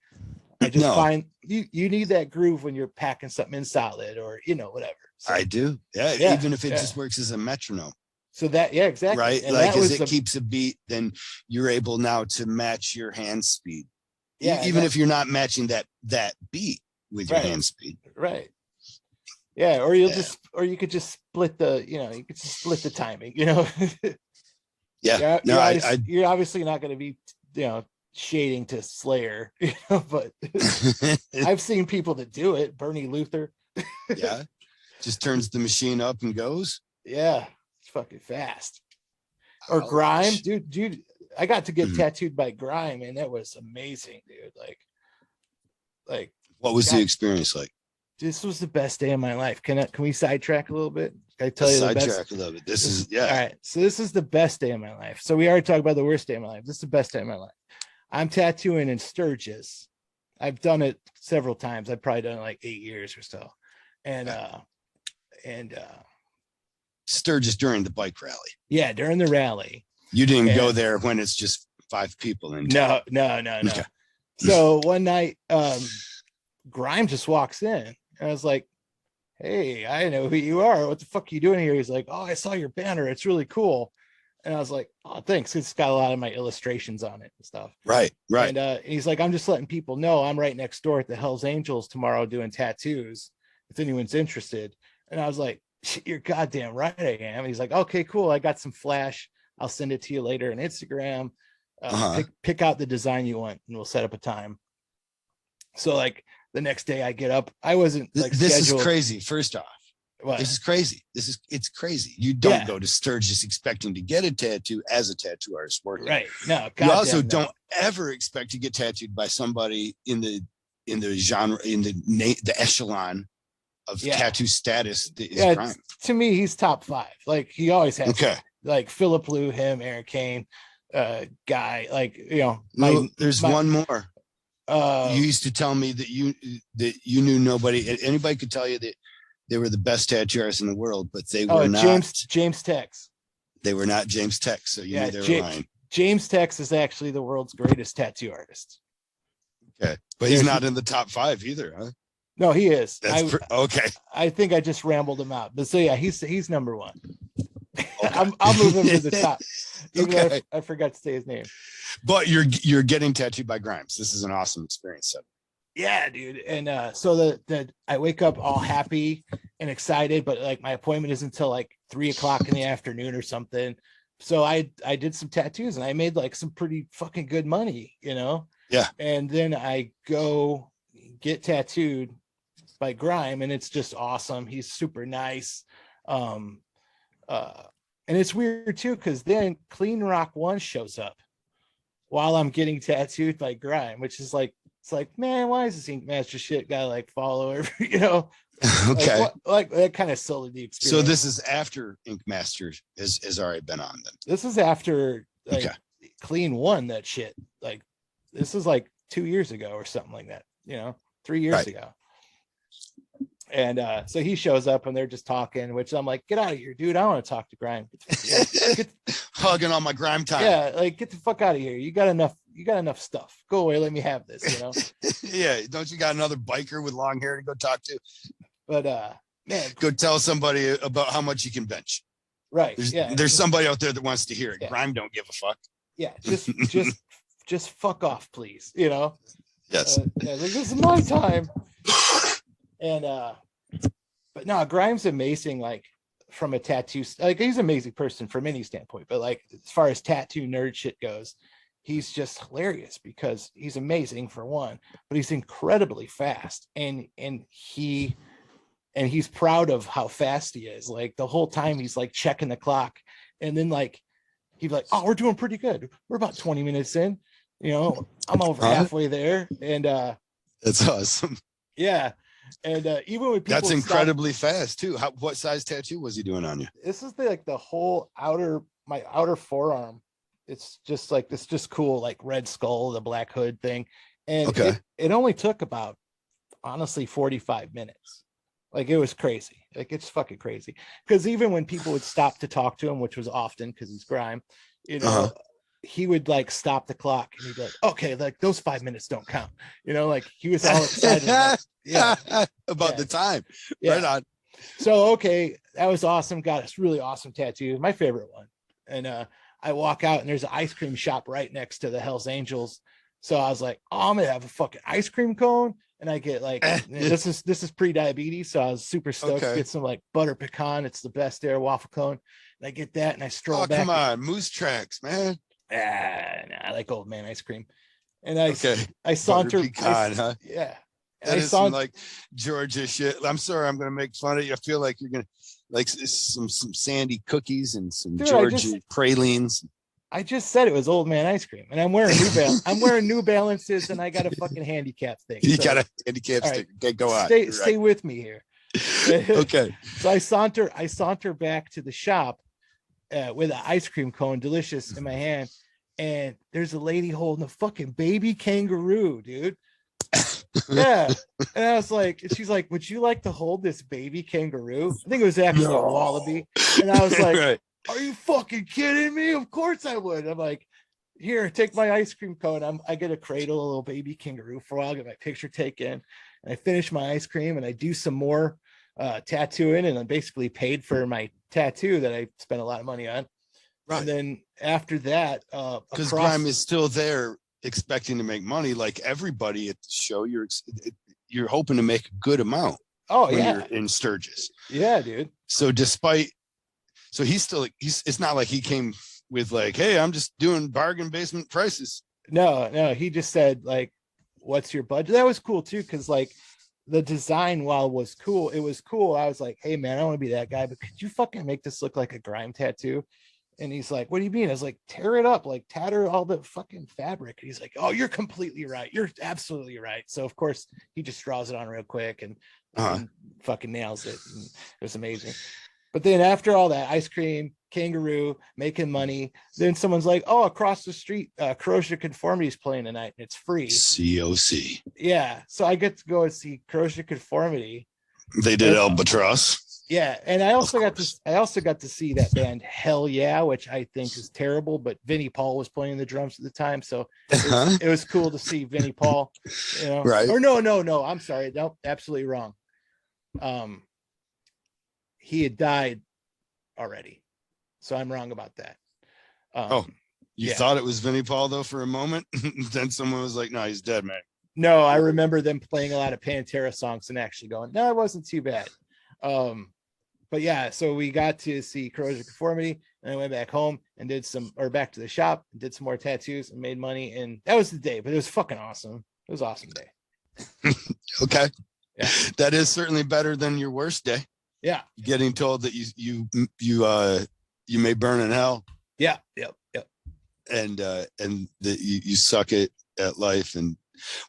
Speaker 1: I just find you need that groove when you're packing something in solid or whatever. So,
Speaker 2: I do. Yeah. Even if it just works as a metronome.
Speaker 1: So that, exactly.
Speaker 2: Right.
Speaker 1: And
Speaker 2: like as it keeps a beat, then you're able now to match your hand speed. Yeah. Even if you're not matching that beat with your hand speed.
Speaker 1: Right. Yeah. Or you could just split the, you could just split the timing,
Speaker 2: Yeah.
Speaker 1: You're obviously not going to be, shading to Slayer, but I've seen people that do it. Bernie Luther.
Speaker 2: Yeah. Just turns the machine up and goes.
Speaker 1: Yeah. It's fucking fast. Or Grime. Dude, I got to get tattooed by Grime, and that was amazing, dude. Like
Speaker 2: what was the experience like?
Speaker 1: This was the best day of my life. Can we sidetrack a little bit? Can I tell you the best?
Speaker 2: Sidetrack a little bit. This is
Speaker 1: all right. So this is the best day of my life. So we already talked about the worst day of my life. This is the best day of my life. I'm tattooing in Sturgis. I've done it several times. I've probably done it like 8 years or so. And
Speaker 2: Sturgis during the bike rally.
Speaker 1: Yeah, during the rally.
Speaker 2: You didn't go there when it's just 5 people in town.
Speaker 1: No. Okay. So one night, Grime just walks in, and I was like, "Hey, I know who you are. What the fuck are you doing here?" He's like, "Oh, I saw your banner. It's really cool." And I was like, "Oh, thanks. It's got a lot of my illustrations on it and stuff."
Speaker 2: Right.
Speaker 1: And he's like, "I'm just letting people know I'm right next door at the Hells Angels tomorrow doing tattoos, if anyone's interested." And I was like, "You're goddamn right I am." He's like, "Okay, cool. I got some flash. I'll send it to you later on Instagram. Pick out the design you want, and we'll set up a time." So like the next day I get up. I wasn't like
Speaker 2: this
Speaker 1: scheduled.
Speaker 2: Is crazy. First off,
Speaker 1: what?
Speaker 2: This is crazy. It's crazy. You don't go to Sturgis expecting to get a tattoo as a tattoo artist working.
Speaker 1: Right. No.
Speaker 2: You also don't ever expect to get tattooed by somebody in the genre, in the echelon of tattoo status that is Grime.
Speaker 1: To me, he's top 5. Like he always has.
Speaker 2: Okay.
Speaker 1: Like Philip Liu, him, Aaron Kane, guy. Like
Speaker 2: there's one more. You used to tell me that you knew nobody. Anybody could tell you that they were the best tattoo artists in the world, but they were not
Speaker 1: James Tex.
Speaker 2: They were not James Tex, so you knew they were lying.
Speaker 1: James Tex is actually the world's greatest tattoo artist.
Speaker 2: Okay, but he's not in the top 5 either, huh?
Speaker 1: No, he is.
Speaker 2: Okay.
Speaker 1: I think I just rambled him out, but so yeah, he's number 1. Okay. I'll move him to the top. Okay. I forgot to say his name.
Speaker 2: But you're getting tattooed by Grimes. This is an awesome experience. So.
Speaker 1: Yeah, dude. And so the I wake up all happy and excited, but like my appointment is until like 3:00 in the afternoon or something. So I did some tattoos and I made like some pretty fucking good money,
Speaker 2: Yeah. And
Speaker 1: then I go get tattooed by Grime, and it's just awesome. He's super nice. And it's weird too, because then Clean Rock 1 shows up while I'm getting tattooed by Grime, which is like, it's like, man, why is this Ink Master shit guy like follow every,
Speaker 2: Okay.
Speaker 1: Like that kind of sold the experience.
Speaker 2: So this is after Ink Master has already been on them.
Speaker 1: This is after Clean 1 that shit. Like this is like 2 years ago or something like that, 3 years ago. And so he shows up and they're just talking, which I'm like, get out of here, dude. I want to talk to Grime.
Speaker 2: Hugging on my Grime time.
Speaker 1: Yeah, like get the fuck out of here. You got enough stuff. Go away. Let me have this,
Speaker 2: Yeah, don't you got another biker with long hair to go talk to?
Speaker 1: But man,
Speaker 2: go tell somebody about how much you can bench.
Speaker 1: Right.
Speaker 2: There's somebody out there that wants to hear it.
Speaker 1: Yeah.
Speaker 2: Grime don't give a fuck.
Speaker 1: Yeah, just fuck off, please.
Speaker 2: Yes.
Speaker 1: Like, this is my time. And but no, Grime's amazing, like from a tattoo, like he's an amazing person from any standpoint, but like as far as tattoo nerd shit goes, he's just hilarious because he's amazing for one, but he's incredibly fast, and he's proud of how fast he is. Like the whole time he's like checking the clock, and then like he's like, oh, we're doing pretty good, we're about 20 minutes in, I'm over halfway there. And
Speaker 2: that's awesome.
Speaker 1: Yeah. And even when people
Speaker 2: that's incredibly fast too. What size tattoo was he doing on you?
Speaker 1: This is the whole outer my outer forearm. It's just like this, just cool, like red skull, the black hood thing. And
Speaker 2: Okay.
Speaker 1: it only took about, honestly, 45 minutes. Like, it was crazy. Like, it's fucking crazy. Because even when people would stop to talk to him, which was often because he's grime, you know, he would like stop the clock and he'd be like, okay, like those 5 minutes don't count. You know, like he was all excited about,
Speaker 2: about the time.
Speaker 1: Yeah.
Speaker 2: Right on.
Speaker 1: So, okay, that was awesome. Got this really awesome tattoo, my favorite one. And I walk out and there's an ice cream shop right next to the Hells Angels. So I was like, oh, I'm gonna have a fucking ice cream cone. And I get like, this is pre-diabetes. So I was super stoked to get some like butter pecan. It's the best there, waffle cone. And I get that and I stroll back.
Speaker 2: Come on, Moose Tracks, man.
Speaker 1: I like old man ice cream. And I
Speaker 2: Butter
Speaker 1: saunter.
Speaker 2: pecan, huh?
Speaker 1: Yeah.
Speaker 2: That is some like Georgia shit. I'm sorry, I'm gonna make fun of you. I feel like you're gonna like some sandy cookies and some Georgia pralines.
Speaker 1: I just said it was old man ice cream, and I'm wearing I'm wearing New Balances, and I got a fucking handicap thing.
Speaker 2: You got a handicap stick. Okay, go on.
Speaker 1: Stay with me here.
Speaker 2: Okay.
Speaker 1: So I saunter back to the shop with an ice cream cone, delicious, in my hand, and there's a lady holding a fucking baby kangaroo, dude. Yeah. And I was like, she's like, would you like to hold this baby kangaroo? I think it was actually a wallaby. And I was like, are you fucking kidding me? Of course I would. I'm like, here, take my ice cream cone. I get a cradle a little baby kangaroo for a while, get my picture taken, and I finish my ice cream and I do some more tattooing, and I basically paid for my tattoo that I spent a lot of money on. Right. And then after that,
Speaker 2: because grime is still there expecting to make money, like everybody at the show, you're hoping to make a good amount.
Speaker 1: Oh,
Speaker 2: when
Speaker 1: yeah,
Speaker 2: you're in Sturgis.
Speaker 1: Yeah, dude.
Speaker 2: So he's it's not like he came with like, hey, I'm just doing bargain basement prices.
Speaker 1: No, he just said like, what's your budget? That was cool too, because like the design, while was cool, it was cool. I was like, hey man, I want to be that guy, but could you fucking make this look like a grime tattoo? And he's like, what do you mean? I was like, tear it up, like tatter all the fucking fabric. And he's like, oh, you're completely right. You're absolutely right. So of course he just draws it on real quick and fucking nails it. And it was amazing. But then after all that, ice cream, kangaroo, making money, then someone's like, oh, across the street, Corrosion of Conformity is playing tonight and it's free.
Speaker 2: COC.
Speaker 1: Yeah. So I get to go and see Corrosion of Conformity.
Speaker 2: They did Albatross.
Speaker 1: Yeah, and I also got to see that band Hell Yeah, which I think is terrible, but Vinnie Paul was playing the drums at the time, so it was cool to see Vinnie Paul, you know. Right. Or no, I'm sorry. No, absolutely wrong. He had died already. So I'm wrong about that.
Speaker 2: You thought it was Vinnie Paul though for a moment? Then someone was like, no, he's dead, man.
Speaker 1: No, I remember them playing a lot of Pantera songs and actually going, no, it wasn't too bad. But yeah, so we got to see Corrosion of Conformity, and I went back home and back to the shop and did some more tattoos and made money. And that was the day, but it was fucking awesome. It was an awesome day.
Speaker 2: Okay. Yeah. That is certainly better than your worst day.
Speaker 1: Yeah.
Speaker 2: Getting told that you may burn in hell.
Speaker 1: Yeah. Yep.
Speaker 2: And that you suck at life. And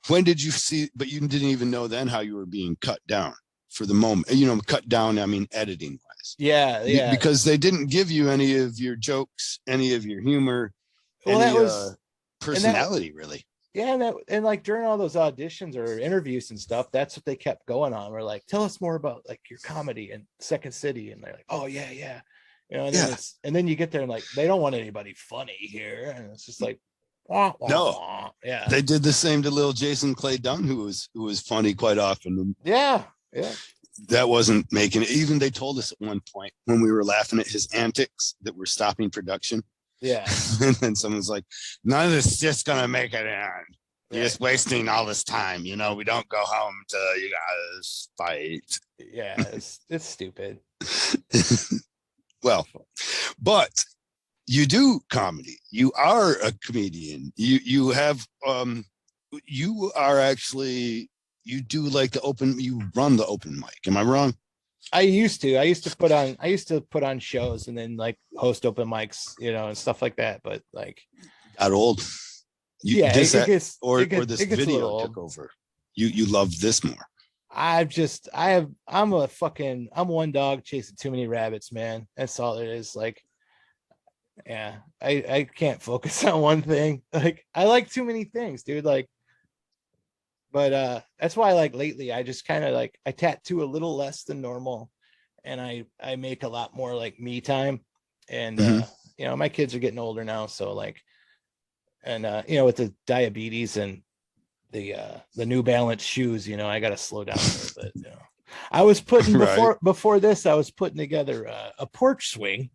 Speaker 2: when did you see, but you didn't even know then how you were being cut down for the moment, cut down, I mean, editing wise.
Speaker 1: Yeah.
Speaker 2: Because they didn't give you any of your jokes, any of your humor, personality, really.
Speaker 1: Yeah. And like during all those auditions or interviews and stuff, that's what they kept going on. We're like, tell us more about like your comedy in Second City. And they're like, oh yeah. And then you get there and like, they don't want anybody funny here. And it's just like,
Speaker 2: no.
Speaker 1: Yeah.
Speaker 2: They did the same to little Jason Clay Dunn, who was funny quite often.
Speaker 1: Yeah.
Speaker 2: That wasn't making it. Even they told us at one point when we were laughing at his antics that we're stopping production.
Speaker 1: Yeah.
Speaker 2: And then someone's like, none of this is just gonna make it in. You're just wasting all this time. We don't go home till you guys fight.
Speaker 1: Yeah, it's stupid.
Speaker 2: Well, but you do comedy. You are a comedian. You have you are actually, you do like you run the open mic. Am I wrong?
Speaker 1: I used to put on shows and then like host open mics, and stuff like that. But like
Speaker 2: got old. Or this video took over. You love this more.
Speaker 1: I'm one dog chasing too many rabbits, man. That's all it is. Like Yeah, I can't focus on one thing. Like I like too many things, dude. Like, but that's why like lately I just kind of like I tattoo a little less than normal, and I make a lot more like me time. And
Speaker 2: Mhm.
Speaker 1: you know, my kids are getting older now, so like, and you know, with the diabetes and the New Balance shoes, you know, I got to slow down a little bit. You know, I was putting
Speaker 2: Right.
Speaker 1: before this, I was putting together a porch swing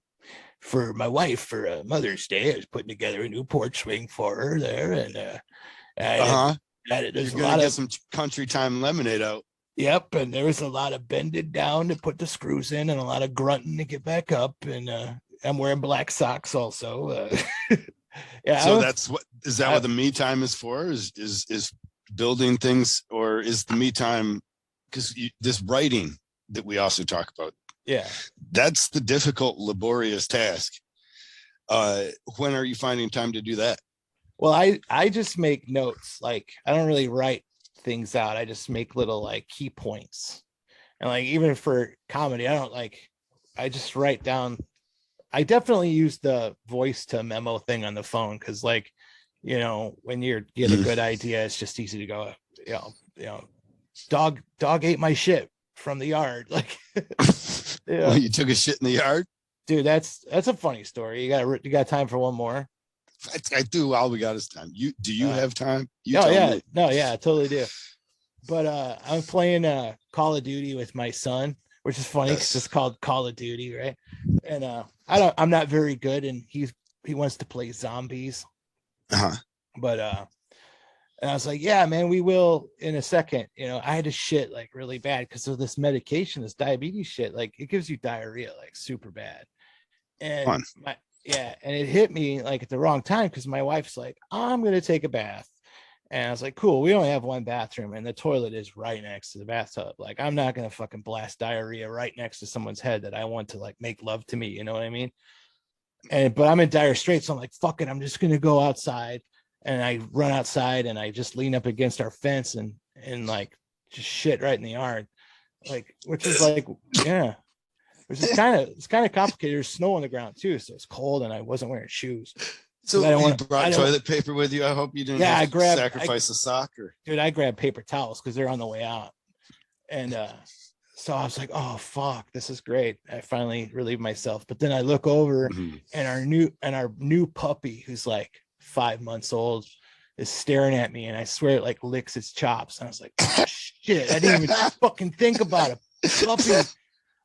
Speaker 1: for my wife for Mother's Day. I was putting together a new porch swing for her there, and
Speaker 2: Uh-huh. You're
Speaker 1: there's a
Speaker 2: gonna
Speaker 1: lot
Speaker 2: get
Speaker 1: of
Speaker 2: some country time lemonade out.
Speaker 1: yep, and there was a lot of bending down to put the screws in, and a lot of grunting to get back up, and I'm wearing black socks also. Yeah,
Speaker 2: So that's what is that
Speaker 1: I,
Speaker 2: what the me time is for? Is building things, or is the me time because this writing that we also talk about,
Speaker 1: yeah.
Speaker 2: that's the difficult, laborious task. Uh, when are you finding time to do that?
Speaker 1: Well, I just make notes. Like I don't really write things out. I just make little like key points. And like even for comedy, I don't like I just write down. I definitely use the voice to memo thing on the phone because like, you know, when you get a
Speaker 2: Mhm.
Speaker 1: good idea, it's just easy to go, you know, dog ate my shit from the yard. Like,
Speaker 2: Well,
Speaker 1: yeah,
Speaker 2: you took a shit in the yard.
Speaker 1: dude, that's a funny story. You got time for one more?
Speaker 2: I do. All we got is time. You do you
Speaker 1: Uh,
Speaker 2: have time? You
Speaker 1: oh
Speaker 2: tell
Speaker 1: yeah,
Speaker 2: me.
Speaker 1: no, yeah, I totally do. But I'm playing Call of Duty with my son, which is funny because it's
Speaker 2: Yes.
Speaker 1: called Call of Duty, right? And I'm not very good, and he wants to play zombies,
Speaker 2: Uh-huh.
Speaker 1: but and I was like, yeah, man, we will in a second. You know, I had to shit like really bad because of this medication, this diabetes shit. Like it gives you diarrhea like super bad. And
Speaker 2: Fun.
Speaker 1: my yeah, and it hit me like at the wrong time because my wife's like, I'm gonna take a bath. And I was like, cool, we only have one bathroom and the toilet is right next to the bathtub. Like, I'm not gonna fucking blast diarrhea right next to someone's head that I want to like make love to me, you know what I mean? And but I'm in dire straits, so I'm like, fuck it, I'm just gonna go outside. And I run outside and I just lean up against our fence and like just shit right in the yard. Like, which is like, yeah, which is kind of complicated. There's snow on the ground too, so it's cold, and I wasn't wearing shoes because I
Speaker 2: So
Speaker 1: don't
Speaker 2: you
Speaker 1: want. I
Speaker 2: brought
Speaker 1: don't.
Speaker 2: toilet paper with you. I hope you didn't
Speaker 1: Yeah,
Speaker 2: have to sacrifice a sock or.
Speaker 1: dude, I grabbed paper towels because they're on the way out, and so I was like, oh fuck, this is great. I finally relieved myself. But then I look over,
Speaker 2: Mhm.
Speaker 1: and our new puppy, who's like 5 months old, is staring at me, and I swear it like licks its chops. And I was like, oh shit, I didn't even fucking think about it. Puppy,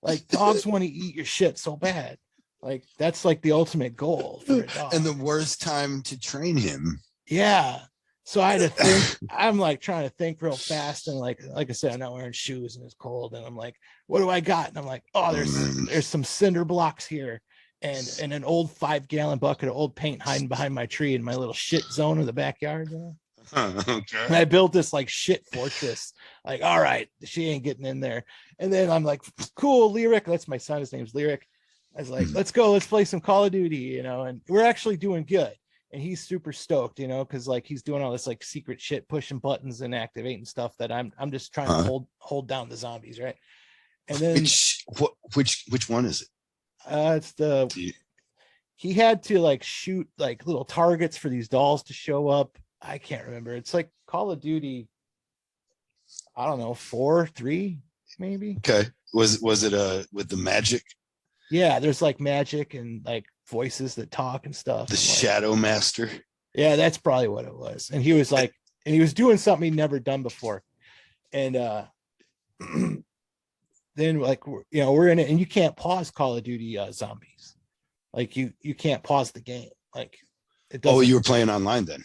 Speaker 1: like dogs want to eat your shit so bad. Like that's like the ultimate goal for a dog.
Speaker 2: And the worst time to train him.
Speaker 1: Yeah. So I had to think. I'm like trying to think real fast, and like I said, I'm not wearing shoes and it's cold, and I'm like, what do I got? And I'm like, oh, there's some cinder blocks here, and an old 5-gallon bucket of old paint hiding behind my tree in my little shit zone in the backyard. You know?
Speaker 2: Okay.
Speaker 1: And I built this like shit fortress. Like, all right, she ain't getting in there. And then I'm like, cool, Lyric. That's my son. His name's Lyric. I was like, let's go, let's play some Call of Duty, you know, and we're actually doing good. And he's super stoked, you know, because like he's doing all this like secret shit, pushing buttons and activating stuff that I'm just trying to hold down the zombies, right? And then
Speaker 2: Which one is it?
Speaker 1: it's the he had to like shoot like little targets for these dolls to show up. I can't remember. It's like Call of Duty, I don't know, 4, 3, maybe.
Speaker 2: Okay. Was it with the magic?
Speaker 1: Yeah, there's like magic and like voices that talk and stuff.
Speaker 2: The
Speaker 1: And, like,
Speaker 2: Shadow Master?
Speaker 1: yeah, that's probably what it was. And he was like, and he was doing something he'd never done before. And then like you know, we're in it, and you can't pause Call of Duty zombies. Like you can't pause the game. Like it
Speaker 2: Oh,
Speaker 1: doesn't.
Speaker 2: you were playing online then.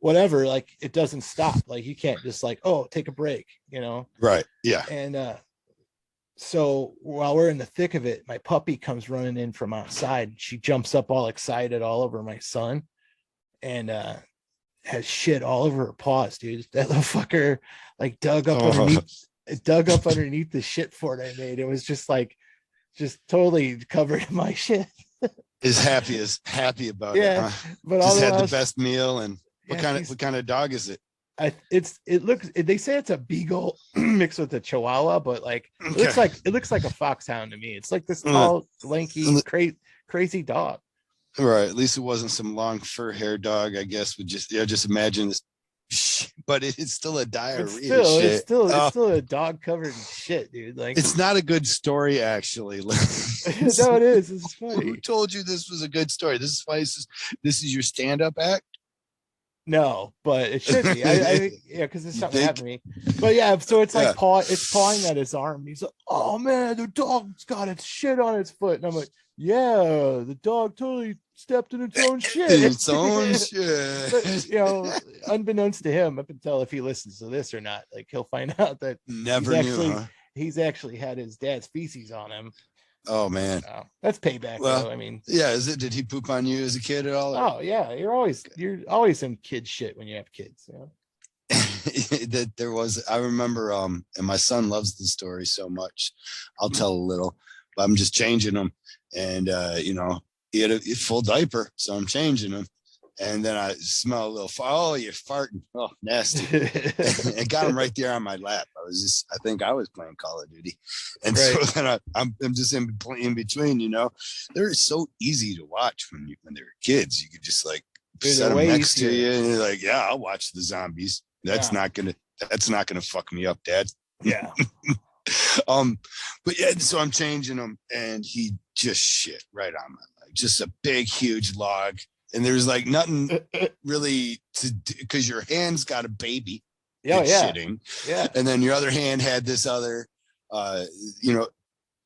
Speaker 1: Whatever, like it doesn't stop. Like you can't just like, oh, take a break, you know.
Speaker 2: Right. Yeah.
Speaker 1: And so while we're in the thick of it, my puppy comes running in from outside. She jumps up all excited all over my son, and has shit all over her paws, dude. That little fucker like dug up underneath the shit fort I made. It was just like just totally covered in my shit.
Speaker 2: Is happy about
Speaker 1: Yeah,
Speaker 2: it, huh?
Speaker 1: but
Speaker 2: Just had the best meal. And
Speaker 1: yeah,
Speaker 2: what kind of dog is it?
Speaker 1: They say it's a beagle mixed with a chihuahua, but like it looks like a foxhound to me. It's like this
Speaker 2: Uh,
Speaker 1: tall, lanky, crazy dog.
Speaker 2: Right. At least it wasn't some long fur hair dog, I guess, would just imagine this. But it's still a diarrhea
Speaker 1: It's
Speaker 2: shit.
Speaker 1: still a dog covered in shit, dude. Like,
Speaker 2: It's not a good story, actually.
Speaker 1: no, it is. It's
Speaker 2: Who
Speaker 1: funny.
Speaker 2: told you this was a good story? This is why this is your stand-up act.
Speaker 1: No, but it should be. I think, yeah, because it's something that happened to me. But yeah, so it's like it's pawing at his arm. He's like, "Oh man, the dog's got its shit on its foot," and I'm like, "Yeah, the dog totally stepped in its own shit."
Speaker 2: Its own shit.
Speaker 1: But, unbeknownst to him, I can tell if he listens to this or not. Like, he'll find out that he's actually had his dad's feces on him.
Speaker 2: Oh man,
Speaker 1: that's payback.
Speaker 2: Well,
Speaker 1: though. I mean,
Speaker 2: yeah. Did he poop on you as a kid at all?
Speaker 1: Oh yeah, you're always in kid shit when you have kids. You know?
Speaker 2: That there was. I remember. And my son loves the story so much. I'll tell a little, but I'm just changing him, and he had a full diaper, so I'm changing him. And then I smell a little. Oh, you're farting! Oh, nasty! It got him right there on my lap. I think I was playing Call of Duty, and so then I'm just in between. They're so easy to watch when they were kids. You could just like set them next to you, and you're like, yeah, I'll watch the zombies. That's not gonna fuck me up, Dad.
Speaker 1: Yeah.
Speaker 2: But yeah, so I'm changing him, and he just shit right on my leg. Just a big, huge log. And there's like nothing really to do because your hand's got a baby shitting.
Speaker 1: Yeah.
Speaker 2: And then your other hand had this other, I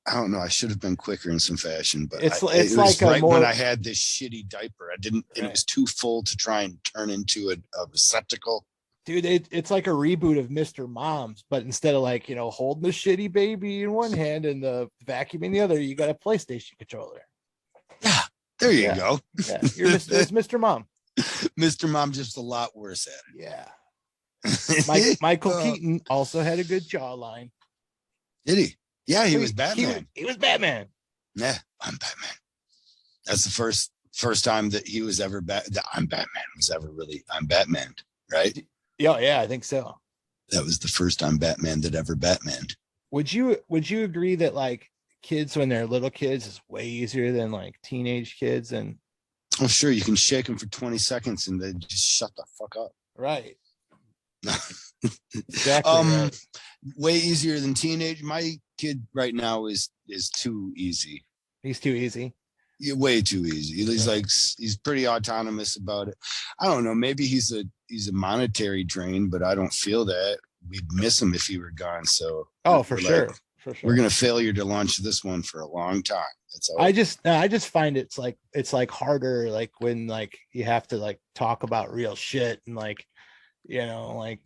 Speaker 2: don't know. I should have been quicker in some fashion, but it was like right when I had this shitty diaper. I didn't, and it was too full to try and turn into a receptacle.
Speaker 1: Dude, it's like a reboot of Mr. Moms, but instead of like, holding the shitty baby in one hand and the vacuum in the other, you got a PlayStation controller.
Speaker 2: Yeah. There you go.
Speaker 1: Yeah, it's Mr. Mom.
Speaker 2: Mr. Mom, just a lot worse at it.
Speaker 1: Yeah. Michael Keaton also had a good jawline.
Speaker 2: Did he? Yeah, he was Batman.
Speaker 1: He was Batman.
Speaker 2: Yeah, I'm Batman. That's the first time that he was ever I'm Batman was ever really I'm Batman, right?
Speaker 1: Yeah, I think so.
Speaker 2: That was the first time Batman that ever Batmaned.
Speaker 1: Would you agree that like kids when they're little kids is way easier than like teenage kids? And
Speaker 2: sure, you can shake them for 20 seconds and they just shut the fuck up.
Speaker 1: Right. Exactly. Right.
Speaker 2: Way easier than teenage. My kid right now is too easy.
Speaker 1: He's too easy.
Speaker 2: Yeah, way too easy. He's pretty autonomous about it. I don't know, maybe he's a monetary drain, but I don't feel that. We'd miss him if he were gone. So
Speaker 1: for sure. For sure.
Speaker 2: We're gonna failure to launch this one for a long time. That's all.
Speaker 1: I just find it's like harder, like when like you have to like talk about real shit and like like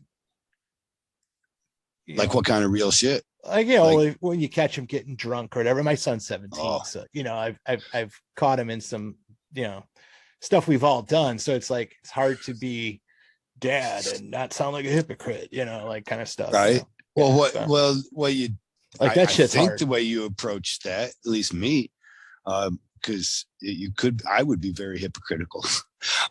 Speaker 2: what kind of real shit?
Speaker 1: Like when you catch him getting drunk or whatever. My son's 17, so I've caught him in some stuff we've all done. So it's like it's hard to be dad and not sound like a hypocrite, like kind of stuff.
Speaker 2: Right. Well, you.
Speaker 1: Like that shit's
Speaker 2: I think
Speaker 1: hard.
Speaker 2: the way you approach that, at least me, because I would be very hypocritical.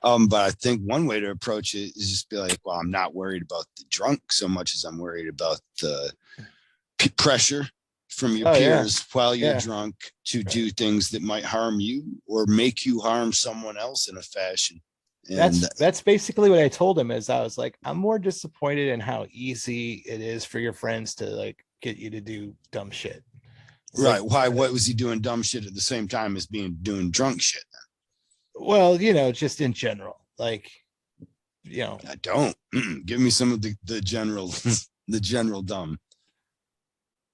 Speaker 2: But I think one way to approach it is just be like, well, I'm not worried about the drunk so much as I'm worried about the pressure from your peers while you're drunk to do things that might harm you or make you harm someone else in a fashion. And
Speaker 1: that's basically what I told him. Is I was like, I'm more disappointed in how easy it is for your friends to like get you to do dumb shit.
Speaker 2: Right. Why? What was he doing dumb shit at the same time as doing drunk shit?
Speaker 1: Well, just in general, like,
Speaker 2: I don't give me some of the general, the general dumb.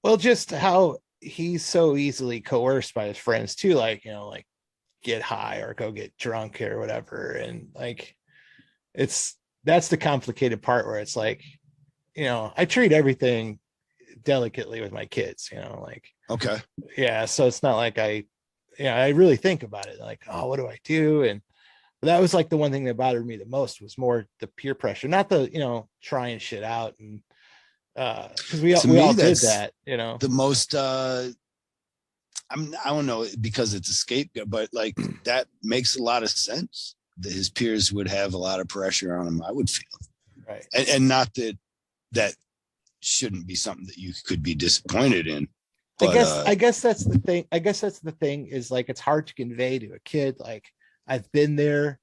Speaker 1: Well, just how he's so easily coerced by his friends too. Like, like get high or go get drunk or whatever. And like, that's the complicated part where it's like, I treat everything delicately with my kids, like,
Speaker 2: okay.
Speaker 1: Yeah. So it's not like I really think about it. Like, oh, what do I do? And that was like the one thing that bothered me the most was more the peer pressure, not the, trying shit out. And, cause we all did that,
Speaker 2: the most, I don't know, because it's a scapegoat, but like that makes a lot of sense that his peers would have a lot of pressure on him. I would feel
Speaker 1: right.
Speaker 2: And not that shouldn't be something that you could be disappointed in. But,
Speaker 1: I guess that's the thing. I guess that's the thing is like, it's hard to convey to a kid. Like, I've been there.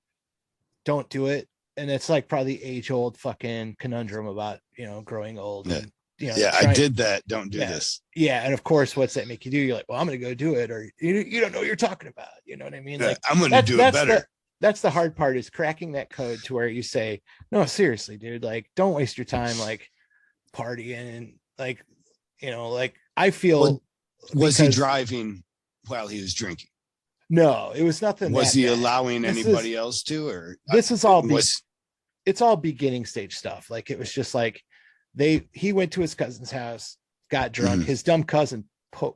Speaker 1: Don't do it. And it's like probably the age old fucking conundrum about, growing old and,
Speaker 2: I did that. Don't do this.
Speaker 1: Yeah. And of course, what's that make you do? You're like, well, I'm going to go do it. Or you don't know what you're talking about. You know what I mean? Like,
Speaker 2: I'm going to do it better.
Speaker 1: That's the hard part, is cracking that code to where you say, no, seriously, dude, like, don't waste your time, like, partying and like, like, I feel.
Speaker 2: Was he driving while he was drinking?
Speaker 1: No, it was nothing.
Speaker 2: Was he allowing anybody else to, or
Speaker 1: this is all it's all beginning stage stuff. Like, it was just like he went to his cousin's house, got drunk. His dumb cousin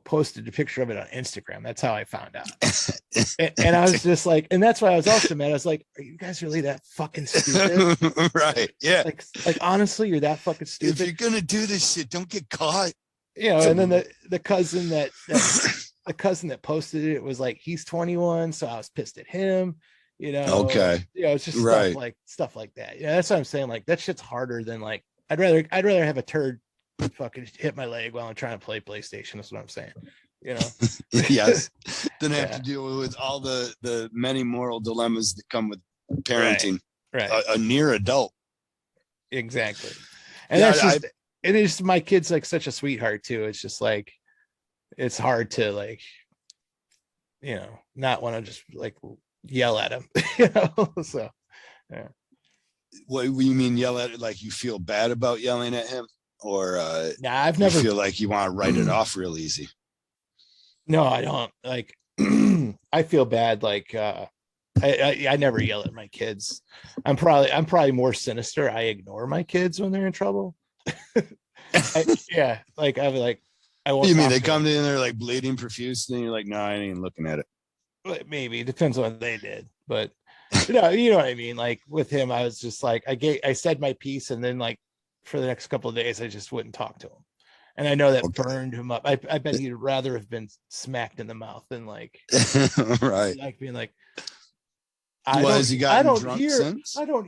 Speaker 1: posted a picture of it on Instagram. That's how I found out. and I was just like, and that's why I was also mad. I was like, are you guys really that fucking stupid?
Speaker 2: Right. Yeah.
Speaker 1: Like honestly, you're that fucking stupid.
Speaker 2: If you're gonna do this shit, don't get caught.
Speaker 1: And then the cousin that the cousin that posted it was like, he's 21, so I was pissed at him.
Speaker 2: Okay.
Speaker 1: It's just stuff like that. Yeah, that's what I'm saying. Like, that shit's harder than, like, I'd rather have a turd fucking hit my leg while I'm trying to play PlayStation. That's what I'm saying.
Speaker 2: Yes. Then have to deal with all the many moral dilemmas that come with parenting.
Speaker 1: Right.
Speaker 2: A near adult.
Speaker 1: Exactly. And that's just, and it's, my kid's like such a sweetheart too. It's just like, it's hard to, like, not want to just like yell at him, so yeah.
Speaker 2: What do you mean yell at it? Like, you feel bad about yelling at him, or
Speaker 1: I've never
Speaker 2: feel like you want to write it off real easy?
Speaker 1: No, I don't. Like, I feel bad. Like, I never yell at my kids. I'm probably more sinister. I ignore my kids when they're in trouble. Like, I won't.
Speaker 2: You mean they come in there like bleeding profusely, and you're like, no, I ain't even looking at it?
Speaker 1: Maybe it depends on what they did, but you know what I mean. Like, with him, I was just like, I said my piece, and then, like, for the next couple of days, I just wouldn't talk to him, and I know that burned him up. I bet he'd rather have been smacked in the mouth than, like,
Speaker 2: right,
Speaker 1: like being like,
Speaker 2: I
Speaker 1: don't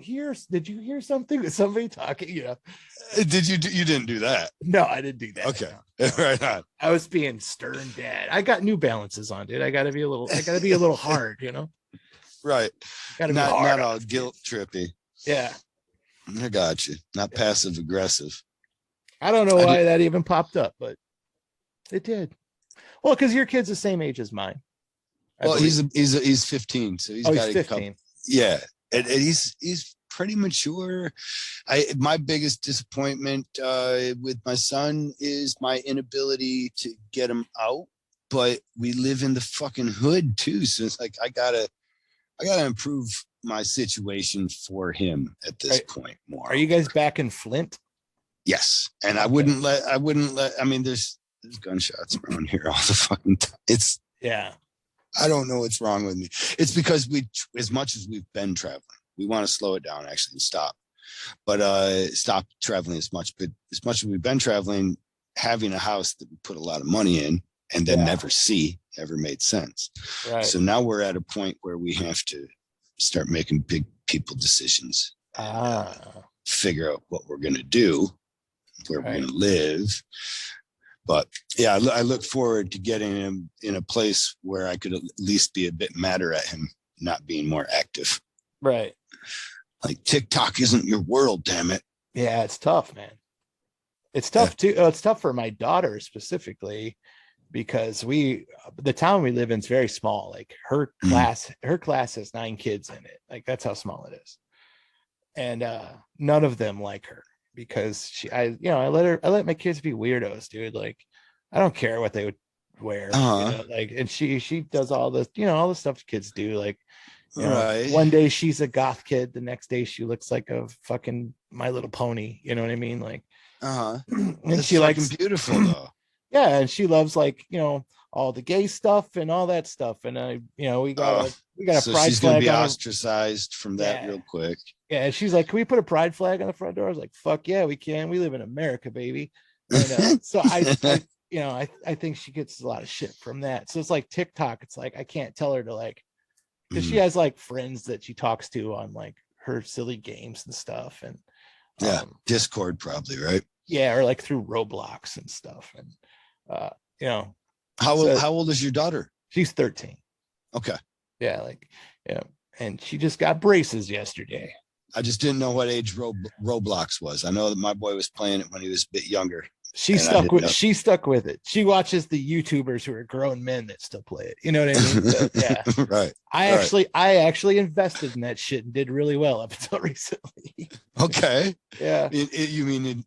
Speaker 1: hear. Did you hear something? With somebody talking?
Speaker 2: Did you? You didn't do that?
Speaker 1: No, I didn't do that.
Speaker 2: Okay,
Speaker 1: no.
Speaker 2: Right on.
Speaker 1: I was being stern dad. I got New Balances on, dude. I got to be a little hard,
Speaker 2: Right.
Speaker 1: Got to be
Speaker 2: not all guilt trippy.
Speaker 1: Yeah,
Speaker 2: I got you. Not passive aggressive.
Speaker 1: I don't know why that even popped up, but it did. Well, because your kid's the same age as mine.
Speaker 2: Well, he's 15, so he's got 15. Yeah, and he's pretty mature. My biggest disappointment with my son is my inability to get him out. But we live in the fucking hood too, so it's like I gotta improve my situation for him at this point more.
Speaker 1: Are you guys back in Flint?
Speaker 2: Yes, and I wouldn't let. I mean, there's gunshots around here all the fucking time. I don't know what's wrong with me. It's because as much as we've been traveling, we want to slow it down actually and stop. But stop traveling as much. But as much as we've been traveling, having a house that we put a lot of money in and then never made sense.
Speaker 1: Right.
Speaker 2: So now we're at a point where we have to start making big people decisions. Figure out what we're going to do, where we're going to live. But yeah, I look forward to getting him in a place where I could at least be a bit madder at him not being more active.
Speaker 1: Right.
Speaker 2: Like, TikTok isn't your world, damn it.
Speaker 1: Yeah, it's tough, man. It's tough too. It's tough for my daughter specifically, because the town we live in is very small. Like, her class has 9 kids in it. Like, that's how small it is. And none of them like her, because I let my kids be weirdos, dude. Like, I don't care what they would wear. Like, and she does all the, all the stuff kids do. Like, one day she's a goth kid, the next day she looks like a fucking My Little Pony. You know what I mean? Like, and she likes
Speaker 2: beautiful though.
Speaker 1: Yeah, and she loves, like, all the gay stuff and all that stuff. And we got a
Speaker 2: so
Speaker 1: pride
Speaker 2: she's
Speaker 1: flag.
Speaker 2: Gonna be ostracized from that real quick.
Speaker 1: Yeah, she's like, can we put a pride flag on the front door? I was like, fuck yeah, we can. We live in America, baby. And so I think she gets a lot of shit from that. So it's like TikTok. It's like, I can't tell her to, like, because she has, like, friends that she talks to on, like, her silly games and stuff. And
Speaker 2: Discord probably, right?
Speaker 1: Yeah, or like through Roblox and stuff. And
Speaker 2: how old is your daughter?
Speaker 1: She's 13.
Speaker 2: Okay.
Speaker 1: Yeah, and she just got braces yesterday.
Speaker 2: I just didn't know what age Roblox was. I know that my boy was playing it when he was a bit younger.
Speaker 1: She stuck with it. She watches the YouTubers who are grown men that still play it. You know what I mean? So, yeah.
Speaker 2: Right.
Speaker 1: I actually invested in that shit and did really well up until recently.
Speaker 2: Okay.
Speaker 1: Yeah.
Speaker 2: You mean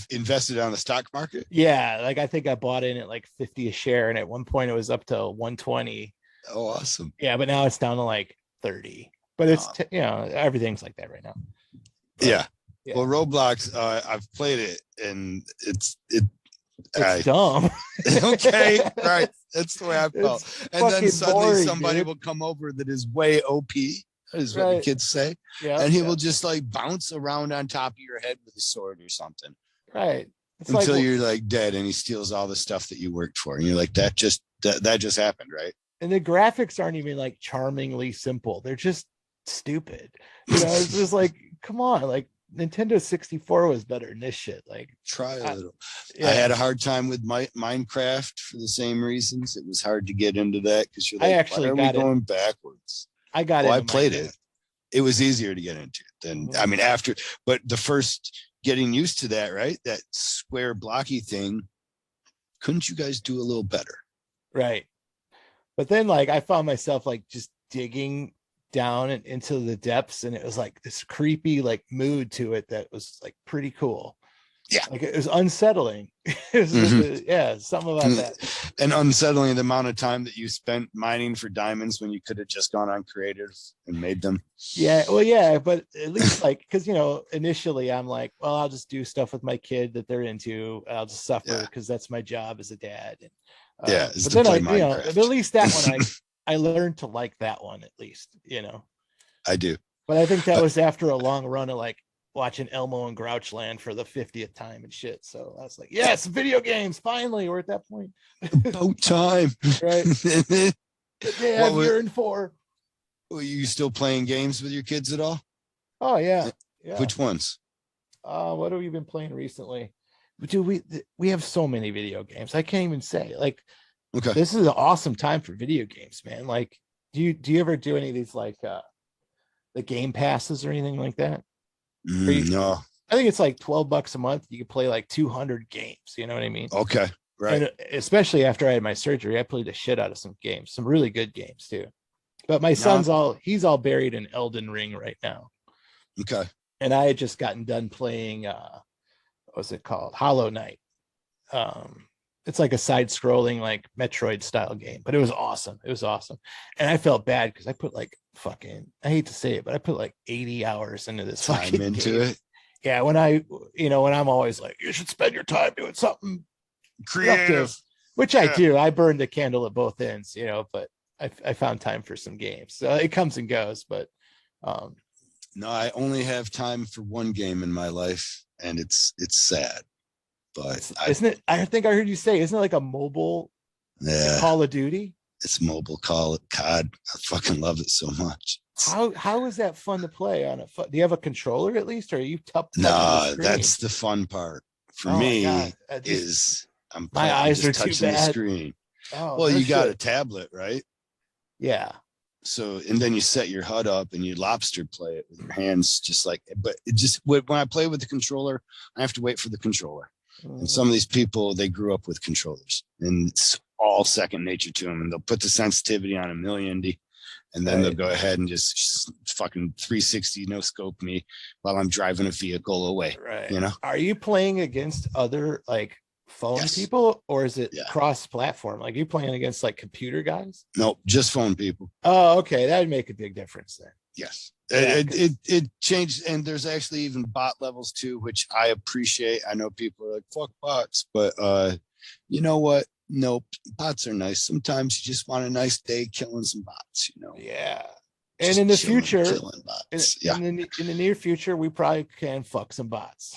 Speaker 2: invested on the stock market?
Speaker 1: Yeah, like I think I bought in at like 50 a share, and at one point it was up to 120.
Speaker 2: Oh, awesome.
Speaker 1: Yeah, but now it's down to like 30. But it's everything's like that right now. But,
Speaker 2: yeah. Well, Roblox, I've played it, and it's
Speaker 1: dumb.
Speaker 2: Okay, right. That's the way I felt. And then suddenly somebody will come over that is way OP, is what the kids say. Yeah. And he will just like bounce around on top of your head with a sword or something.
Speaker 1: Right. It's
Speaker 2: until you're like dead, and he steals all the stuff that you worked for. And you're like, that just happened, right?
Speaker 1: And the graphics aren't even like charmingly simple. They're just stupid. You know, it's just like, come on, like Nintendo 64 was better than this shit. Like,
Speaker 2: try a little. I had a hard time with Minecraft for the same reasons. It was hard to get into that because you're like, why are we going backwards?
Speaker 1: I got it.
Speaker 2: I played it. It was easier to get into it than I mean but the first getting used to that, right? That square blocky thing. Couldn't you guys do a little better?
Speaker 1: Right. But then like I found myself like just digging down and into the depths, and it was like this creepy like mood to it that was like pretty cool.
Speaker 2: Yeah,
Speaker 1: like it was unsettling. It was something about that.
Speaker 2: And unsettling the amount of time that you spent mining for diamonds when you could have just gone on creative and made them.
Speaker 1: Yeah, well, yeah, but at least like because initially I'm like, well, I'll just do stuff with my kid that they're into. I'll just suffer because that's my job as a dad. And, but then at least that one I learned to like that one at least,
Speaker 2: I do.
Speaker 1: But I think that was after a long run of like watching Elmo and Grouchland for the 50th time and shit. So I was like, yes, video games. Finally, we're at that point.
Speaker 2: About time.
Speaker 1: Right. Yeah, I've yearned for.
Speaker 2: Are you still playing games with your kids at all?
Speaker 1: Oh, yeah.
Speaker 2: Which ones?
Speaker 1: What have we been playing recently? Dude, we have so many video games. I can't even say. Like, okay, this is an awesome time for video games, man. Like, do you ever do any of these like the game passes or anything like that?
Speaker 2: No.
Speaker 1: I think it's like $12 a month. You can play like 200 games. You know what I mean?
Speaker 2: Okay, right.
Speaker 1: And especially after I had my surgery, I played the shit out of some games, some really good games too. But my son's he's all buried in Elden Ring right now.
Speaker 2: Okay.
Speaker 1: And I had just gotten done playing what's it called? Hollow Knight. It's like a side-scrolling like Metroid style game, but it was awesome. It was awesome. And I felt bad because I put like I hate to say it, but I put like 80 hours into this
Speaker 2: time into
Speaker 1: game.
Speaker 2: it.
Speaker 1: Yeah, when I'm always like, you should spend your time doing something creative, which I do. I burned the candle at both ends, but I found time for some games. So it comes and goes, but
Speaker 2: no, I only have time for one game in my life, and it's sad. But
Speaker 1: isn't it? I think I heard you say, isn't it like a mobile Call of Duty?
Speaker 2: It's mobile Call of God. I fucking love it so much.
Speaker 1: How is that fun to play on do you have a controller at least, or are you
Speaker 2: no, that's the fun part for me. My eyes are too bad. The screen. Well, you got a tablet, right?
Speaker 1: Yeah. So,
Speaker 2: and then you set your HUD up and you lobster play it with your hands, but it just when I play with the controller, I have to wait for the controller. And some of these people, they grew up with controllers, and it's all second nature to them. And they'll put the sensitivity on 1,000,000, and then they'll go ahead and just fucking 360 no scope me while I'm driving a vehicle away.
Speaker 1: Right. Are you playing against other like phone people, or is it cross-platform? Like you playing against like computer guys?
Speaker 2: Nope, just phone people.
Speaker 1: Oh, okay, that would make a big difference then.
Speaker 2: Yes. It changed, and there's actually even bot levels too, which I appreciate. I know people are like, fuck bots, but you know what? Nope, bots are nice. Sometimes you just want a nice day killing some bots,
Speaker 1: Yeah. And in the future, in the near future, we probably can fuck some bots.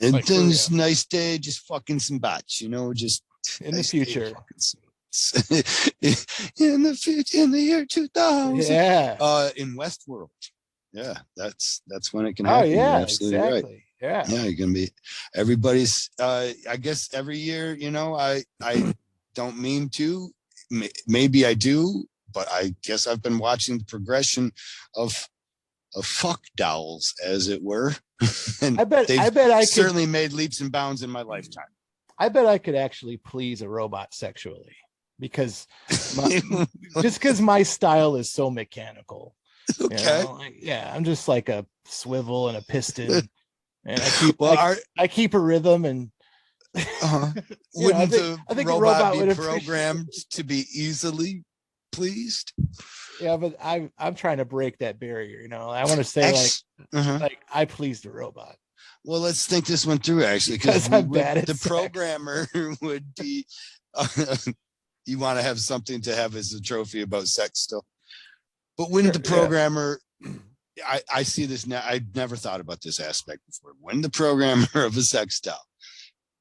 Speaker 2: And like then it's a nice day, just fucking some bots, just
Speaker 1: in the future.
Speaker 2: In the year 2000.
Speaker 1: Yeah.
Speaker 2: In Westworld. Yeah, that's when it can happen.
Speaker 1: Oh yeah,
Speaker 2: you're absolutely
Speaker 1: exactly.
Speaker 2: Right. Yeah, you're gonna be everybody's I guess every year, I don't mean to, maybe I do, but I guess I've been watching the progression of fuck dolls, as it were. And
Speaker 1: I bet I could
Speaker 2: certainly made leaps and bounds in my lifetime.
Speaker 1: I bet I could actually please a robot sexually because just because my style is so mechanical.
Speaker 2: Okay.
Speaker 1: You know? Yeah, I'm just like a swivel and a piston, and I keep a rhythm and.
Speaker 2: Wouldn't the
Speaker 1: I think
Speaker 2: robot be programmed to be easily pleased?
Speaker 1: Yeah, but I'm trying to break that barrier. You know, I want to say like I please the robot.
Speaker 2: Well, let's think this one through actually,
Speaker 1: because I'm bad at
Speaker 2: the
Speaker 1: sex.
Speaker 2: Programmer would be. You want to have something to have as a trophy about sex still, but wouldn't the programmer? Yeah. I see this now. I've never thought about this aspect before. When the programmer of a sex doll,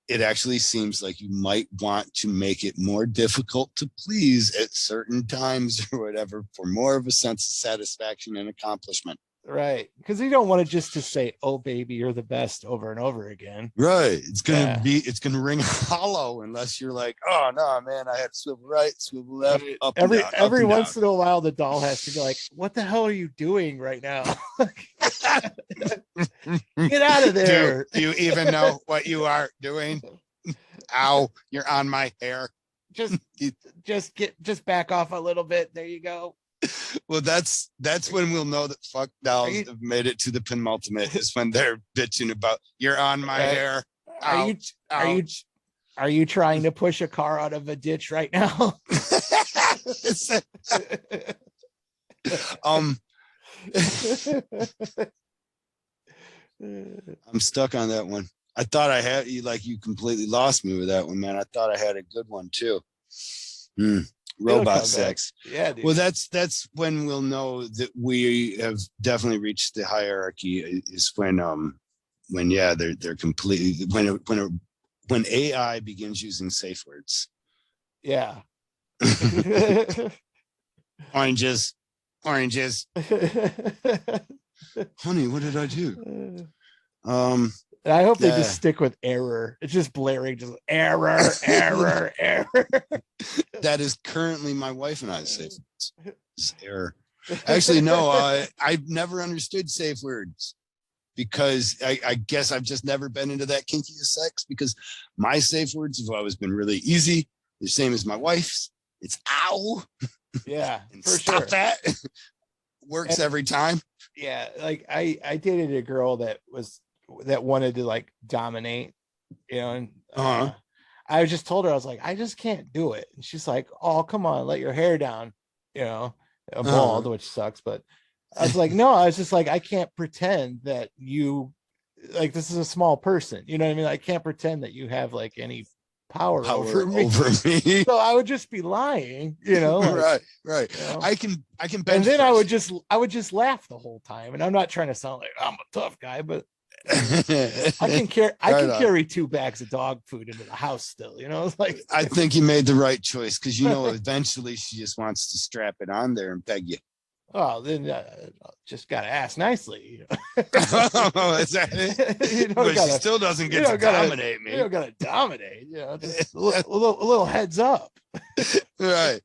Speaker 2: it actually seems like you might want to make it more difficult to please at certain times or whatever for more of a sense of satisfaction and accomplishment.
Speaker 1: Right. Because you don't want to just to say, "Oh, baby, you're the best" over and over again.
Speaker 2: Right. It's going to ring hollow unless you're like, "Oh, no, man, I had to swivel right, swivel left, up and down,
Speaker 1: every once in a while, the doll has to be like, "What the hell are you doing right now? Get out of there."
Speaker 2: Do you even know what you are doing? Ow, you're on my hair.
Speaker 1: Just back off a little bit. There you go.
Speaker 2: Well, that's when we'll know that fuck dolls have made it to the penultimate, is when they're bitching about you're on my hair. Ouch,
Speaker 1: are you trying to push a car out of a ditch right now?
Speaker 2: I'm stuck on that one. I thought I had you, like, you completely lost me with that one, man. I thought I had a good one too. Robot sex.
Speaker 1: Yeah, dude.
Speaker 2: Well, that's when we'll know that we have definitely reached the hierarchy, is when they're completely when AI begins using safe words.
Speaker 1: Yeah.
Speaker 2: Oranges. Honey, what did I do?
Speaker 1: And I hope they just stick with error. It's just blaring, just error.
Speaker 2: That is currently my wife and I's safe words. It's error. Actually, no, I've never understood safe words because I guess I've just never been into that kinky sex, because my safe words have always been really easy. The same as my wife's. It's ow.
Speaker 1: Yeah,
Speaker 2: for stop sure. That works every time.
Speaker 1: Yeah, like I dated a girl that wanted to like dominate, you know, and I just told her, I was like, I just can't do it. And she's like, "Oh, come on, let your hair down," you know, bald, which sucks. But I was like, no, I was just like, I can't pretend that you, like, this is a small person, you know what I mean? I can't pretend that you have like any power over me. So I would just be lying, you know. Like,
Speaker 2: right. You know? I can
Speaker 1: and then I would just laugh the whole time. And I'm not trying to sound like I'm a tough guy, but I can carry 2 bags of dog food into the house still, you know. It's like,
Speaker 2: I think you made the right choice, because you know eventually she just wants to strap it on there and peg you.
Speaker 1: Oh, then just gotta ask nicely.
Speaker 2: Oh, is that it? But she still doesn't get to dominate me.
Speaker 1: You don't gotta dominate, you know. Just a little heads up.
Speaker 2: Right.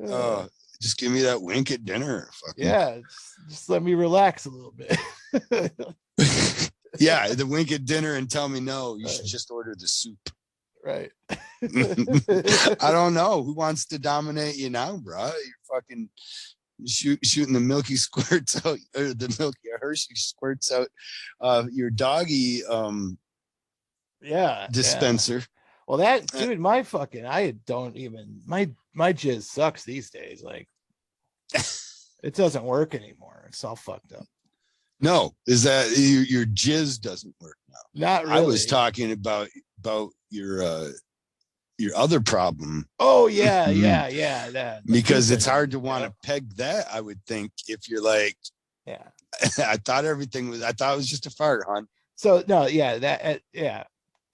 Speaker 1: Oh,
Speaker 2: just give me that wink at dinner.
Speaker 1: Yeah, just let me relax a little bit.
Speaker 2: Yeah, the wink at dinner and tell me no. You should just order the soup.
Speaker 1: Right.
Speaker 2: I don't know who wants to dominate you now, bro. You're fucking shooting the milky squirts out, or the milky Hershey squirts out your doggy dispenser.
Speaker 1: Yeah. Well, that dude, my jizz sucks these days. Like, it doesn't work anymore. It's all fucked up.
Speaker 2: No, is that your jizz doesn't work now?
Speaker 1: Not really.
Speaker 2: I was talking about your other problem.
Speaker 1: Oh yeah, that,
Speaker 2: because it's hard to want to peg that, I would think, if you're like,
Speaker 1: yeah.
Speaker 2: I thought it was just a fart, hon.
Speaker 1: So no, yeah.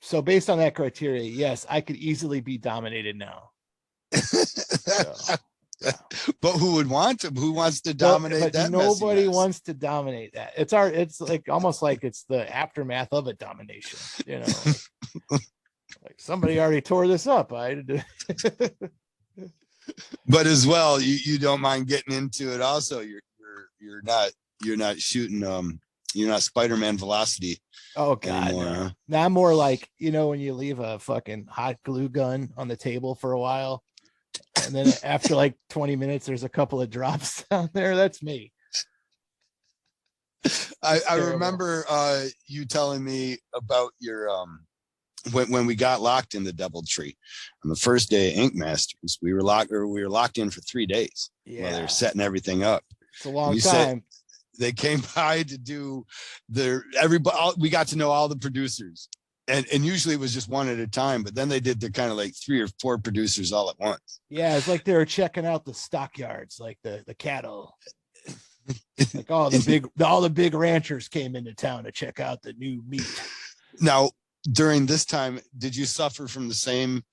Speaker 1: So based on that criteria, yes, I could easily be dominated now.
Speaker 2: But who would want to? Who wants to dominate that?
Speaker 1: Nobody wants to dominate that. It's like almost like it's the aftermath of a domination, you know. Like somebody already tore this up.
Speaker 2: But as well, you don't mind getting into it. Also, you're not shooting you're not Spider-Man velocity
Speaker 1: Oh God,
Speaker 2: anymore.
Speaker 1: no.
Speaker 2: Huh?
Speaker 1: Now I'm more like, when you leave a fucking hot glue gun on the table for a while, and then after like 20 minutes, there's a couple of drops down there. That's me.
Speaker 2: I remember you telling me about your when we got locked in the DoubleTree on the first day of Ink Masters. We were locked in for 3 days while they were setting everything up.
Speaker 1: It's a long time.
Speaker 2: They came by to do we got to know all the producers, and usually it was just one at a time, but then they did the kind of like 3 or 4 producers all at once.
Speaker 1: Yeah, it's like they were checking out the stockyards, like the cattle. Like all the big ranchers came into town to check out the new meat.
Speaker 2: Now, during this time, did you suffer from the same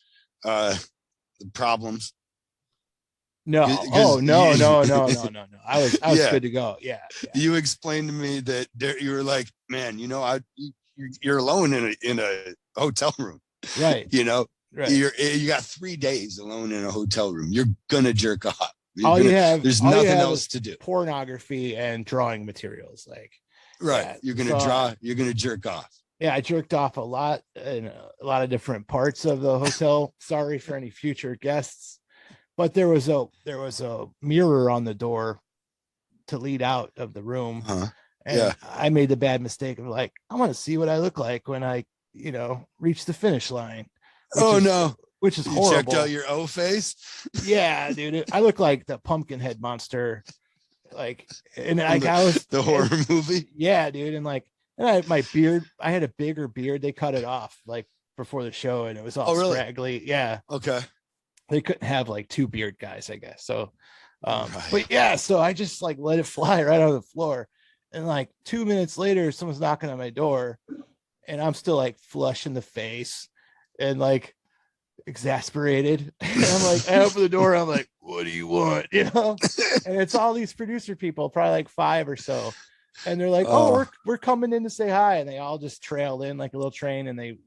Speaker 2: problems?
Speaker 1: No. Oh, no. I was good to go. Yeah.
Speaker 2: You explained to me that you were like, man, you're alone in a hotel room.
Speaker 1: Right.
Speaker 2: Right. You got 3 days alone in a hotel room. You're gonna jerk off.
Speaker 1: There's
Speaker 2: nothing else to do.
Speaker 1: Pornography and drawing materials. Like,
Speaker 2: right. Yeah, you're gonna draw. You're gonna jerk off.
Speaker 1: Yeah, I jerked off a lot in a lot of different parts of the hotel. Sorry for any future guests, but there was a mirror on the door to lead out of the room. And I made the bad mistake of like, I want to see what I look like when I, reach the finish line. Which is horrible.
Speaker 2: Checked out your O face.
Speaker 1: Yeah, dude. I look like the pumpkin head monster. Like, and like I was
Speaker 2: the horror movie.
Speaker 1: Yeah, dude. And like, my beard, I had a bigger beard. They cut it off like before the show, and it was all scraggly. Yeah.
Speaker 2: Okay.
Speaker 1: They couldn't have like 2 beard guys, I guess. So, but yeah, so I just like let it fly right on the floor. And like 2 minutes later, someone's knocking on my door, and I'm still like flush in the face and like exasperated. And I'm like, I open the door, I'm like, what do you want? And it's all these producer people, probably like 5 or so. And they're like, we're coming in to say hi. And they all just trailed in like a little train, and they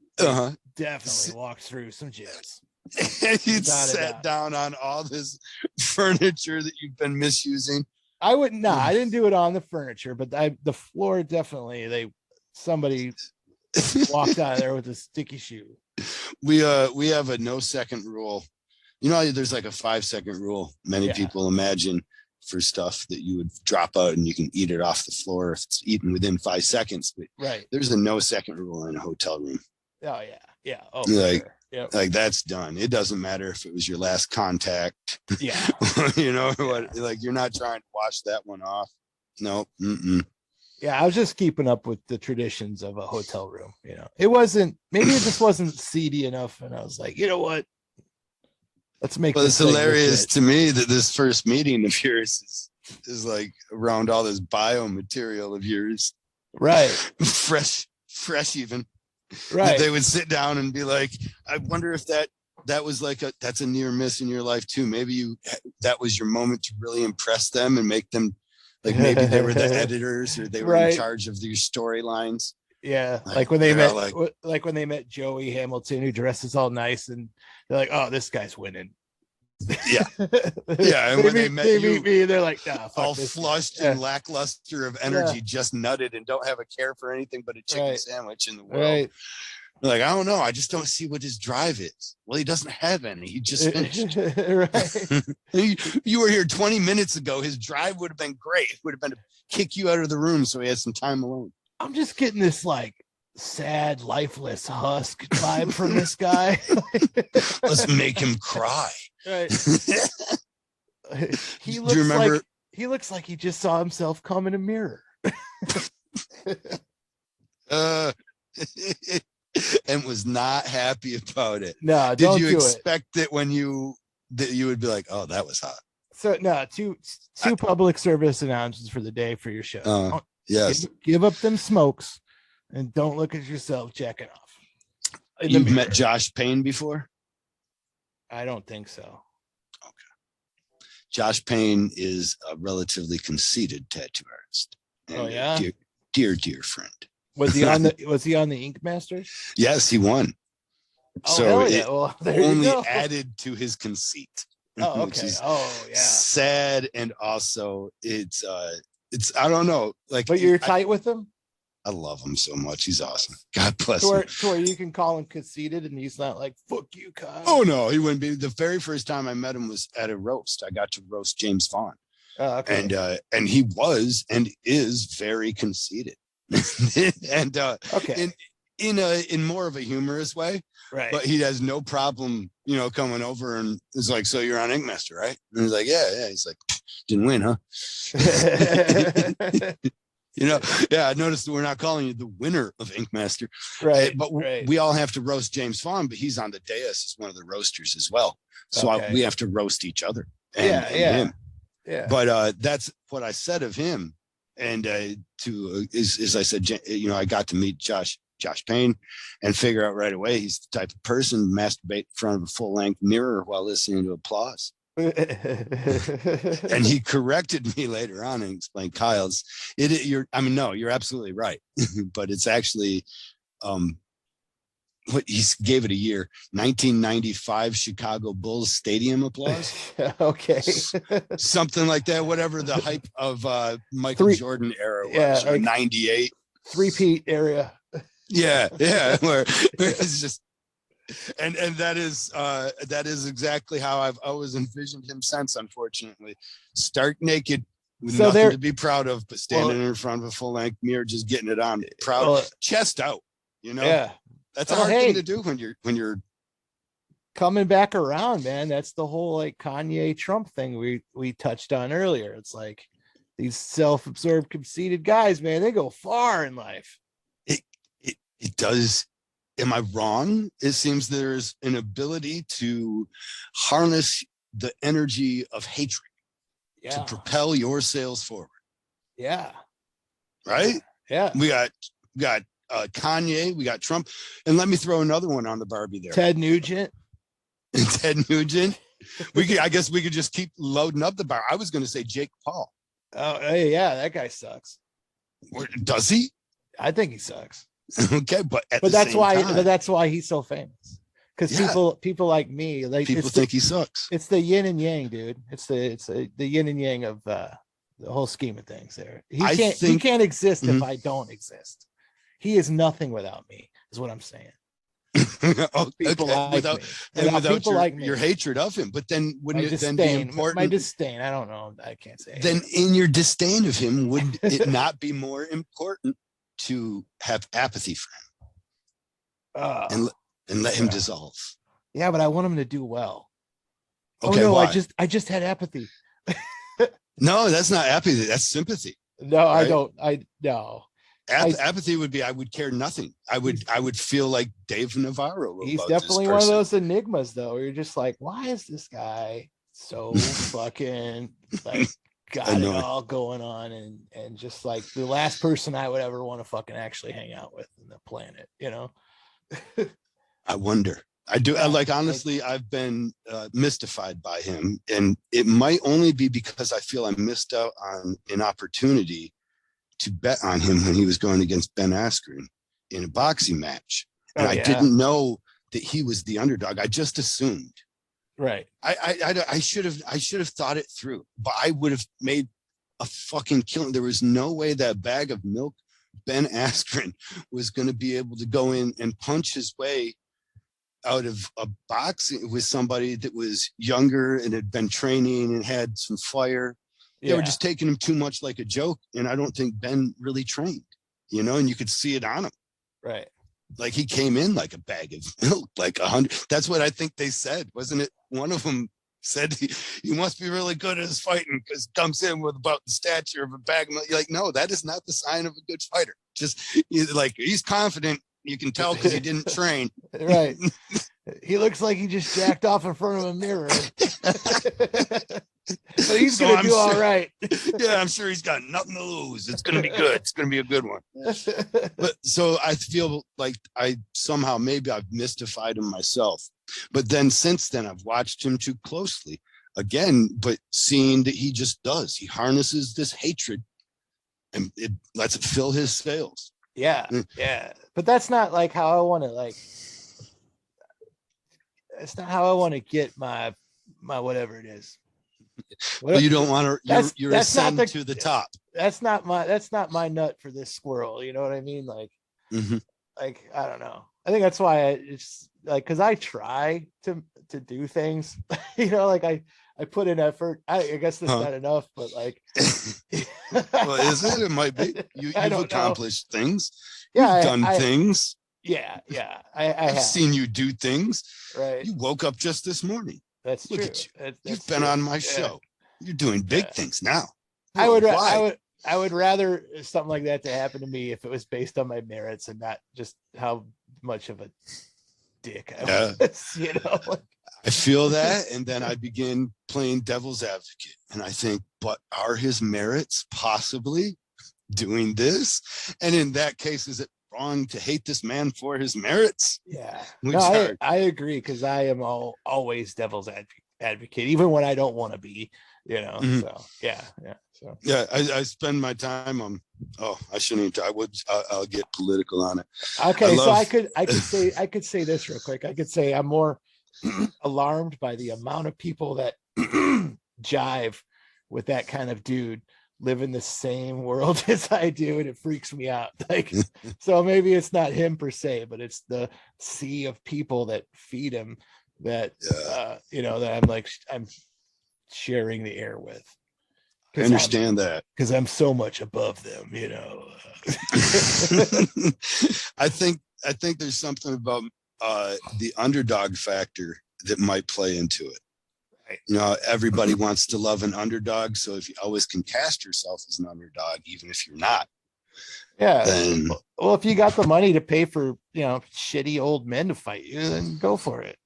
Speaker 1: definitely walked through some gyms.
Speaker 2: And you sat down on all this furniture that you've been misusing.
Speaker 1: I didn't do it on the furniture, but the floor definitely, somebody walked out of there with a sticky shoe.
Speaker 2: We have a no second rule. There's like a 5-second rule. Many people imagine for stuff that you would drop out and you can eat it off the floor if it's eaten within 5 seconds. But there's a no second rule in a hotel room.
Speaker 1: Oh yeah. Oh,
Speaker 2: like,
Speaker 1: sure. Yep.
Speaker 2: Like that's done. It doesn't matter if it was your last contact.
Speaker 1: Yeah.
Speaker 2: What? Like you're not trying to wash that one off. No.
Speaker 1: Yeah, I was just keeping up with the traditions of a hotel room. Maybe it just wasn't seedy enough, and I was like, you know what? Let's make.
Speaker 2: Well, it's hilarious to me that this first meeting of yours is like around all this biomaterial of yours,
Speaker 1: right?
Speaker 2: fresh even.
Speaker 1: Right.
Speaker 2: They would sit down and be like, I wonder if that was like that's a near miss in your life too. Maybe that was your moment to really impress them and make them like maybe they were the editors or they were in charge of these storylines.
Speaker 1: Yeah, like when they met Joey Hamilton, who dresses all nice, and they're like, "Oh, this guy's winning."
Speaker 2: Yeah, yeah. And when they meet
Speaker 1: me, they're like, "Nah,
Speaker 2: all flushed and lackluster of energy, just nutted, and don't have a care for anything but a chicken sandwich in the world."
Speaker 1: Right.
Speaker 2: They're like, I don't know. I just don't see what his drive is. Well, he doesn't have any. He just finished.
Speaker 1: Right.
Speaker 2: You were here 20 minutes ago. His drive would have been great. It would have been to kick you out of the room so he had some time alone.
Speaker 1: I'm just getting this like sad, lifeless husk vibe from this guy.
Speaker 2: Let's make him cry.
Speaker 1: Right. He looks like he just saw himself come in a mirror.
Speaker 2: And was not happy about it.
Speaker 1: No,
Speaker 2: did you expect that when you would be like, oh, that was hot?
Speaker 1: So no, two public service announcements for the day for your show.
Speaker 2: Yes.
Speaker 1: Give up them smokes and don't look at yourself jacking off.
Speaker 2: You've met Josh Payne before? I
Speaker 1: don't think so.
Speaker 2: Okay. Josh Payne is a relatively conceited tattoo artist. And dear friend.
Speaker 1: Was he on the Ink Masters?
Speaker 2: Yes, he won.
Speaker 1: Oh, so it
Speaker 2: only added to his conceit.
Speaker 1: Oh,
Speaker 2: which
Speaker 1: okay.
Speaker 2: is
Speaker 1: Oh, yeah.
Speaker 2: sad. And also it's I don't know, like,
Speaker 1: But you're tight with him?
Speaker 2: I love him so much. He's awesome. God bless
Speaker 1: To
Speaker 2: him.
Speaker 1: where you can call him conceited and he's not like, fuck you, Kyle.
Speaker 2: Oh no, he wouldn't be. The very first time I met him was at a roast. I got to roast James Vaughn.
Speaker 1: Oh, okay.
Speaker 2: And he was and is very conceited. And
Speaker 1: Okay.
Speaker 2: in more of a humorous way.
Speaker 1: Right.
Speaker 2: But he has no problem, coming over and is like, so you're on Ink Master, right? And he's like, yeah. He's like, didn't win, huh? Yeah, I noticed that we're not calling you the winner of Ink Master.
Speaker 1: Right.
Speaker 2: But
Speaker 1: right.
Speaker 2: we all have to roast James Vaughn, but he's on the dais as one of the roasters as well. So
Speaker 1: Okay.
Speaker 2: we have to roast each other
Speaker 1: and
Speaker 2: him.
Speaker 1: Yeah.
Speaker 2: But that's what I said of him. And is I said, I got to meet Josh Payne and figure out right away he's the type of person to masturbate in front of a full-length mirror while listening to applause. And he corrected me later on and explained, Kyle's you're absolutely right. But it's actually what he gave it a year, 1995 Chicago Bulls stadium applause.
Speaker 1: Okay.
Speaker 2: Something like that, whatever the hype of Michael Jordan era was, or like 98
Speaker 1: 3-peat area.
Speaker 2: Yeah. Where it's just and that is exactly how I've always envisioned him since, unfortunately. Stark naked with nothing to be proud of, but standing in front of a full-length mirror, just getting it on, proud, chest out,
Speaker 1: Yeah.
Speaker 2: That's a hard thing to do when you're
Speaker 1: coming back around, man. That's the whole like Kanye Trump thing we touched on earlier. It's like these self-absorbed, conceited guys, man, they go far in life.
Speaker 2: It does. Am I wrong? It seems there's an ability to harness the energy of hatred to propel your sales forward.
Speaker 1: Yeah.
Speaker 2: Right?
Speaker 1: Yeah.
Speaker 2: We got Kanye, we got Trump, and let me throw another one on the Barbie there.
Speaker 1: Ted Nugent.
Speaker 2: I guess we could just keep loading up the bar. I was going to say Jake Paul.
Speaker 1: Oh, hey, yeah, that guy sucks.
Speaker 2: Does he?
Speaker 1: I think he sucks.
Speaker 2: Okay, but
Speaker 1: that's why he's so famous. Because people like me, like
Speaker 2: people think he sucks.
Speaker 1: It's the yin and yang, dude. It's the yin and yang of the whole scheme of things. There, he can't exist if I don't exist. He is nothing without me, is what I'm saying.
Speaker 2: Without your hatred of him, but then wouldn't it then be important?
Speaker 1: My disdain, I don't know. I can't say.
Speaker 2: Then in your disdain of him, would it not be more important to have apathy for him and let him dissolve?
Speaker 1: Yeah, but I want him to do well.
Speaker 2: Okay,
Speaker 1: why? I just had apathy.
Speaker 2: No, that's not apathy. That's sympathy.
Speaker 1: No, right? I don't.
Speaker 2: Apathy would be I would care nothing. I would feel like Dave Navarro.
Speaker 1: He's definitely one of those enigmas, though. Where you're just like, why is this guy so fucking like got it all going on and just like the last person I would ever want to fucking actually hang out with in the planet,
Speaker 2: I wonder. I do. Honestly, I've been mystified by him, and it might only be because I feel I missed out on an opportunity to bet on him when he was going against Ben Askren in a boxing match. And I didn't know that he was the underdog. I just assumed.
Speaker 1: Right.
Speaker 2: I should have thought it through, but I would have made a fucking killing. There was no way that bag of milk, Ben Askren, was going to be able to go in and punch his way out of a boxing with somebody that was younger and had been training and had some fire. They were just taking him too much like a joke. And I don't think Ben really trained, and you could see it on him.
Speaker 1: Right.
Speaker 2: Like he came in like a bag of milk, like 100. That's what I think they said. Wasn't it? One of them said he must be really good at his fighting because comes in with about the stature of a bag of milk. You're like, no, that is not the sign of a good fighter. Just he's confident. You can tell because he didn't train.
Speaker 1: Right. He looks like he just jacked off in front of a mirror. But he's going to do all right.
Speaker 2: Yeah, I'm sure he's got nothing to lose. It's going to be good. It's going to be a good one. But so I feel like maybe I've mystified him myself. But then since then, I've watched him too closely again, but seeing that he just does. He harnesses this hatred and it lets it fill his sails.
Speaker 1: Yeah. Yeah. But that's not like how I want to it's not how I want to get my whatever it is.
Speaker 2: Well, you don't want to. You're
Speaker 1: that's not
Speaker 2: ascend to the top.
Speaker 1: That's not my nut for this squirrel. You know what I mean? Like,
Speaker 2: Mm-hmm.
Speaker 1: like I don't know. I think that's why it's like, because I try to do things. You know, like I put in effort. I guess that's not enough, but like,
Speaker 2: well, is it? It might be. You've accomplished things.
Speaker 1: Yeah,
Speaker 2: you've done things.
Speaker 1: Yeah, I've
Speaker 2: seen you do things.
Speaker 1: Right.
Speaker 2: You woke up just this morning.
Speaker 1: That's
Speaker 2: Look
Speaker 1: true.
Speaker 2: at you. You've been on my show. You're doing big things now.
Speaker 1: I would rather something like that to happen to me if it was based on my merits and not just how much of a dick I was, you know.
Speaker 2: I feel that, and then I begin playing devil's advocate, and I think, but are his merits possibly doing this? And in that case, is it wrong to hate this man for his merits?
Speaker 1: Yeah, no, I agree, because I am always devil's advocate, even when I don't want to be, you know. Mm-hmm. So yeah,
Speaker 2: I spend my time on. Oh, I shouldn't. I'll get political on it.
Speaker 1: Okay, so I could say this real quick. I could say I'm more alarmed by the amount of people that jive with that kind of dude, live in the same world as I do, and it freaks me out. Like, so maybe it's not him per se, but it's the sea of people that feed him that you know, that I'm sharing the air with.
Speaker 2: I understand that,
Speaker 1: because I'm so much above them, you know.
Speaker 2: I think there's something about the underdog factor that might play into it. Right. You know, everybody wants to love an underdog, so if you always can cast yourself as an underdog, even if you're not, then
Speaker 1: well, if you got the money to pay for, you know, shitty old men to fight you, then go for it.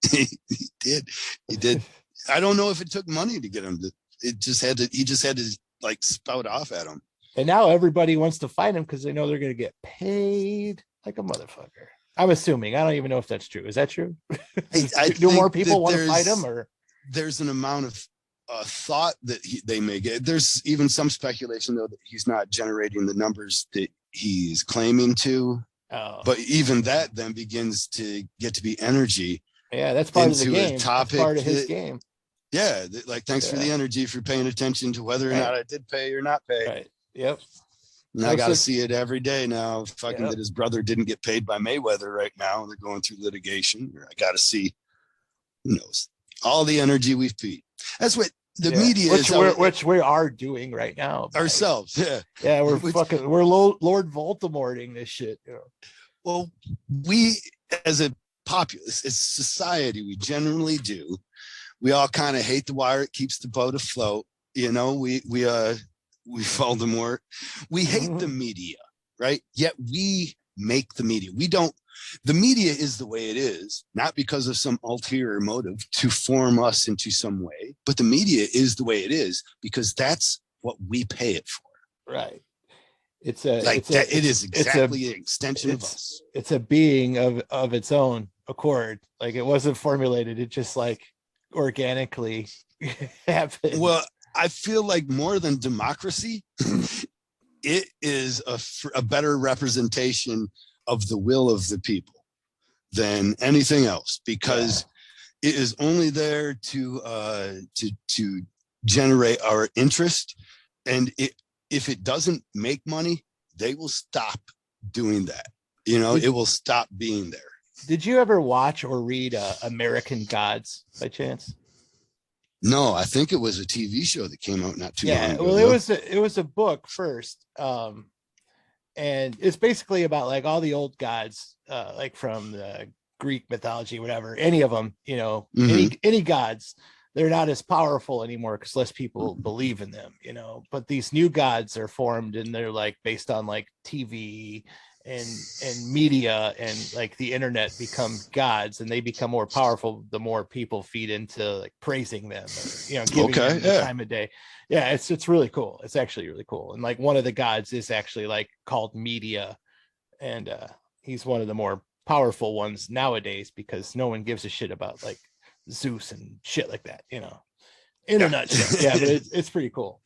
Speaker 2: He did. I don't know if it took money to get him to. He just had to like spout off at him.
Speaker 1: And now everybody wants to fight him because they know they're going to get paid like a motherfucker. I'm assuming. I don't even know if that's true. Is that true? Do more people want to fight him, or
Speaker 2: there's an amount of thought that they may get. There's even some speculation though that he's not generating the numbers that he's claiming to. Oh. But even that then begins to get to be energy.
Speaker 1: Yeah, that's part of the game.
Speaker 2: That's
Speaker 1: part of his game.
Speaker 2: Yeah, like thanks for the energy, for paying attention to whether or not I did pay or not pay.
Speaker 1: Right. Yep.
Speaker 2: And I got to see it every day now. Fucking that his brother didn't get paid by Mayweather right now, and they're going through litigation. I got to see, who knows, all the energy we've feed. That's what the media
Speaker 1: which we are doing right now
Speaker 2: ourselves.
Speaker 1: Yeah, we're Lord Voldemorting this shit. You know?
Speaker 2: Well, we as a populace, as society, we generally do. We all kind of hate the wire. It keeps the boat afloat. You know, we Voldemort. We hate the media, right? Yet we make the media. The media is the way it is, not because of some ulterior motive to form us into some way, but the media is the way it is because that's what we pay it for.
Speaker 1: Right. It
Speaker 2: is exactly an extension of us. It's
Speaker 1: a being of its own accord. Like, it wasn't formulated. It just like organically happened.
Speaker 2: Well, I feel like more than democracy, it is a better representation of the will of the people than anything else, because it is only there to generate our interest, and if it doesn't make money, they will stop doing that. You know, it will stop being there.
Speaker 1: Did you ever watch or read American Gods by chance?
Speaker 2: No, I think it was a TV show that came out not too long ago.
Speaker 1: Well, it was a book first, and it's basically about like all the old gods, like from the Greek mythology, whatever. Any of them, you know, any gods, they're not as powerful anymore because less people believe in them, you know. But these new gods are formed, and they're like based on like TV and media, and like the internet become gods, and they become more powerful the more people feed into like praising them, or, you know, giving them the time of day. Yeah, it's really cool. It's actually really cool. And like one of the gods is actually like called media, and he's one of the more powerful ones nowadays because no one gives a shit about like Zeus and shit like that, you know, in a nutshell. Yeah, but it's pretty cool.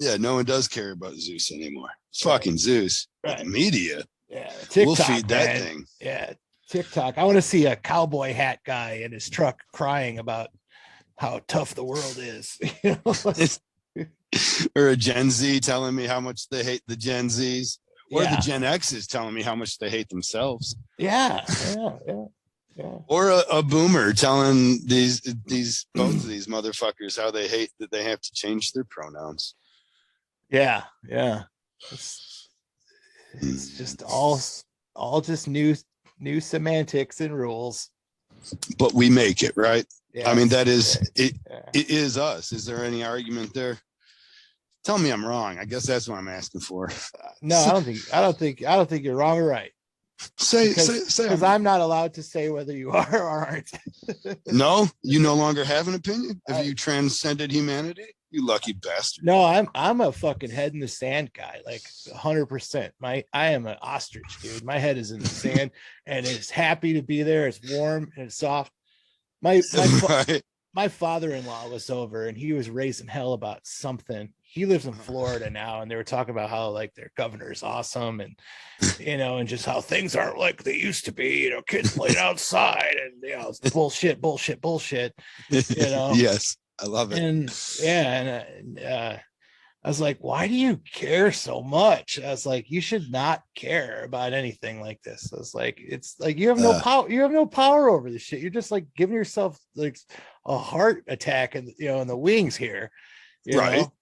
Speaker 2: Yeah, no one does care about Zeus anymore. Fucking Zeus. Right. The media.
Speaker 1: Yeah, TikTok,
Speaker 2: we'll feed that thing.
Speaker 1: Yeah, TikTok. I want to see a cowboy hat guy in his truck crying about how tough the world is. You know?
Speaker 2: Or a Gen Z telling me how much they hate the Gen Zs, or
Speaker 1: Yeah.
Speaker 2: the Gen X's telling me how much they hate themselves.
Speaker 1: Yeah. Yeah. Yeah. Yeah.
Speaker 2: Or a boomer telling these both of these motherfuckers how they hate that they have to change their pronouns.
Speaker 1: Yeah. Yeah. It's just all just new semantics and rules.
Speaker 2: But we make it, right?
Speaker 1: Yeah.
Speaker 2: I mean, that is it.
Speaker 1: Yeah.
Speaker 2: It is us. Is there any argument there? Tell me I'm wrong. I guess that's what I'm asking for.
Speaker 1: No, I don't think you're wrong or right.
Speaker 2: Say
Speaker 1: because I'm not allowed to say whether you are or aren't.
Speaker 2: No, you no longer have an opinion. Have you transcended humanity? You lucky bastard.
Speaker 1: No, I'm a fucking head in the sand guy, like 100%. I am an ostrich, dude. My head is in the sand, and it's happy to be there. It's warm and it's soft. My father-in-law was over, and he was raising hell about something. He lives in Florida now, and they were talking about how like their governor is awesome, and and just how things aren't like they used to be. Kids playing outside, and it's bullshit.
Speaker 2: Yes, I love it.
Speaker 1: And I was like, why do you care so much? I was like, you should not care about anything like this. I was like, it's like you have no power. You have no power over this shit. You're just like giving yourself like a heart attack in the wings here.
Speaker 2: Right.
Speaker 1: Know?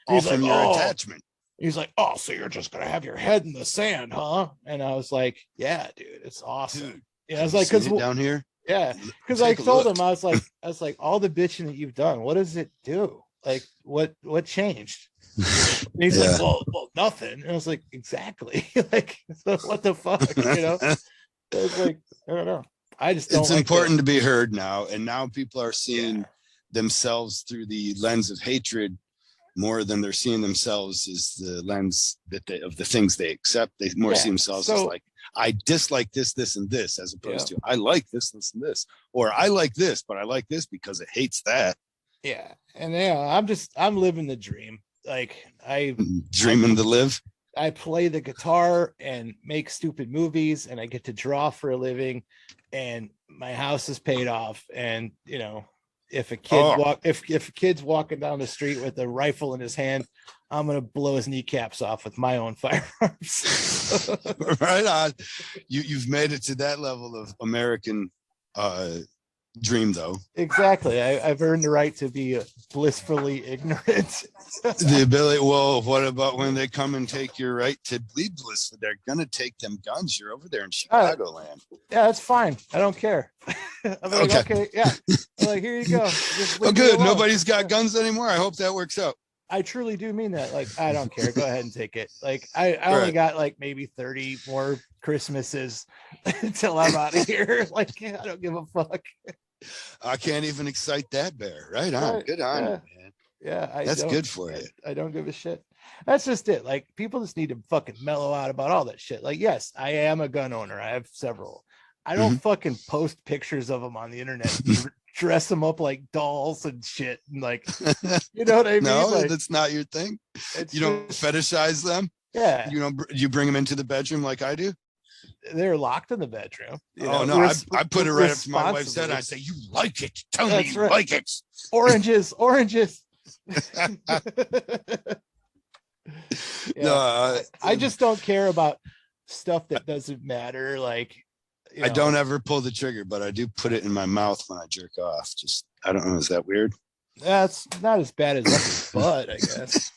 Speaker 2: All from your attachment.
Speaker 1: He's like, oh, so you're just gonna have your head in the sand, huh? And I was like, yeah, dude, it's awesome. Dude, yeah, I was like, because
Speaker 2: down here,
Speaker 1: yeah, because I told him, I was like, all the bitching that you've done, what does it do? Like, what changed? And he's like, well, nothing. And I was like, exactly. Like, so what the fuck, I was like, I don't know. I just don't.
Speaker 2: It's important to be heard now, and now people are seeing themselves through the lens of hatred more than they're seeing themselves as the lens of the things they accept. They more see themselves as like, I dislike this, and this, as opposed to I like this, and this, or I like this, but I like this because it hates that.
Speaker 1: Yeah. And I'm living the dream. Like
Speaker 2: dreaming to live.
Speaker 1: I play the guitar and make stupid movies, and I get to draw for a living, and my house is paid off. And if a kid if a kid's walking down the street with a rifle in his hand, I'm gonna blow his kneecaps off with my own firearms.
Speaker 2: Right on. You've made it to that level of American dream, though.
Speaker 1: Exactly. I've earned the right to be blissfully ignorant.
Speaker 2: The ability. Well, what about when they come and take your right to bleed blissfully? They're gonna take them guns. You're over there in Chicagoland.
Speaker 1: Yeah, that's fine. I don't care. I'm like, okay, yeah. I'm like, here you go.
Speaker 2: Good. Nobody's got guns anymore. I hope that works out.
Speaker 1: I truly do mean that. Like, I don't care. Go ahead and take it. Like, I only got like maybe 30 more Christmases until I'm out of here. Like, I don't give a fuck.
Speaker 2: I can't even excite that bear. Right on. Good on you, man.
Speaker 1: Yeah,
Speaker 2: that's good for you.
Speaker 1: I don't give a shit. That's just it. Like, people just need to fucking mellow out about all that shit. Like, yes, I am a gun owner. I have several. I don't fucking post pictures of them on the internet. Dress them up like dolls and shit, and like, you know what I mean?
Speaker 2: No,
Speaker 1: like,
Speaker 2: that's not your thing. You don't fetishize them.
Speaker 1: Yeah.
Speaker 2: You bring them into the bedroom like I do.
Speaker 1: They're locked in the bedroom.
Speaker 2: I put it right up to my wife's head. I say, "You like it? Tell me you like it."
Speaker 1: Oranges. I just don't care about stuff that doesn't matter. Like,
Speaker 2: I don't ever pull the trigger, but I do put it in my mouth when I jerk off. Just, I don't know. Is that weird?
Speaker 1: That's not as bad as butt, I guess.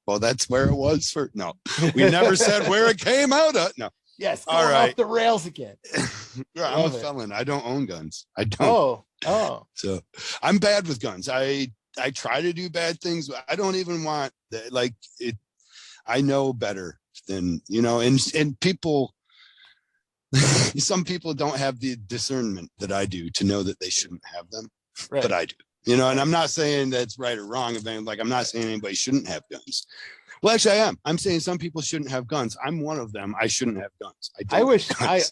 Speaker 2: Well, that's where it was for. No, we never said where it came out of. No.
Speaker 1: Yes. All right. Off the rails again.
Speaker 2: I'm a felon. I don't own guns. I don't.
Speaker 1: Oh.
Speaker 2: So I'm bad with guns. I try to do bad things, but I don't even want that. Like it. I know better than and people. Some people don't have the discernment that I do to know that they shouldn't have them, but I do. And I'm not saying that's right or wrong. Like, I'm not saying anybody shouldn't have guns. Well, actually, I am. I'm saying some people shouldn't have guns. I'm one of them. I shouldn't have guns.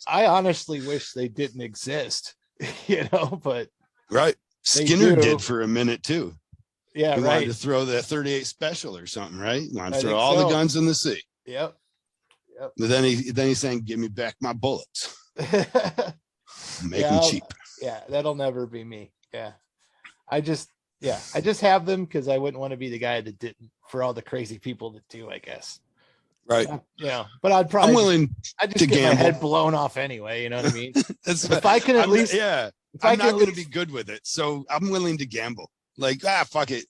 Speaker 1: I honestly wish they didn't exist, but.
Speaker 2: Right. Skinner did for a minute, too.
Speaker 1: Yeah,
Speaker 2: he wanted to throw the 38 special or something, right? He wanted to throw all the guns in the sea.
Speaker 1: Yep.
Speaker 2: But then he's saying, "Give me back my bullets." Make them cheap.
Speaker 1: Yeah, that'll never be me. Yeah. I just have them because I wouldn't want to be the guy that didn't, for all the crazy people that do, I guess.
Speaker 2: Right.
Speaker 1: But I'd probably
Speaker 2: I'm willing
Speaker 1: I'd just
Speaker 2: to
Speaker 1: get
Speaker 2: gamble.
Speaker 1: my head blown off anyway. You know what I mean?
Speaker 2: If
Speaker 1: I can at least,
Speaker 2: I'm not going to be good with it. So I'm willing to gamble. Like, fuck it.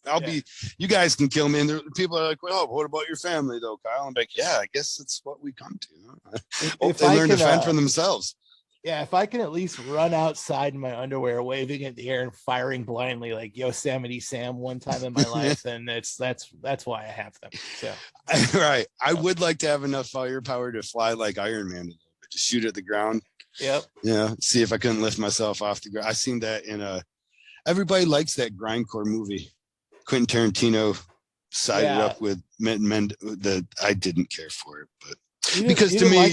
Speaker 2: You guys can kill me. And people are like, well, what about your family though, Kyle? I'm like, yeah, I guess that's what we come to. Hope they learn to fend for themselves.
Speaker 1: Yeah, if I can at least run outside in my underwear, waving in the air and firing blindly like Yosemite Sam one time in my life, then that's why I have them. So
Speaker 2: right. I would like to have enough firepower to fly like Iron Man, to shoot at the ground.
Speaker 1: Yep.
Speaker 2: Yeah. See if I couldn't lift myself off the ground. I seen that in everybody likes that grindcore movie. Quentin Tarantino sided up with men. I didn't care for it, but because to me,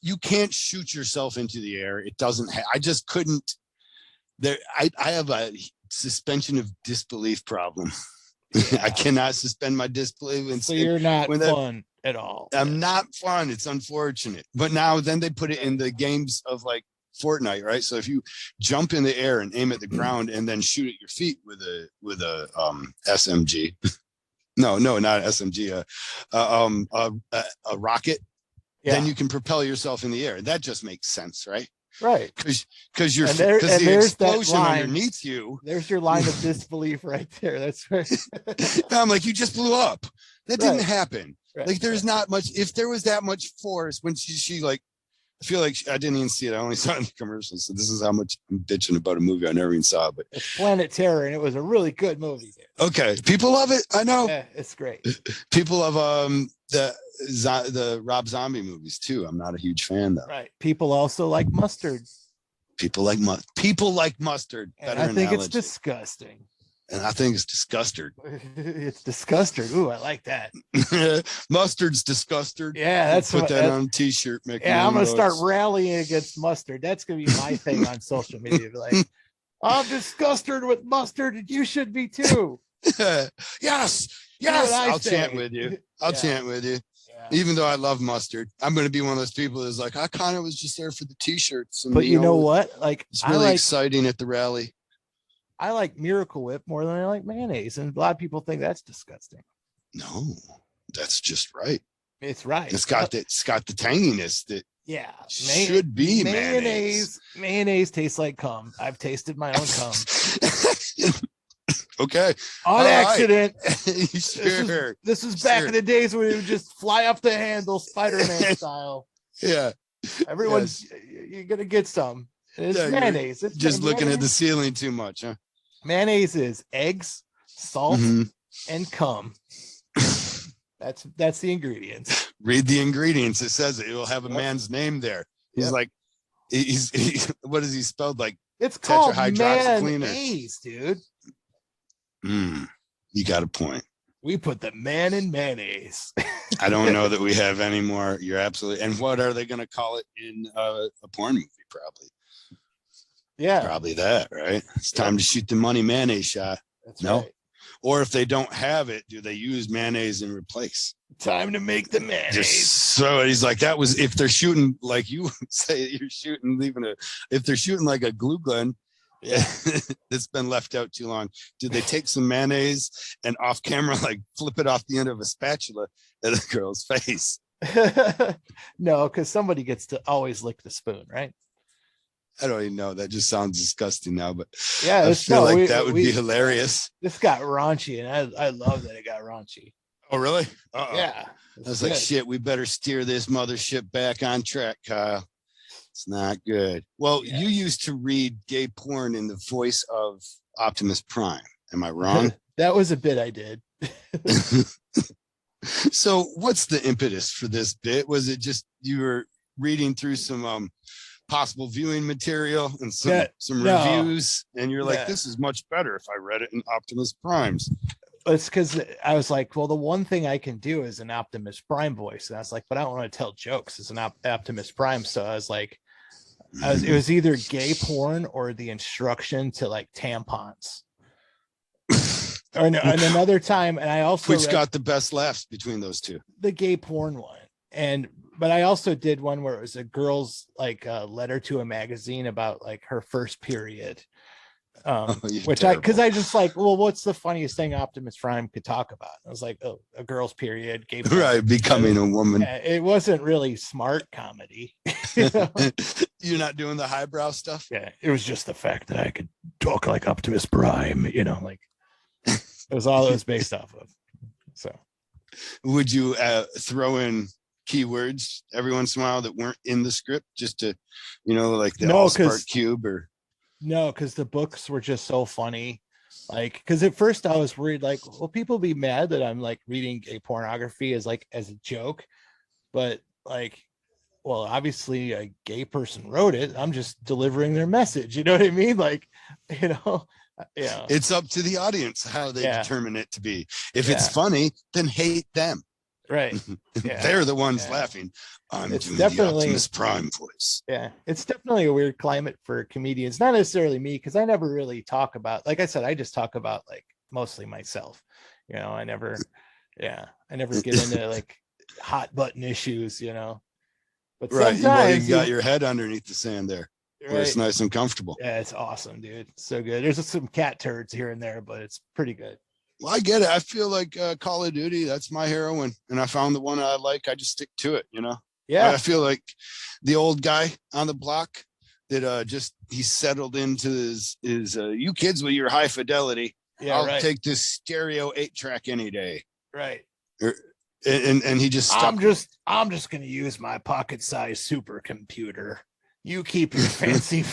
Speaker 2: you can't shoot yourself into the air. It doesn't. I just couldn't. I have a suspension of disbelief problem. Yeah. I cannot suspend my disbelief.
Speaker 1: So you're not fun at all.
Speaker 2: I'm not fun. It's unfortunate. But now then they put it in the games of like Fortnite, right? So if you jump in the air and aim at the ground and then shoot at your feet with a SMG, no, not SMG, a rocket. Yeah. Then you can propel yourself in the air. That just makes sense, right?
Speaker 1: Right.
Speaker 2: Because the explosion underneath you.
Speaker 1: There's your line of disbelief right there. That's right.
Speaker 2: I'm like, you just blew up. That didn't happen. Right. Like there's not much. If there was that much force when she like, I feel like I didn't even see it. I only saw it in the commercials. So this is how much I'm bitching about a movie I never even saw. But
Speaker 1: it's Planet Terror, and it was a really good movie.
Speaker 2: Okay, people love it. I know.
Speaker 1: Yeah, it's great.
Speaker 2: People love the Rob Zombie movies too. I'm not a huge fan though.
Speaker 1: Right. People also like mustard.
Speaker 2: People like mustard.
Speaker 1: And I think it's disgusting.
Speaker 2: And I think it's disgusting.
Speaker 1: It's disgusting. Ooh, I like that.
Speaker 2: Mustard's disgusting.
Speaker 1: Yeah, that's
Speaker 2: put that on a t-shirt.
Speaker 1: I'm gonna start rallying against mustard. That's gonna be my thing on social media. Like, I'm disgusted with mustard, and you should be too.
Speaker 2: Yes. I'll chant with you. Chant with you. Yeah. Even though I love mustard, I'm going to be one of those people that's like, I kind of was just there for the t-shirts.
Speaker 1: But you know what? Like,
Speaker 2: it's really exciting at the rally.
Speaker 1: I like Miracle Whip more than I like mayonnaise. And a lot of people think that's disgusting.
Speaker 2: No, that's just right.
Speaker 1: It's right.
Speaker 2: It's got the tanginess that should be mayonnaise.
Speaker 1: Mayonnaise tastes like cum. I've tasted my own cum.
Speaker 2: Okay.
Speaker 1: On accident.
Speaker 2: Right. Sure.
Speaker 1: This is back in the days when it would just fly off the handle, Spider-Man style.
Speaker 2: Yeah.
Speaker 1: Everyone's you're gonna get some. It's mayonnaise. It's
Speaker 2: just looking at the ceiling too much, huh?
Speaker 1: Mayonnaise is eggs, salt, and cum. That's the ingredients.
Speaker 2: Read the ingredients. It says it will have a man's name there. He's like, he's what is he spelled like?
Speaker 1: It's called mayonnaise, dude.
Speaker 2: You got a point.
Speaker 1: We put the man in mayonnaise.
Speaker 2: I don't know that we have any more. You're absolutely. And what are they going to call it in a porn movie? Probably.
Speaker 1: Yeah.
Speaker 2: Probably that, right? It's time to shoot the money mayonnaise shot.
Speaker 1: That's right.
Speaker 2: Or if they don't have it, do they use mayonnaise and replace?
Speaker 1: Time to make the mayonnaise.
Speaker 2: So he's like, that was if they're shooting like you say you're shooting, if they're shooting like a glue gun. Yeah, it's been left out too long. Do they take some mayonnaise and off camera, like flip it off the end of a spatula at a girl's face?
Speaker 1: No, because somebody gets to always lick the spoon, right?
Speaker 2: I don't even know. That just sounds disgusting now, but
Speaker 1: yeah,
Speaker 2: I feel like that would be hilarious.
Speaker 1: This got raunchy, and I love that it got raunchy.
Speaker 2: Oh, really?
Speaker 1: Yeah.
Speaker 2: I was like, shit, we better steer this mothership back on track, Kyle. It's not good. Well, you used to read gay porn in the voice of Optimus Prime. Am I wrong?
Speaker 1: That was a bit I did.
Speaker 2: So what's the impetus for this bit? Was it just you were reading through some possible viewing material and some reviews, and you're like, this is much better if I read it in Optimus Prime's?
Speaker 1: It's because I was like, well, the one thing I can do is an Optimus Prime voice. And I was like, but I don't want to tell jokes as an Optimus Prime. So I was like, it was either gay porn or the instruction to like tampons. And another time, and I also
Speaker 2: got the best laughs between those two.
Speaker 1: The gay porn one. but I also did one where it was a girl's like letter to a magazine about like her first period. Which because I just like, well, what's the funniest thing Optimus Prime could talk about? I was like, oh, a girl's period,
Speaker 2: right, becoming a woman.
Speaker 1: It wasn't really smart comedy. You know?
Speaker 2: You're not doing the highbrow stuff.
Speaker 1: Yeah, it was just the fact that I could talk like Optimus Prime, you know, like it was all it was based off of. So
Speaker 2: would you throw in keywords every once in a while that weren't in the script just to, you know, like the All-Spark Cube or
Speaker 1: no, because the books were just so funny. Like, because at first I was worried, like, will people be mad that I'm like reading gay pornography as like as a joke? But like, well, obviously a gay person wrote it. I'm just delivering their message. You know what I mean? Like, you know, yeah.
Speaker 2: It's up to the audience how they determine it to be. If it's funny, then hate them.
Speaker 1: Right. Yeah.
Speaker 2: They're the ones laughing. It's doing definitely the Optimus Prime voice.
Speaker 1: Yeah. It's definitely a weird climate for comedians. Not necessarily me, because I never really talk about, like I said, I just talk about like mostly myself. You know, I never get into like hot button issues, you know. But sometimes
Speaker 2: you got your head underneath the sand there. Right. Where it's nice and comfortable.
Speaker 1: Yeah, it's awesome, dude. It's so good. There's some cat turds here and there, but it's pretty good.
Speaker 2: Well, I get it. I feel like Call of Duty, that's my heroine. And I found the one I like. I just stick to it, you know?
Speaker 1: Yeah.
Speaker 2: I feel like the old guy on the block that he settled into his you kids with your high fidelity.
Speaker 1: Yeah,
Speaker 2: I'll take this stereo 8-track any day.
Speaker 1: Right.
Speaker 2: And he just
Speaker 1: I'm just going to use my pocket-sized supercomputer. You keep your fancy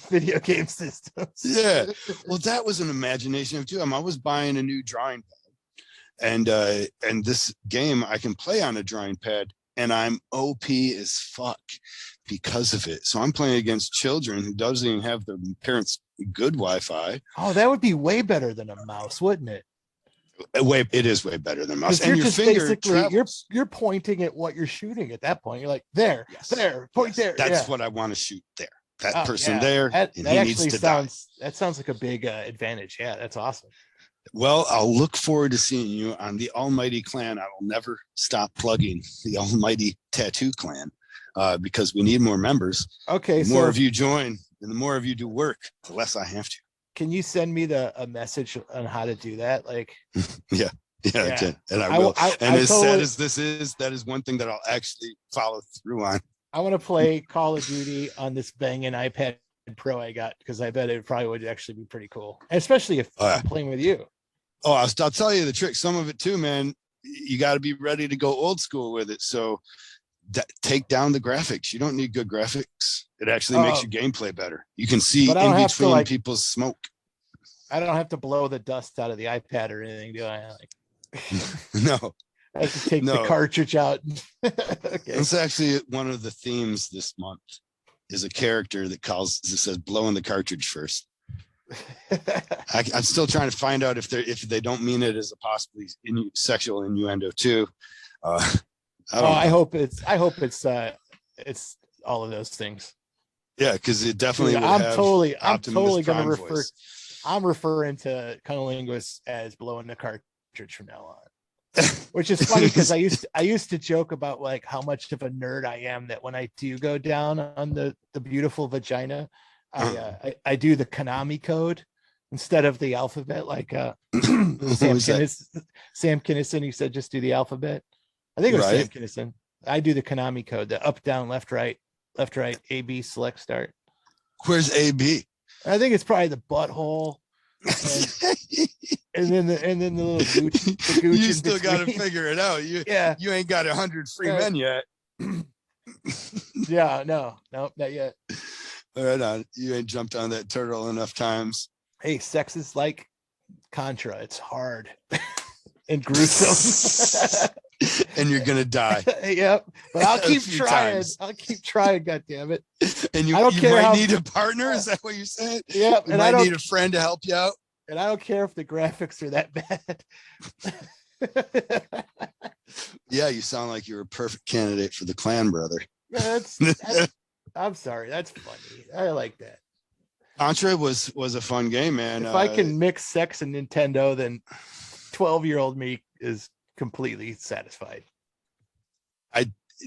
Speaker 1: video game systems.
Speaker 2: Yeah. Well, that was an imagination of too. I was buying a new drawing pad, and this game I can play on a drawing pad, and I'm OP as fuck because of it. So I'm playing against children who doesn't even have their parents' good Wi-Fi.
Speaker 1: Oh, that would be way better than a mouse, wouldn't it?
Speaker 2: It is way better than mouse. And your finger travels.
Speaker 1: You're pointing at what you're shooting at that point. You're like, there, point there.
Speaker 2: That's what I want to shoot there. That person there, and he needs to die.
Speaker 1: That sounds like a big advantage. Yeah, that's awesome.
Speaker 2: Well, I'll look forward to seeing you on the Almighty Clan. I will never stop plugging the Almighty Tattoo Clan because we need more members.
Speaker 1: Okay,
Speaker 2: the more of you join and the more of you do work, the less I have to.
Speaker 1: Can you send me a message on how to do that? Like,
Speaker 2: yeah, I can, and I will. Sad as this is, that is one thing that I'll actually follow through on.
Speaker 1: I want to play Call of Duty on this banging iPad Pro I got, because I bet it probably would actually be pretty cool, especially if I'm playing with you.
Speaker 2: Oh, I'll tell you the trick. Some of it too, man. You got to be ready to go old school with it. So take down the graphics. You don't need good graphics. It actually makes your gameplay better. You can see in between people's smoke.
Speaker 1: I don't have to blow the dust out of the iPad or anything, do I?
Speaker 2: No.
Speaker 1: I have to take the cartridge out. Okay.
Speaker 2: It's actually one of the themes this month is a character that says blowing the cartridge first. I'm still trying to find out if they don't mean it as a possibly sexual innuendo too. I hope it's all of those things. Yeah, because it definitely.
Speaker 1: I'm totally going to refer. I'm referring to cunnilingus as blowing the cartridge from now on, which is funny because I used to joke about like how much of a nerd I am that when I do go down on the beautiful vagina, I do the Konami code instead of the alphabet, like Sam Kinison. He said just do the alphabet. I think it was Sam Kinison. I do the Konami code, the up, down, left, right, A, B, select, start.
Speaker 2: Where's A, B?
Speaker 1: I think it's probably the butthole, and then the little gooch.
Speaker 2: You still got to figure it out. You ain't got 100 free men yet.
Speaker 1: Yeah, no, not yet.
Speaker 2: Right on. You ain't jumped on that turtle enough times.
Speaker 1: Hey, sex is like Contra. It's hard and gruesome.
Speaker 2: And you're gonna die.
Speaker 1: Yep. But I'll keep trying. Times. I'll keep trying, God damn it.
Speaker 2: And you might need a partner. Is that what you said?
Speaker 1: Yep.
Speaker 2: You might need a friend to help you out.
Speaker 1: And I don't care if the graphics are that bad.
Speaker 2: Yeah, you sound like you're a perfect candidate for the clan, brother.
Speaker 1: Yeah, I'm sorry. That's funny. I like that.
Speaker 2: Contra was a fun game, man.
Speaker 1: If I can mix sex and Nintendo, then 12-year-old me is completely satisfied.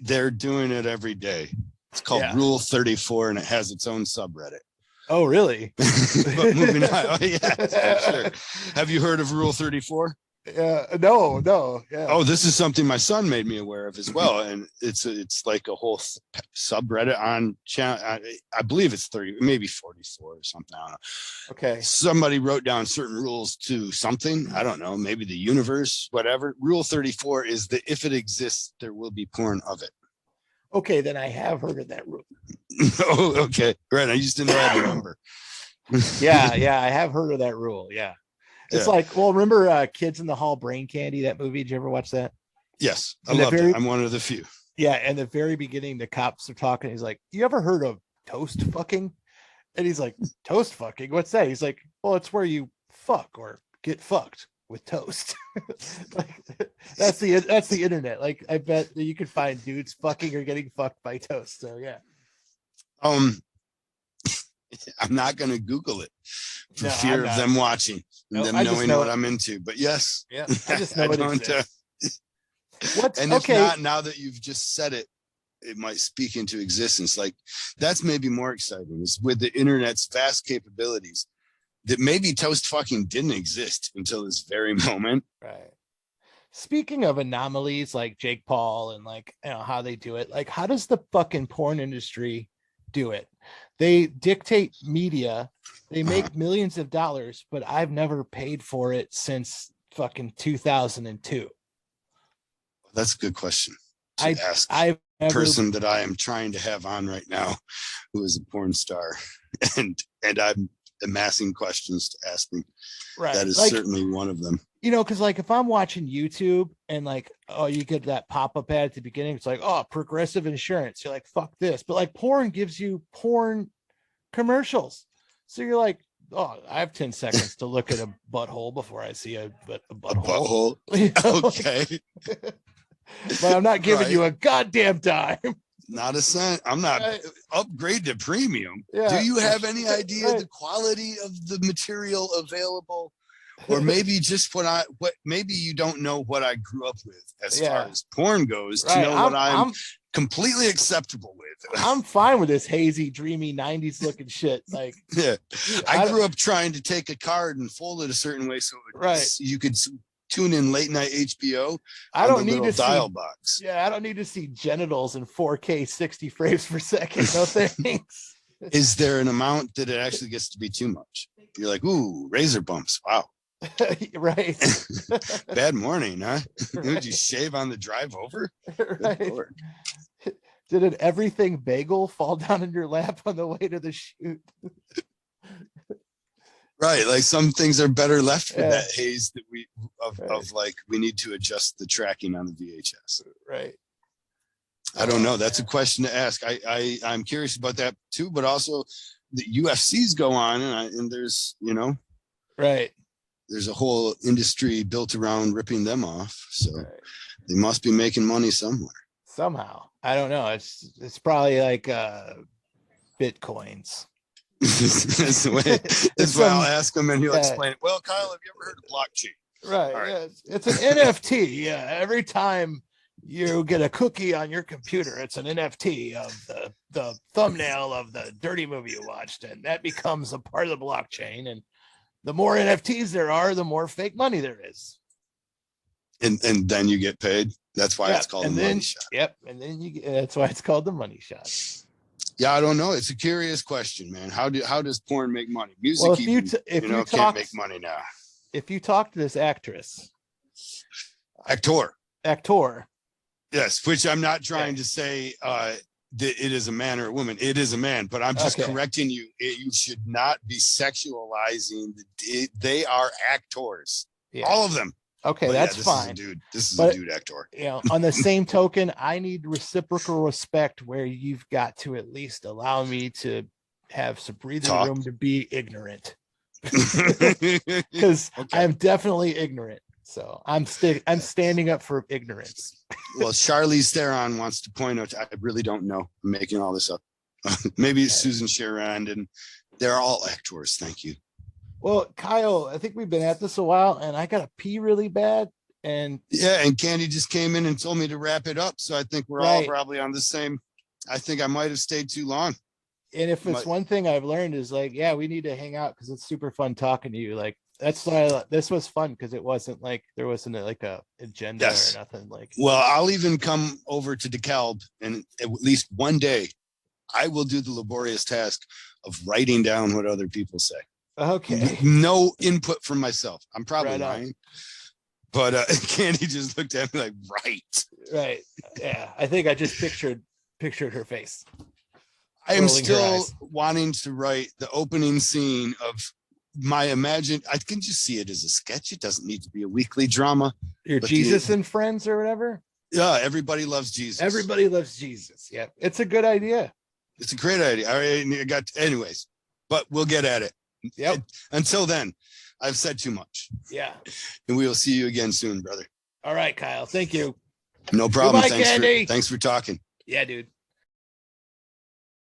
Speaker 2: they're doing it every day. It's called Rule 34, and it has its own subreddit.
Speaker 1: Oh, really?
Speaker 2: But moving on. Oh, yeah, sure. Have you heard of Rule 34?
Speaker 1: No. Yeah.
Speaker 2: Oh, this is something my son made me aware of as well, and it's like a whole subreddit on channel. I believe it's 30, maybe 44 or something. I don't know.
Speaker 1: Okay.
Speaker 2: Somebody wrote down certain rules to something. I don't know, maybe the universe, whatever. Rule 34 is that if it exists, there will be porn of it.
Speaker 1: Okay, then I have heard of that rule.
Speaker 2: Oh, okay, right. I just didn't know how to remember.
Speaker 1: yeah, I have heard of that rule. Yeah. It's like, well, remember Kids in the Hall, Brain Candy, that movie? Did you ever watch that?
Speaker 2: Yes, I loved it. I'm one of the few.
Speaker 1: Yeah, and the very beginning, the cops are talking. He's like, "You ever heard of toast fucking?" And he's like, "Toast fucking? What's that?" He's like, "Well, it's where you fuck or get fucked with toast." Like, that's the internet. Like, I bet that you could find dudes fucking or getting fucked by toast. So yeah.
Speaker 2: I'm not going to Google it for fear of them watching and them knowing what I'm into. But yes,
Speaker 1: I just know it exists.
Speaker 2: And if not, now that you've just said it, it might speak into existence. Like, that's maybe more exciting, is with the internet's vast capabilities, that maybe toast fucking didn't exist until this very moment.
Speaker 1: Right. Speaking of anomalies like Jake Paul and like, you know, how they do it, like, how does the fucking porn industry do it? They dictate media, they make millions of dollars, but I've never paid for it since fucking 2002.
Speaker 2: That's a good question to ask
Speaker 1: a
Speaker 2: person that I am trying to have on right now, who is a porn star, and I'm amassing questions to ask them. Right. That is, like, certainly one of them.
Speaker 1: You know, because like if I'm watching YouTube and like, oh, you get that pop-up ad at the beginning, it's like, oh, Progressive Insurance. You're like, fuck this. But like porn gives you porn commercials. So you're like, oh, I have 10 seconds to look at a butthole before I see a butthole.
Speaker 2: You know, okay.
Speaker 1: But I'm not giving you a goddamn dime.
Speaker 2: Not a cent. I'm not upgrade to premium. Yeah. Do you have any idea the quality of the material available? Or maybe just maybe you don't know what I grew up with as far as porn goes to know what I'm completely acceptable with.
Speaker 1: I'm fine with this hazy, dreamy 90s looking shit. Like,
Speaker 2: yeah, I grew up trying to take a card and fold it a certain way so you could tune in late night HBO.
Speaker 1: I don't need to
Speaker 2: dial box.
Speaker 1: Yeah, I don't need to see genitals in 4K 60 frames per second. No thanks.
Speaker 2: Is there an amount that it actually gets to be too much? You're like, ooh, razor bumps. Wow.
Speaker 1: Right.
Speaker 2: Bad morning, huh? Did you shave on the drive over?
Speaker 1: Right. Did an everything bagel fall down in your lap on the way to the shoot?
Speaker 2: Right, like some things are better left for that haze that we need to adjust the tracking on the VHS.
Speaker 1: Right.
Speaker 2: I don't know. That's a question to ask. I'm curious about that too, but also the UFCs go on and there's, you know,
Speaker 1: right.
Speaker 2: There's a whole industry built around ripping them off. So they must be making money somewhere.
Speaker 1: Somehow. I don't know. It's probably like Bitcoins.
Speaker 2: That's the way. That's why I'll ask them and he'll explain it. Well, Kyle, have you ever heard of blockchain?
Speaker 1: Right. Yeah, it's an NFT. Yeah. Every time you get a cookie on your computer, it's an NFT of the thumbnail of the dirty movie you watched, and that becomes a part of the blockchain. And the more NFTs there are, the more fake money there is.
Speaker 2: And then you get paid. That's why it's called the money shot.
Speaker 1: Yep. And then that's why it's called the money shot.
Speaker 2: Yeah, I don't know. It's a curious question, man. How does porn make money? Music, can't make money now.
Speaker 1: If you talk to this
Speaker 2: actor,
Speaker 1: yes,
Speaker 2: which I'm not trying to say that it is a man or a woman. It is a man, but I'm just correcting you. You should not be sexualizing. They are actors, all of them.
Speaker 1: Okay, that's fine.
Speaker 2: This is a dude actor.
Speaker 1: You know, on the same token, I need reciprocal respect where you've got to at least allow me to have some breathing room to be ignorant. Because I am definitely ignorant. So I'm standing up for ignorance.
Speaker 2: Well, Charlize Theron wants to point out, I really don't know. I'm making all this up. Maybe it's Susan Sarandon. They're all actors. Thank you.
Speaker 1: Well, Kyle, I think we've been at this a while, and I gotta pee really bad. And
Speaker 2: yeah, and Candy just came in and told me to wrap it up. So I think we're all probably on the same. I think I might have stayed too long.
Speaker 1: And if it's one thing I've learned is like, yeah, we need to hang out because it's super fun talking to you. Like that's why this was fun, because it wasn't like there wasn't like a agenda or nothing. Like,
Speaker 2: well, I'll even come over to DeKalb, and at least one day I will do the laborious task of writing down what other people say.
Speaker 1: Okay.
Speaker 2: No input from myself. I'm probably lying.
Speaker 1: On.
Speaker 2: But Candy just looked at me like,
Speaker 1: right. Yeah. I think I just pictured her face.
Speaker 2: I am still wanting to write the opening scene of my imagined. I can just see it as a sketch. It doesn't need to be a weekly drama.
Speaker 1: Your Jesus and Friends or whatever.
Speaker 2: Yeah. Everybody loves Jesus.
Speaker 1: Everybody loves Jesus. Yeah. It's a good idea.
Speaker 2: It's a great idea. I got, anyways, but we'll get at it.
Speaker 1: Yep.
Speaker 2: Until then, I've said too much.
Speaker 1: Yeah.
Speaker 2: And we will see you again soon, brother.
Speaker 1: All right, Kyle. Thank you.
Speaker 2: No problem.
Speaker 1: Goodbye, Candy.
Speaker 2: Thanks for talking.
Speaker 1: Yeah, dude.